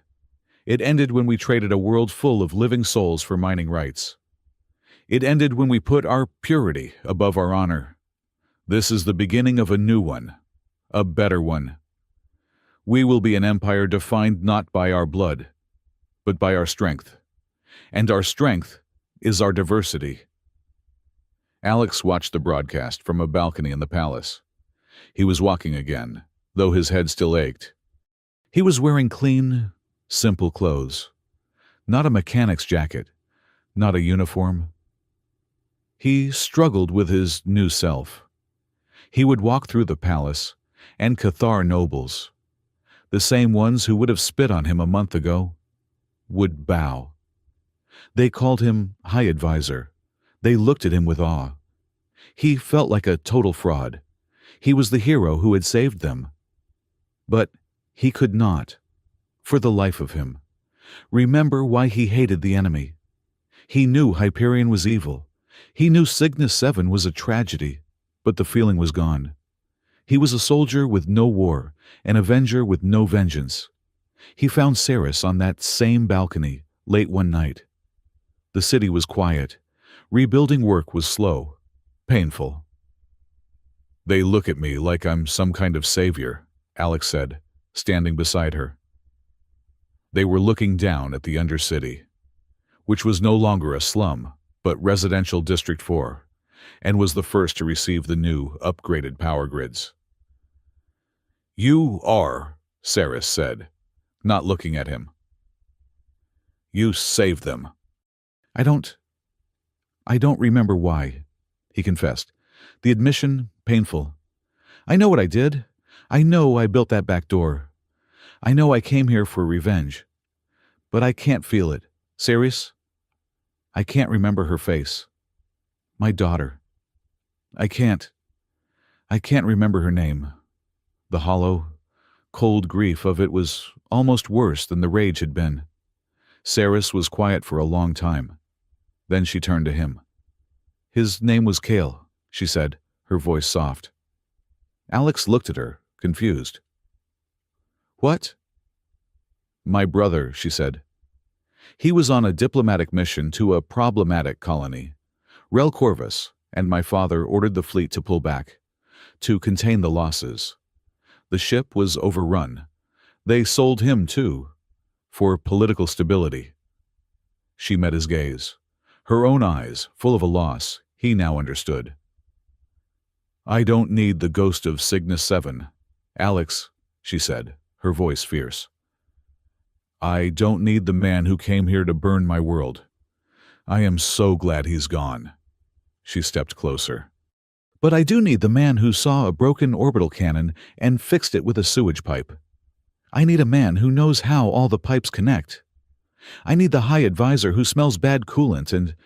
It ended when we traded a world full of living souls for mining rights. It ended when we put our purity above our honor. This is the beginning of a new one, a better one. We will be an empire defined not by our blood, but by our strength. And our strength is our diversity. Alex watched the broadcast from a balcony in the palace. He was walking again, though his head still ached. He was wearing clean, simple clothes. Not a mechanic's jacket, not a uniform. He struggled with his new self. He would walk through the palace, and Cathar nobles, the same ones who would have spit on him a month ago, would bow. They called him High Advisor. They looked at him with awe. He felt like a total fraud. He was the hero who had saved them. But he could not, for the life of him, remember why he hated the enemy. He knew Hyperion was evil. He knew Cygnus 7 was a tragedy, but the feeling was gone. He was a soldier with no war, an avenger with no vengeance. He found Saris on that same balcony late one night. The city was quiet. Rebuilding work was slow, painful. They look at me like I'm some kind of savior, Alex said, standing beside her. They were looking down at the Undercity, which was no longer a slum, but Residential District 4, and was the first to receive the new, upgraded power grids. You are, Saris said, not looking at him. You saved them. I don't remember why, he confessed. The admission, painful. I know what I did. I know I built that back door. I know I came here for revenge. But I can't feel it. Saris? I can't remember her face. My daughter. I can't remember her name. The hollow, cold grief of it was almost worse than the rage had been. Saris was quiet for a long time. Then she turned to him. His name was Kale, she said, her voice soft. Alex looked at her, confused. What? My brother, she said. He was on a diplomatic mission to a problematic colony. Rel Corvus and my father ordered the fleet to pull back, to contain the losses. The ship was overrun. They sold him, too, for political stability. She met his gaze. Her own eyes, full of a loss, he now understood. I don't need the ghost of Cygnus 7. Alex, she said, her voice fierce. I don't need the man who came here to burn my world. I am so glad he's gone. She stepped closer. But I do need the man who saw a broken orbital cannon and fixed it with a sewage pipe. I need a man who knows how all the pipes connect. I need the high advisor who smells bad coolant and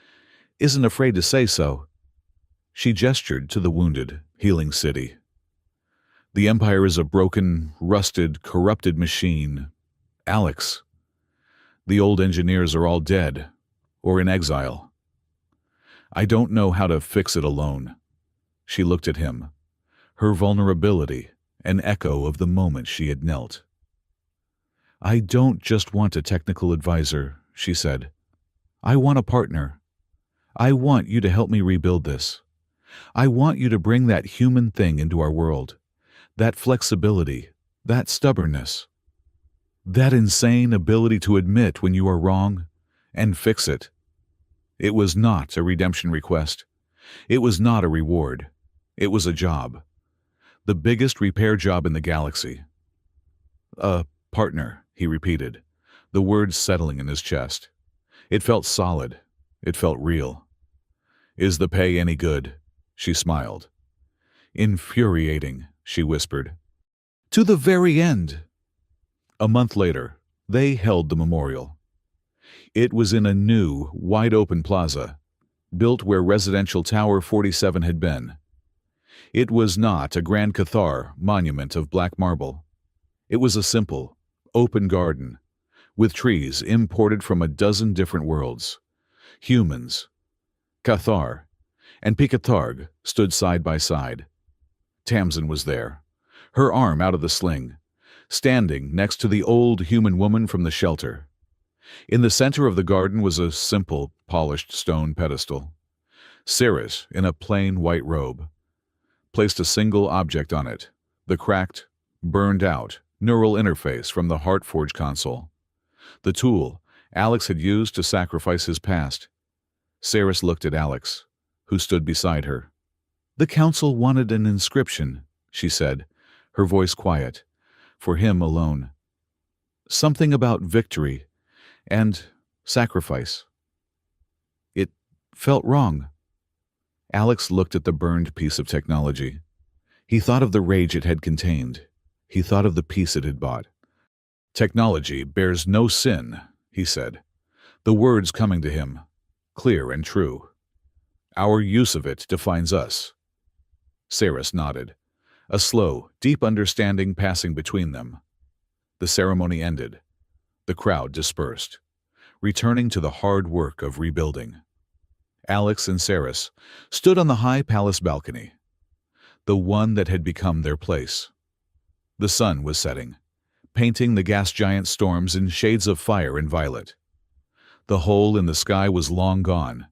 isn't afraid to say so." She gestured to the wounded, healing city. "The Empire is a broken, rusted, corrupted machine. Alex. The old engineers are all dead, or in exile. I don't know how to fix it alone." She looked at him, her vulnerability an echo of the moment she had knelt. "I don't just want a technical advisor," she said. "I want a partner. I want you to help me rebuild this. I want you to bring that human thing into our world, that flexibility, that stubbornness, that insane ability to admit when you are wrong and fix it." It was not a redemption request. It was not a reward. It was a job. The biggest repair job in the galaxy. "A partner," he repeated, the words settling in his chest. It felt solid. It felt real. "Is the pay any good?" She smiled. "Infuriating," she whispered. "To the very end." A month later, they held the memorial. It was in a new, wide-open plaza, built where Residential Tower 47 had been. It was not a grand Cathar monument of black marble. It was a simple, open garden, with trees imported from a dozen different worlds. Humans, Cathar, and Picatarg stood side by side. Tamsin was there, her arm out of the sling, standing next to the old human woman from the shelter. In the center of the garden was a simple, polished stone pedestal. Cirrus, in a plain white robe, placed a single object on it, the cracked, burned-out neural interface from the Heartforge console, the tool Alex had used to sacrifice his past. Cirrus looked at Alex, who stood beside her. "The council wanted an inscription," she said, her voice quiet, for him alone. "Something about victory and sacrifice. It felt wrong." Alex looked at the burned piece of technology. He thought of the rage it had contained. He thought of the peace it had bought. "Technology bears no sin," he said, the words coming to him, clear and true. "Our use of it defines us." Cirrus nodded, a slow, deep understanding passing between them. The ceremony ended. The crowd dispersed, returning to the hard work of rebuilding. Alex and Cirrus stood on the high palace balcony, the one that had become their place. The sun was setting, painting the gas giant storms in shades of fire and violet. The hole in the sky was long gone.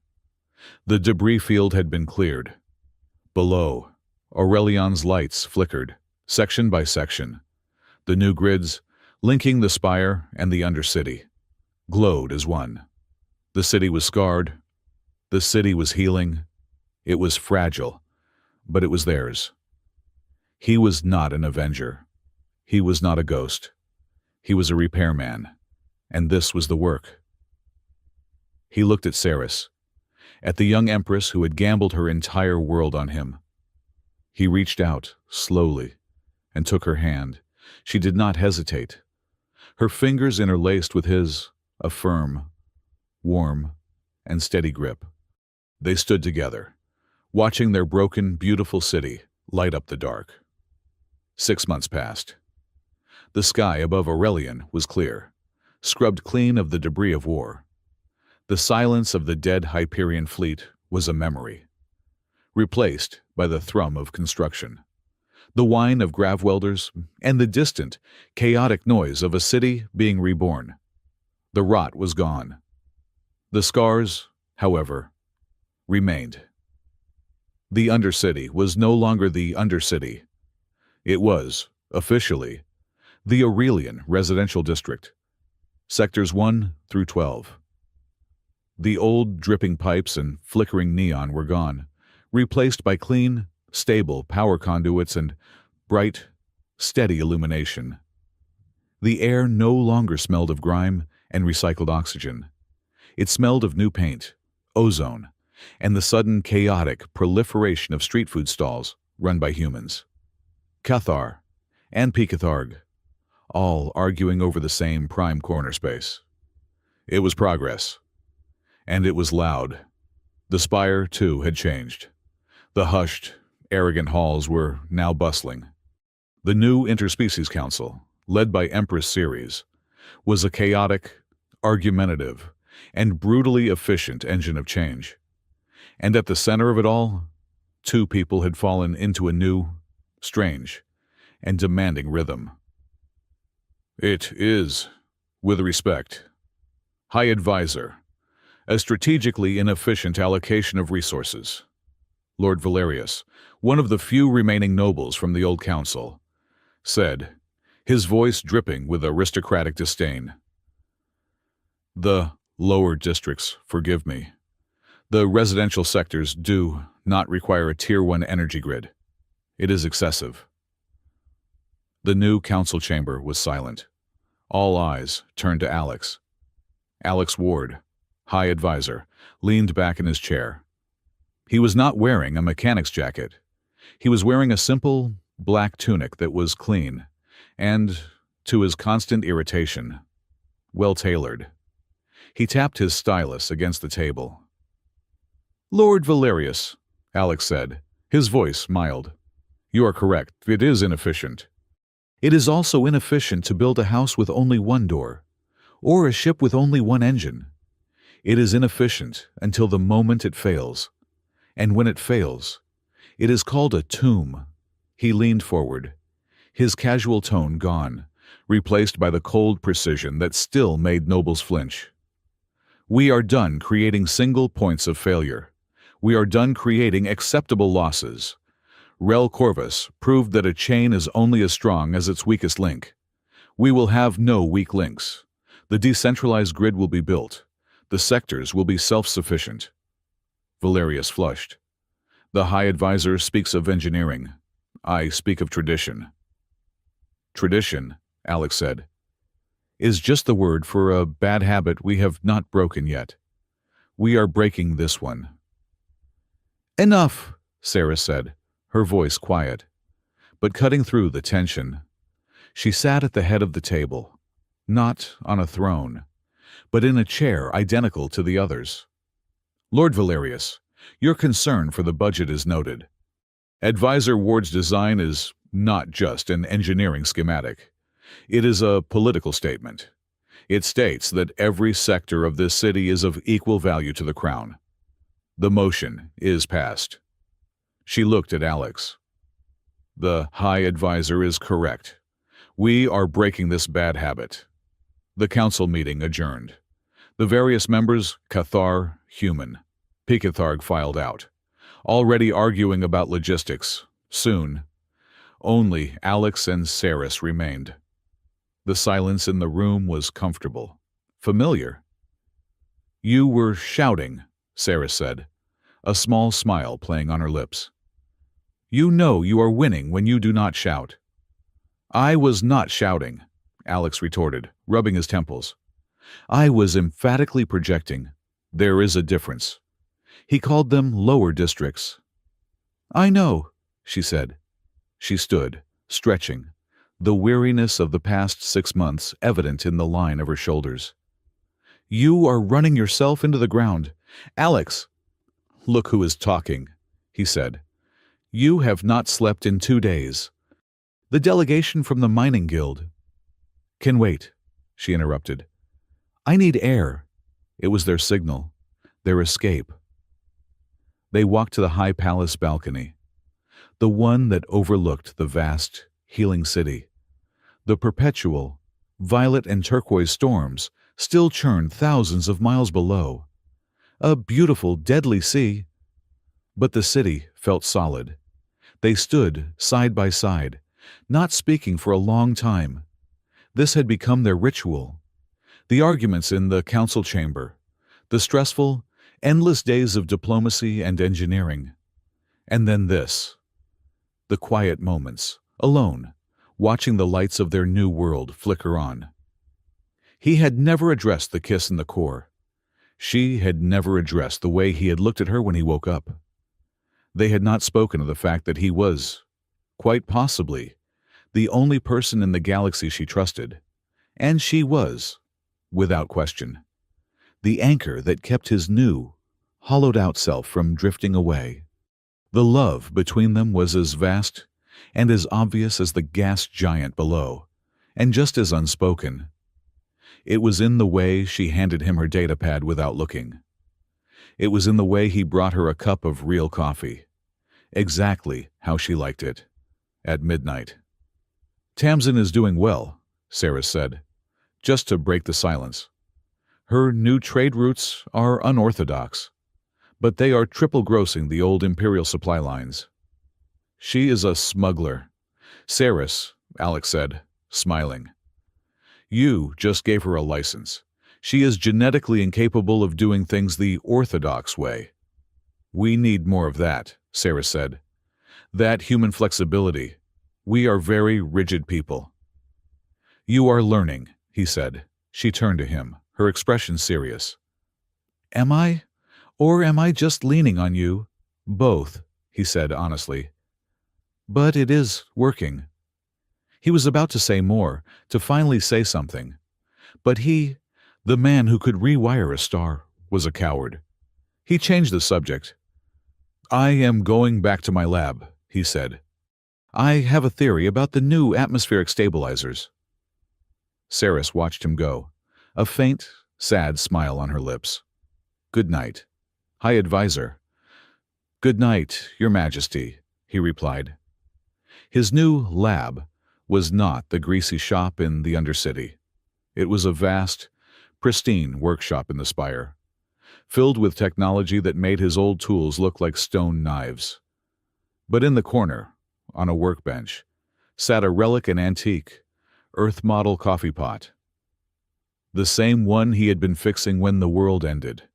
The debris field had been cleared. Below, Aurelion's lights flickered, section by section. The new grids, linking the spire and the undercity, glowed as one. The city was scarred. The city was healing. It was fragile, but it was theirs. He was not an avenger. He was not a ghost. He was a repairman, and this was the work. He looked at Cirrus, at the young Empress who had gambled her entire world on him. He reached out, slowly, and took her hand. She did not hesitate. Her fingers interlaced with his, a firm, warm, and steady grip. They stood together, watching their broken, beautiful city light up the dark. 6 months passed. The sky above Aurelion was clear, scrubbed clean of the debris of war. The silence of the dead Hyperion fleet was a memory, replaced by the thrum of construction, the whine of grav welders, and the distant, chaotic noise of a city being reborn. The rot was gone. The scars, however, remained. The Undercity was no longer the Undercity. It was, officially, the Aurelion Residential District, Sectors 1 through 12. The old dripping pipes and flickering neon were gone, replaced by clean, stable power conduits and bright, steady illumination. The air no longer smelled of grime and recycled oxygen. It smelled of new paint, ozone, and the sudden chaotic proliferation of street food stalls run by humans. Cathar and Picatharg, all arguing over the same prime corner space. It was progress, and it was loud. The spire, too, had changed. The hushed, arrogant halls were now bustling. The new Interspecies Council, led by Empress Ceres, was a chaotic, argumentative, and brutally efficient engine of change. And at the center of it all, two people had fallen into a new, strange, and demanding rhythm. It is, with respect, High Advisor, a strategically inefficient allocation of resources. Lord Valerius, one of the few remaining nobles from the old council, said, his voice dripping with aristocratic disdain. The lower districts, forgive me. The residential sectors do not require a Tier 1 energy grid. It is excessive. The new council chamber was silent. All eyes turned to Alex. Alex Ward, High Advisor, leaned back in his chair. He was not wearing a mechanic's jacket. He was wearing a simple, black tunic that was clean and, to his constant irritation, well-tailored. He tapped his stylus against the table. "Lord Valerius," Alex said, his voice mild. "You are correct. It is inefficient. It is also inefficient to build a house with only one door, or a ship with only one engine. It is inefficient until the moment it fails. And when it fails, it is called a tomb." He leaned forward, his casual tone gone, replaced by the cold precision that still made nobles flinch. "We are done creating single points of failure. We are done creating acceptable losses. Rel Corvus proved that a chain is only as strong as its weakest link. We will have no weak links. The decentralized grid will be built. The sectors will be self-sufficient." Valerius flushed. "The High Advisor speaks of engineering. I speak of tradition." "Tradition," Alex said, "is just the word for a bad habit we have not broken yet. We are breaking this one." "Enough," Sarah said, her voice quiet, but cutting through the tension. She sat at the head of the table, not on a throne, but in a chair identical to the others. "Lord Valerius, your concern for the budget is noted. Advisor Ward's design is not just an engineering schematic. It is a political statement. It states that every sector of this city is of equal value to the Crown. The motion is passed." She looked at Alex. "The High Advisor is correct. We are breaking this bad habit." The council meeting adjourned. The various members, Cathar, human, Picatharg filed out, already arguing about logistics. Soon, only Alex and Saris remained. The silence in the room was comfortable, familiar. "You were shouting," Saris said, a small smile playing on her lips. "You know you are winning when you do not shout." "I was not shouting," Alex retorted, rubbing his temples. "I was emphatically projecting. There is a difference." He called them lower districts. "I know," she said. She stood, stretching, the weariness of the past 6 months evident in the line of her shoulders. "You are running yourself into the ground. Alex!" "Look who is talking," he said. "You have not slept in 2 days. The delegation from the mining guild—" "Can wait," she interrupted. "I need air." It was their signal, their escape. They walked to the high palace balcony, the one that overlooked the vast, healing city. The perpetual, violet and turquoise storms still churned thousands of miles below. A beautiful, deadly sea. But the city felt solid. They stood side by side, not speaking for a long time. This had become their ritual. The arguments in the council chamber, the stressful, endless days of diplomacy and engineering. And then this. The quiet moments, alone, watching the lights of their new world flicker on. He had never addressed the kiss in the core. She had never addressed the way he had looked at her when he woke up. They had not spoken of the fact that he was, quite possibly, the only person in the galaxy she trusted, and she was, without question, the anchor that kept his new, hollowed-out self from drifting away. The love between them was as vast and as obvious as the gas giant below, and just as unspoken. It was in the way she handed him her datapad without looking. It was in the way he brought her a cup of real coffee, exactly how she liked it, at midnight. "Tamsin is doing well," Sarah said, just to break the silence. "Her new trade routes are unorthodox, but they are triple-grossing the old Imperial supply lines." "She is a smuggler," Saris, Alex said, smiling. "You just gave her a license. She is genetically incapable of doing things the orthodox way." "We need more of that," Sarah said. "That human flexibility. We are very rigid people." "You are learning," he said. She turned to him, her expression serious. "Am I? Or am I just leaning on you?" "Both," he said honestly. "But it is working." He was about to say more, to finally say something. But he, the man who could rewire a star, was a coward. He changed the subject. "I am going back to my lab," he said. "I have a theory about the new atmospheric stabilizers." Saris watched him go, a faint, sad smile on her lips. "Good night. High Advisor." "Good night, Your Majesty," he replied. His new lab was not the greasy shop in the Undercity. It was a vast, pristine workshop in the spire, filled with technology that made his old tools look like stone knives. But in the corner, on a workbench, sat a relic and antique, Earth model coffee pot. The same one he had been fixing when the world ended.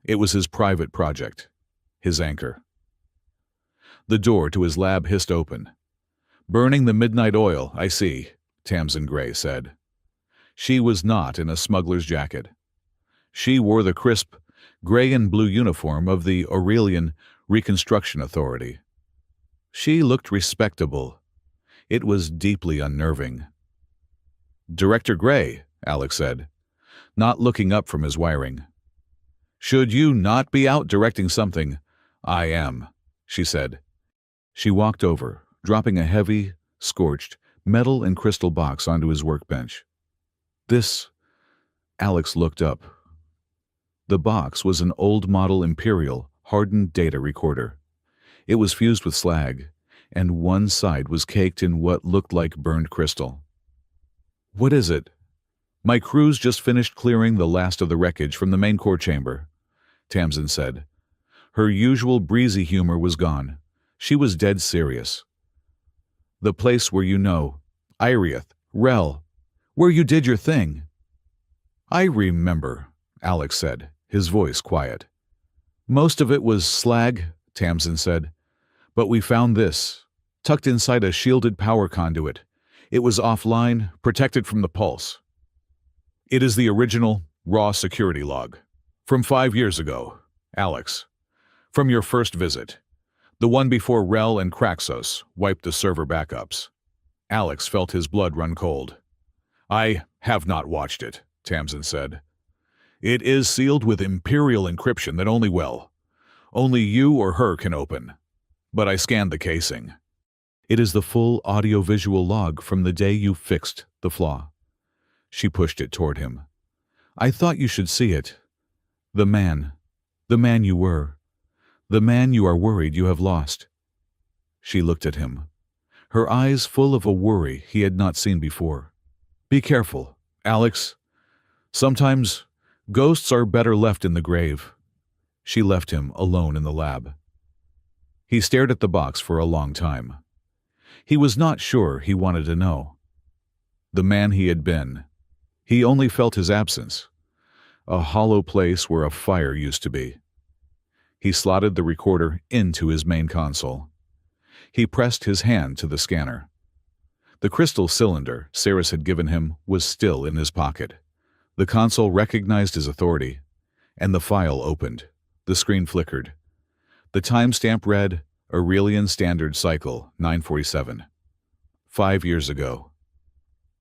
It was his private project, his anchor. The door to his lab hissed open. "Burning the midnight oil, I see," Tamsin Gray said. She was not in a smuggler's jacket. She wore the crisp, gray and blue uniform of the Aurelian Reconstruction Authority. She looked respectable. It was deeply unnerving. "Director Gray," Alex said, not looking up from his wiring. "Should you not be out directing something?" "I am," she said. She walked over, dropping a heavy, scorched, metal and crystal box onto his workbench. "This—" Alex looked up. The box was an old-model Imperial, hardened data recorder. It was fused with slag, and one side was caked in what looked like burned crystal. "What is it?" "My crews just finished clearing the last of the wreckage from the main core chamber," Tamsin said. Her usual breezy humor was gone. She was dead serious. "The place where Iriath, Rel, where you did your thing." "I remember," Alex said, his voice quiet. "Most of it was slag," Tamsin said. "But we found this, tucked inside a shielded power conduit. It was offline, protected from the pulse. It is the original, raw security log. From 5 years ago, Alex. From your first visit. The one before Rel and Kraxos wiped the server backups." Alex felt his blood run cold. "I have not watched it," Tamsin said. "It is sealed with Imperial encryption that only you or her can open. But I scanned the casing. It is the full audio-visual log from the day you fixed the flaw." She pushed it toward him. "I thought you should see it. The man you were. The man you are worried you have lost." She looked at him, her eyes full of a worry he had not seen before. "Be careful, Alex. Sometimes ghosts are better left in the grave." She left him alone in the lab. He stared at the box for a long time. He was not sure he wanted to know. The man he had been. He only felt his absence. A hollow place where a fire used to be. He slotted the recorder into his main console. He pressed his hand to the scanner. The crystal cylinder Saris had given him was still in his pocket. The console recognized his authority, and the file opened. The screen flickered. The timestamp read, Aurelian Standard Cycle, 947. 5 years ago.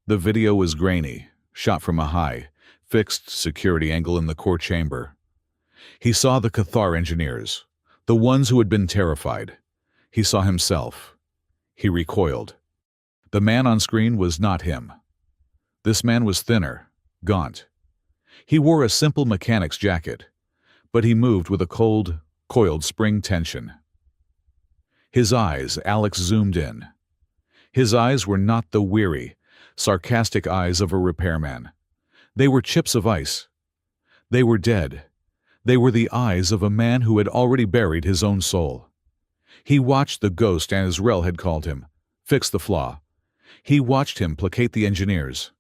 The video was grainy, shot from a high, fixed security angle in the core chamber. He saw the Cathar engineers, the ones who had been terrified. He saw himself. He recoiled. The man on screen was not him. This man was thinner, gaunt. He wore a simple mechanic's jacket, but he moved with a cold, coiled spring tension. His eyes, Alex zoomed in. His eyes were not the weary, sarcastic eyes of a repairman. They were chips of ice. They were dead. They were the eyes of a man who had already buried his own soul. He watched the ghost, as Rel had called him, fix the flaw. He watched him placate the engineers.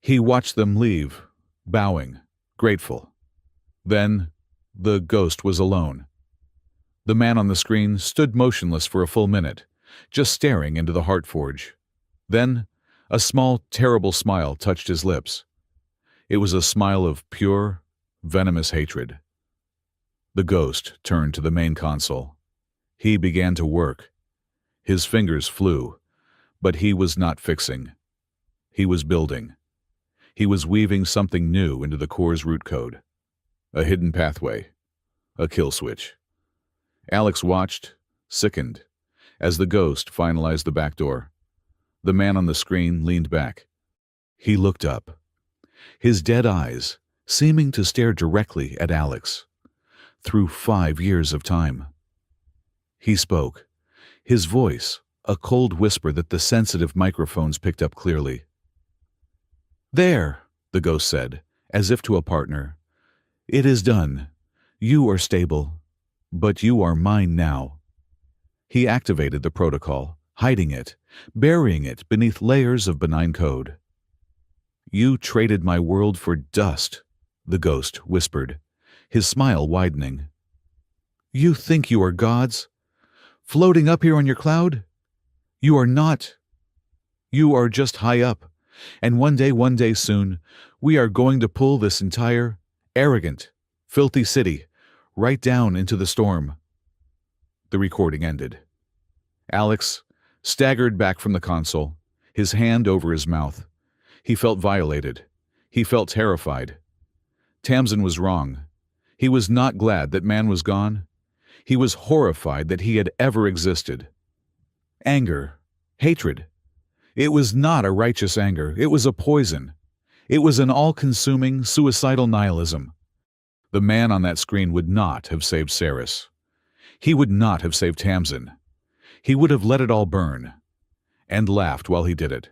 He watched them leave, bowing, grateful. Then, the ghost was alone. The man on the screen stood motionless for a full minute, just staring into the heart forge. Then, a small, terrible smile touched his lips. It was a smile of pure, venomous hatred. The ghost turned to the main console. He began to work. His fingers flew, but he was not fixing. He was building. He was weaving something new into the core's root code. A hidden pathway. A kill switch. Alex watched, sickened, as the ghost finalized the back door. The man on the screen leaned back. He looked up, his dead eyes seeming to stare directly at Alex, through 5 years of time. He spoke, his voice a cold whisper that the sensitive microphones picked up clearly. "There," the ghost said, as if to a partner. "It is done. You are stable, but you are mine now." He activated the protocol, hiding it, burying it beneath layers of benign code. "You traded my world for dust," the ghost whispered, his smile widening. "You think you are gods? Floating up here on your cloud? You are not. You are just high up, and one day soon, we are going to pull this entire, arrogant, filthy city right down into the storm." The recording ended. Alex staggered back from the console, his hand over his mouth. He felt violated. He felt terrified. Tamsin was wrong. He was not glad that man was gone. He was horrified that he had ever existed. Anger, hatred. It was not a righteous anger. It was a poison. It was an all-consuming, suicidal nihilism. The man on that screen would not have saved Saris. He would not have saved Tamsin. He would have let it all burn, and laughed while he did it.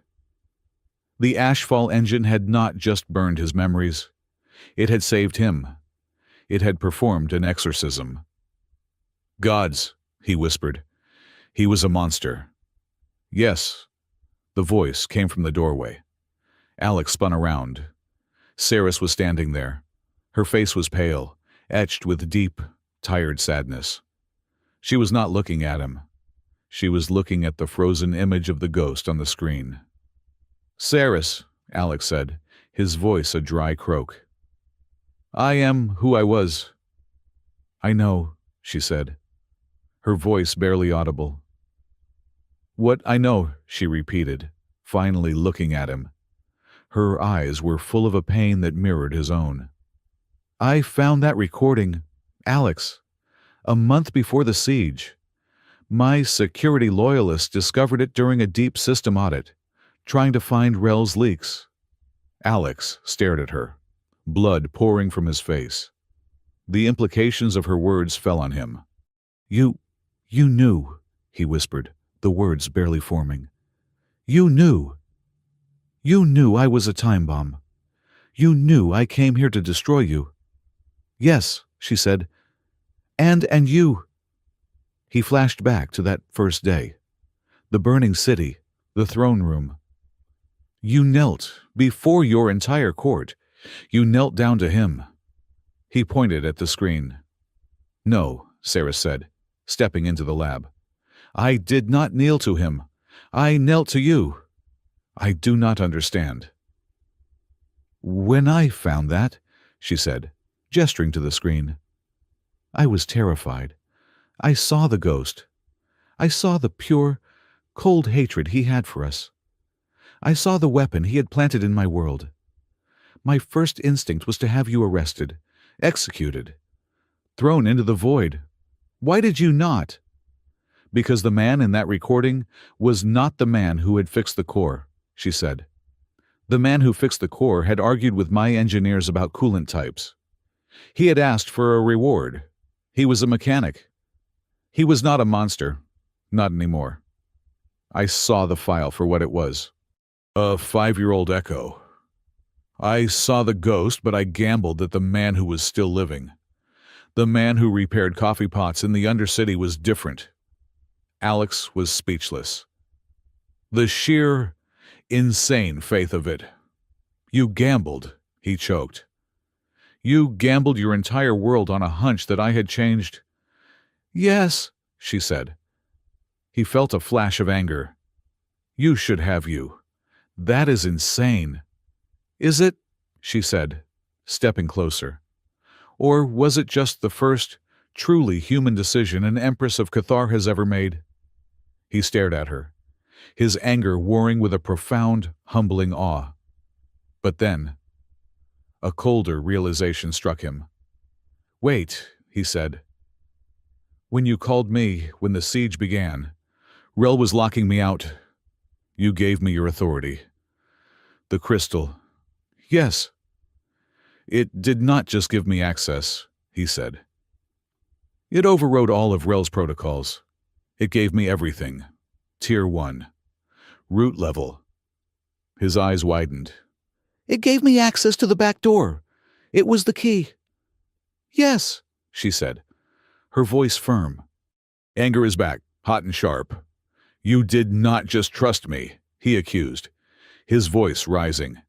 The Ashfall engine had not just burned his memories. It had saved him. It had performed an exorcism. "Gods," he whispered. He was a monster. "Yes." The voice came from the doorway. Alex spun around. Saris was standing there. Her face was pale, etched with deep, tired sadness. She was not looking at him. She was looking at the frozen image of the ghost on the screen. "Saris," Alex said, his voice a dry croak. "I am who I was." "I know," she said, her voice barely audible. "What I know," she repeated, finally looking at him. Her eyes were full of a pain that mirrored his own. "I found that recording, Alex, a month before the siege. My security loyalists discovered it during a deep system audit, trying to find Rel's leaks." Alex stared at her, blood pouring from his face. The implications of her words fell on him. You knew," he whispered, the words barely forming. "You knew. You knew I was a time bomb. You knew I came here to destroy you." "Yes," she said. And you." He flashed back to that first day. The burning city, the throne room. "You knelt before your entire court. You knelt down to him." He pointed at the screen. "No," Saris said, stepping into the lab. "I did not kneel to him. I knelt to you. I do not understand." "When I found that," she said, gesturing to the screen. I was terrified. I saw the ghost. I saw the pure, cold hatred he had for us. I saw the weapon he had planted in my world. My first instinct was to have you arrested, executed, thrown into the void. Why did you not? Because the man in that recording was not the man who had fixed the core, she said. The man who fixed the core had argued with my engineers about coolant types. He had asked for a reward. He was a mechanic. He was not a monster. Not anymore. I saw the file for what it was. A 5-year-old echo. I saw the ghost, but I gambled that the man who was still living, the man who repaired coffee pots in the Undercity, was different. Alex was speechless. The sheer, insane faith of it. You gambled, he choked. You gambled your entire world on a hunch that I had changed. Yes, she said. He felt a flash of anger. You should have you. That is insane. Is it? She said, stepping closer. Or was it just the first, truly human decision an Empress of Cathar has ever made? He stared at her, his anger warring with a profound, humbling awe. But then, a colder realization struck him. Wait, he said. When you called me, when the siege began, Rel was locking me out. You gave me your authority. The crystal. Yes. It did not just give me access, he said. It overrode all of Rel's protocols. It gave me everything. Tier 1. Root level. His eyes widened. It gave me access to the back door. It was the key. Yes, she said, her voice firm. Anger is back, hot and sharp. You did not just trust me, he accused, his voice rising.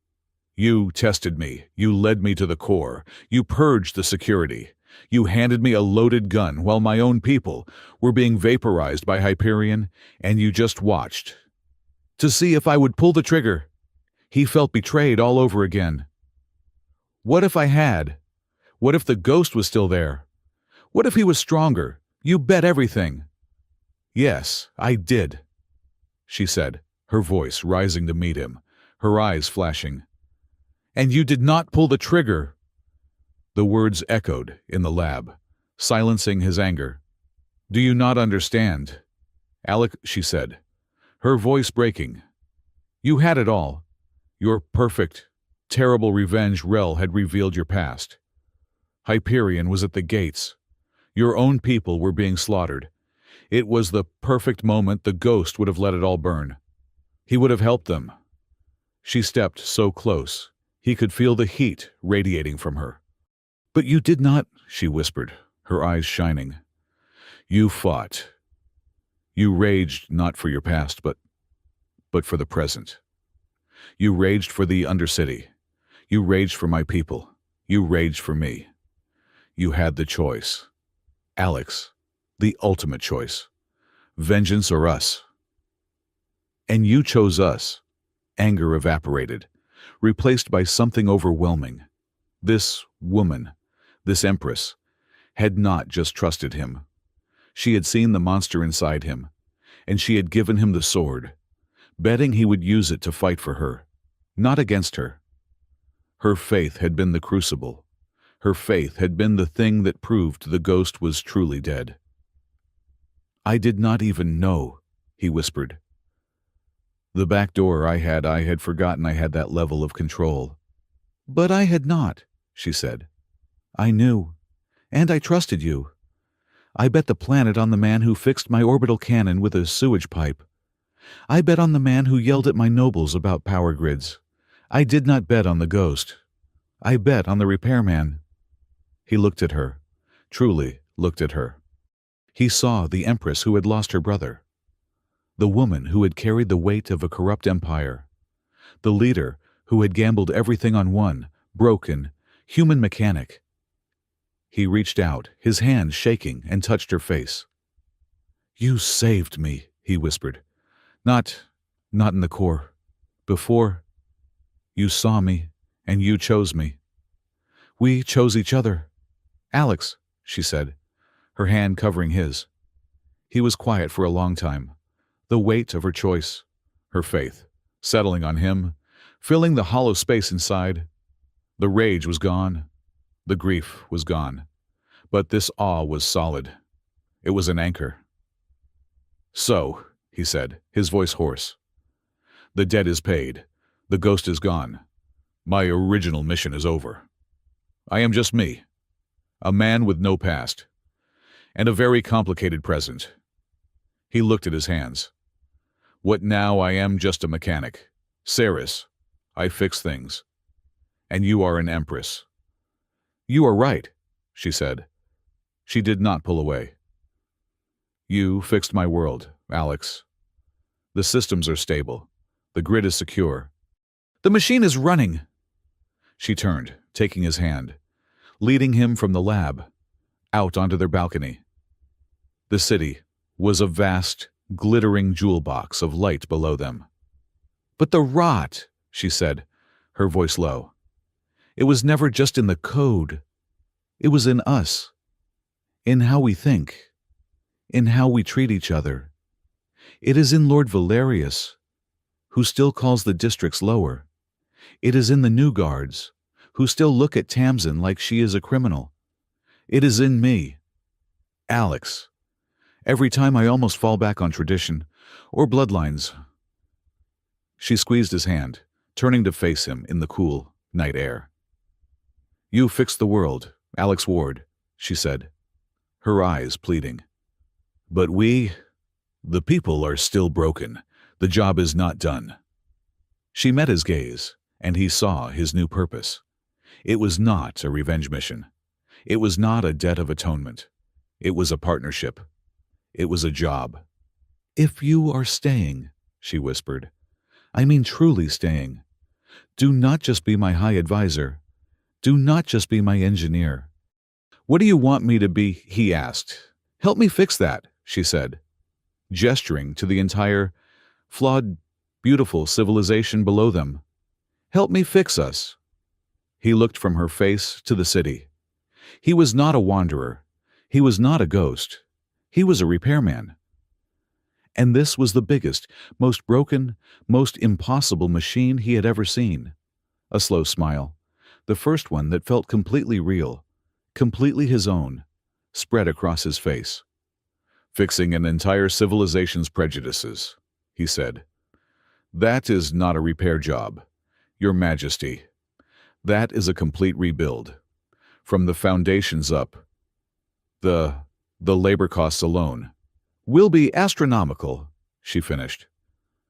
You tested me. You led me to the core. You purged the security. You handed me a loaded gun while my own people were being vaporized by Hyperion, and you just watched. To see if I would pull the trigger. He felt betrayed all over again. What if I had? What if the ghost was still there? What if he was stronger? You bet everything. Yes, I did, she said, her voice rising to meet him, her eyes flashing. And you did not pull the trigger. The words echoed in the lab, silencing his anger. Do you not understand? Alec, she said, her voice breaking. You had it all. Your perfect, terrible revenge Rel had revealed your past. Hyperion was at the gates. Your own people were being slaughtered. It was the perfect moment the ghost would have let it all burn. He would have helped them. She stepped so close. He could feel the heat radiating from her. But you did not, she whispered, her eyes shining. You fought. You raged not for your past, but for the present. You raged for the Undercity. You raged for my people. You raged for me. You had the choice. Alex, the ultimate choice. Vengeance or us. And you chose us. Anger evaporated, replaced by something overwhelming. This woman, this Empress, had not just trusted him. She had seen the monster inside him, and she had given him the sword, betting he would use it to fight for her, not against her. Her faith had been the crucible. Her faith had been the thing that proved the ghost was truly dead. I did not even know, he whispered. The back door I had forgotten I had that level of control. But I had not, she said. I knew, and I trusted you. I bet the planet on the man who fixed my orbital cannon with a sewage pipe. I bet on the man who yelled at my nobles about power grids. I did not bet on the ghost. I bet on the repairman. He looked at her, truly looked at her. He saw the Empress who had lost her brother, the woman who had carried the weight of a corrupt empire, the leader who had gambled everything on one broken, human mechanic. He reached out, his hand shaking, and touched her face. You saved me, he whispered. Not in the core. Before, you saw me, and you chose me. We chose each other. "Alex," she said, her hand covering his. He was quiet for a long time. The weight of her choice, her faith, settling on him, filling the hollow space inside. The rage was gone. The grief was gone. But this awe was solid. It was an anchor. "So," he said, his voice hoarse, "the debt is paid. The ghost is gone. My original mission is over. I am just me, a man with no past, and a very complicated present." He looked at his hands. "What now? I am just a mechanic. Ceres, I fix things. And you are an empress." "You are right," she said. She did not pull away. "You fixed my world, Alex. The systems are stable. The grid is secure. The machine is running." She turned, taking his hand, leading him from the lab, out onto their balcony. The city was a vast, glittering jewel box of light below them. "But the rot," she said, her voice low. "It was never just in the code. It was in us. In how we think. In how we treat each other. It is in Lord Valerius, who still calls the districts lower. It is in the new guards, who still look at Tamsin like she is a criminal. It is in me. Alex. Every time I almost fall back on tradition, or bloodlines." She squeezed his hand, turning to face him in the cool night air. "You fixed the world, Alex Ward," she said, her eyes pleading. "But we, the people, are still broken. The job is not done." She met his gaze, and he saw his new purpose. It was not a revenge mission. It was not a debt of atonement. It was a partnership. It was a job. "If you are staying," she whispered, "I mean truly staying. Do not just be my high advisor. Do not just be my engineer." "What do you want me to be?" he asked. "Help me fix that," she said, gesturing to the entire, flawed, beautiful civilization below them. "Help me fix us." He looked from her face to the city. He was not a wanderer. He was not a ghost. He was a repairman. And this was the biggest, most broken, most impossible machine he had ever seen. A slow smile, the first one that felt completely real, completely his own, spread across his face. "Fixing an entire civilization's prejudices," he said. "That is not a repair job, Your Majesty. That is a complete rebuild. From the foundations up. The labor costs alone will be astronomical," she finished,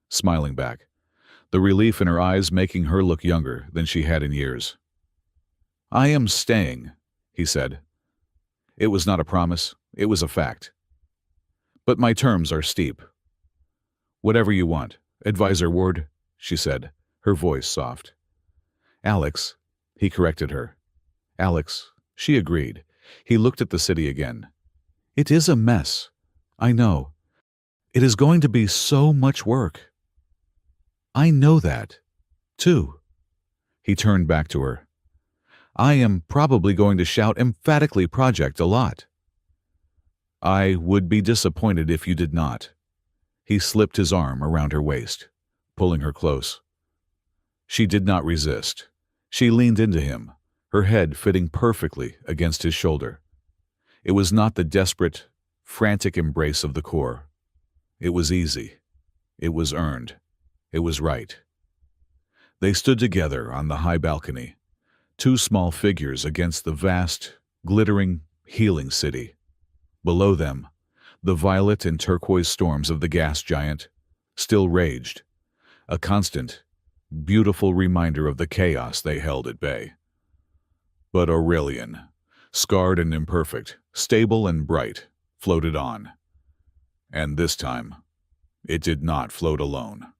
smiling back, the relief in her eyes making her look younger than she had in years. "I am staying," he said. It was not a promise, it was a fact. "But my terms are steep." "Whatever you want, Advisor Ward," she said, her voice soft. "Alex," he corrected her. "Alex," she agreed. He looked at the city again. "It is a mess. I know. It is going to be so much work. I know that, too." He turned back to her. "I am probably going to shout emphatically project a lot." "I would be disappointed if you did not." He slipped his arm around her waist, pulling her close. She did not resist. She leaned into him, her head fitting perfectly against his shoulder. It was not the desperate, frantic embrace of the core. It was easy. It was earned. It was right. They stood together on the high balcony, two small figures against the vast, glittering, healing city. Below them, the violet and turquoise storms of the gas giant still raged, a constant, beautiful reminder of the chaos they held at bay. But Aurelian, scarred and imperfect, stable and bright, floated on. And this time, it did not float alone.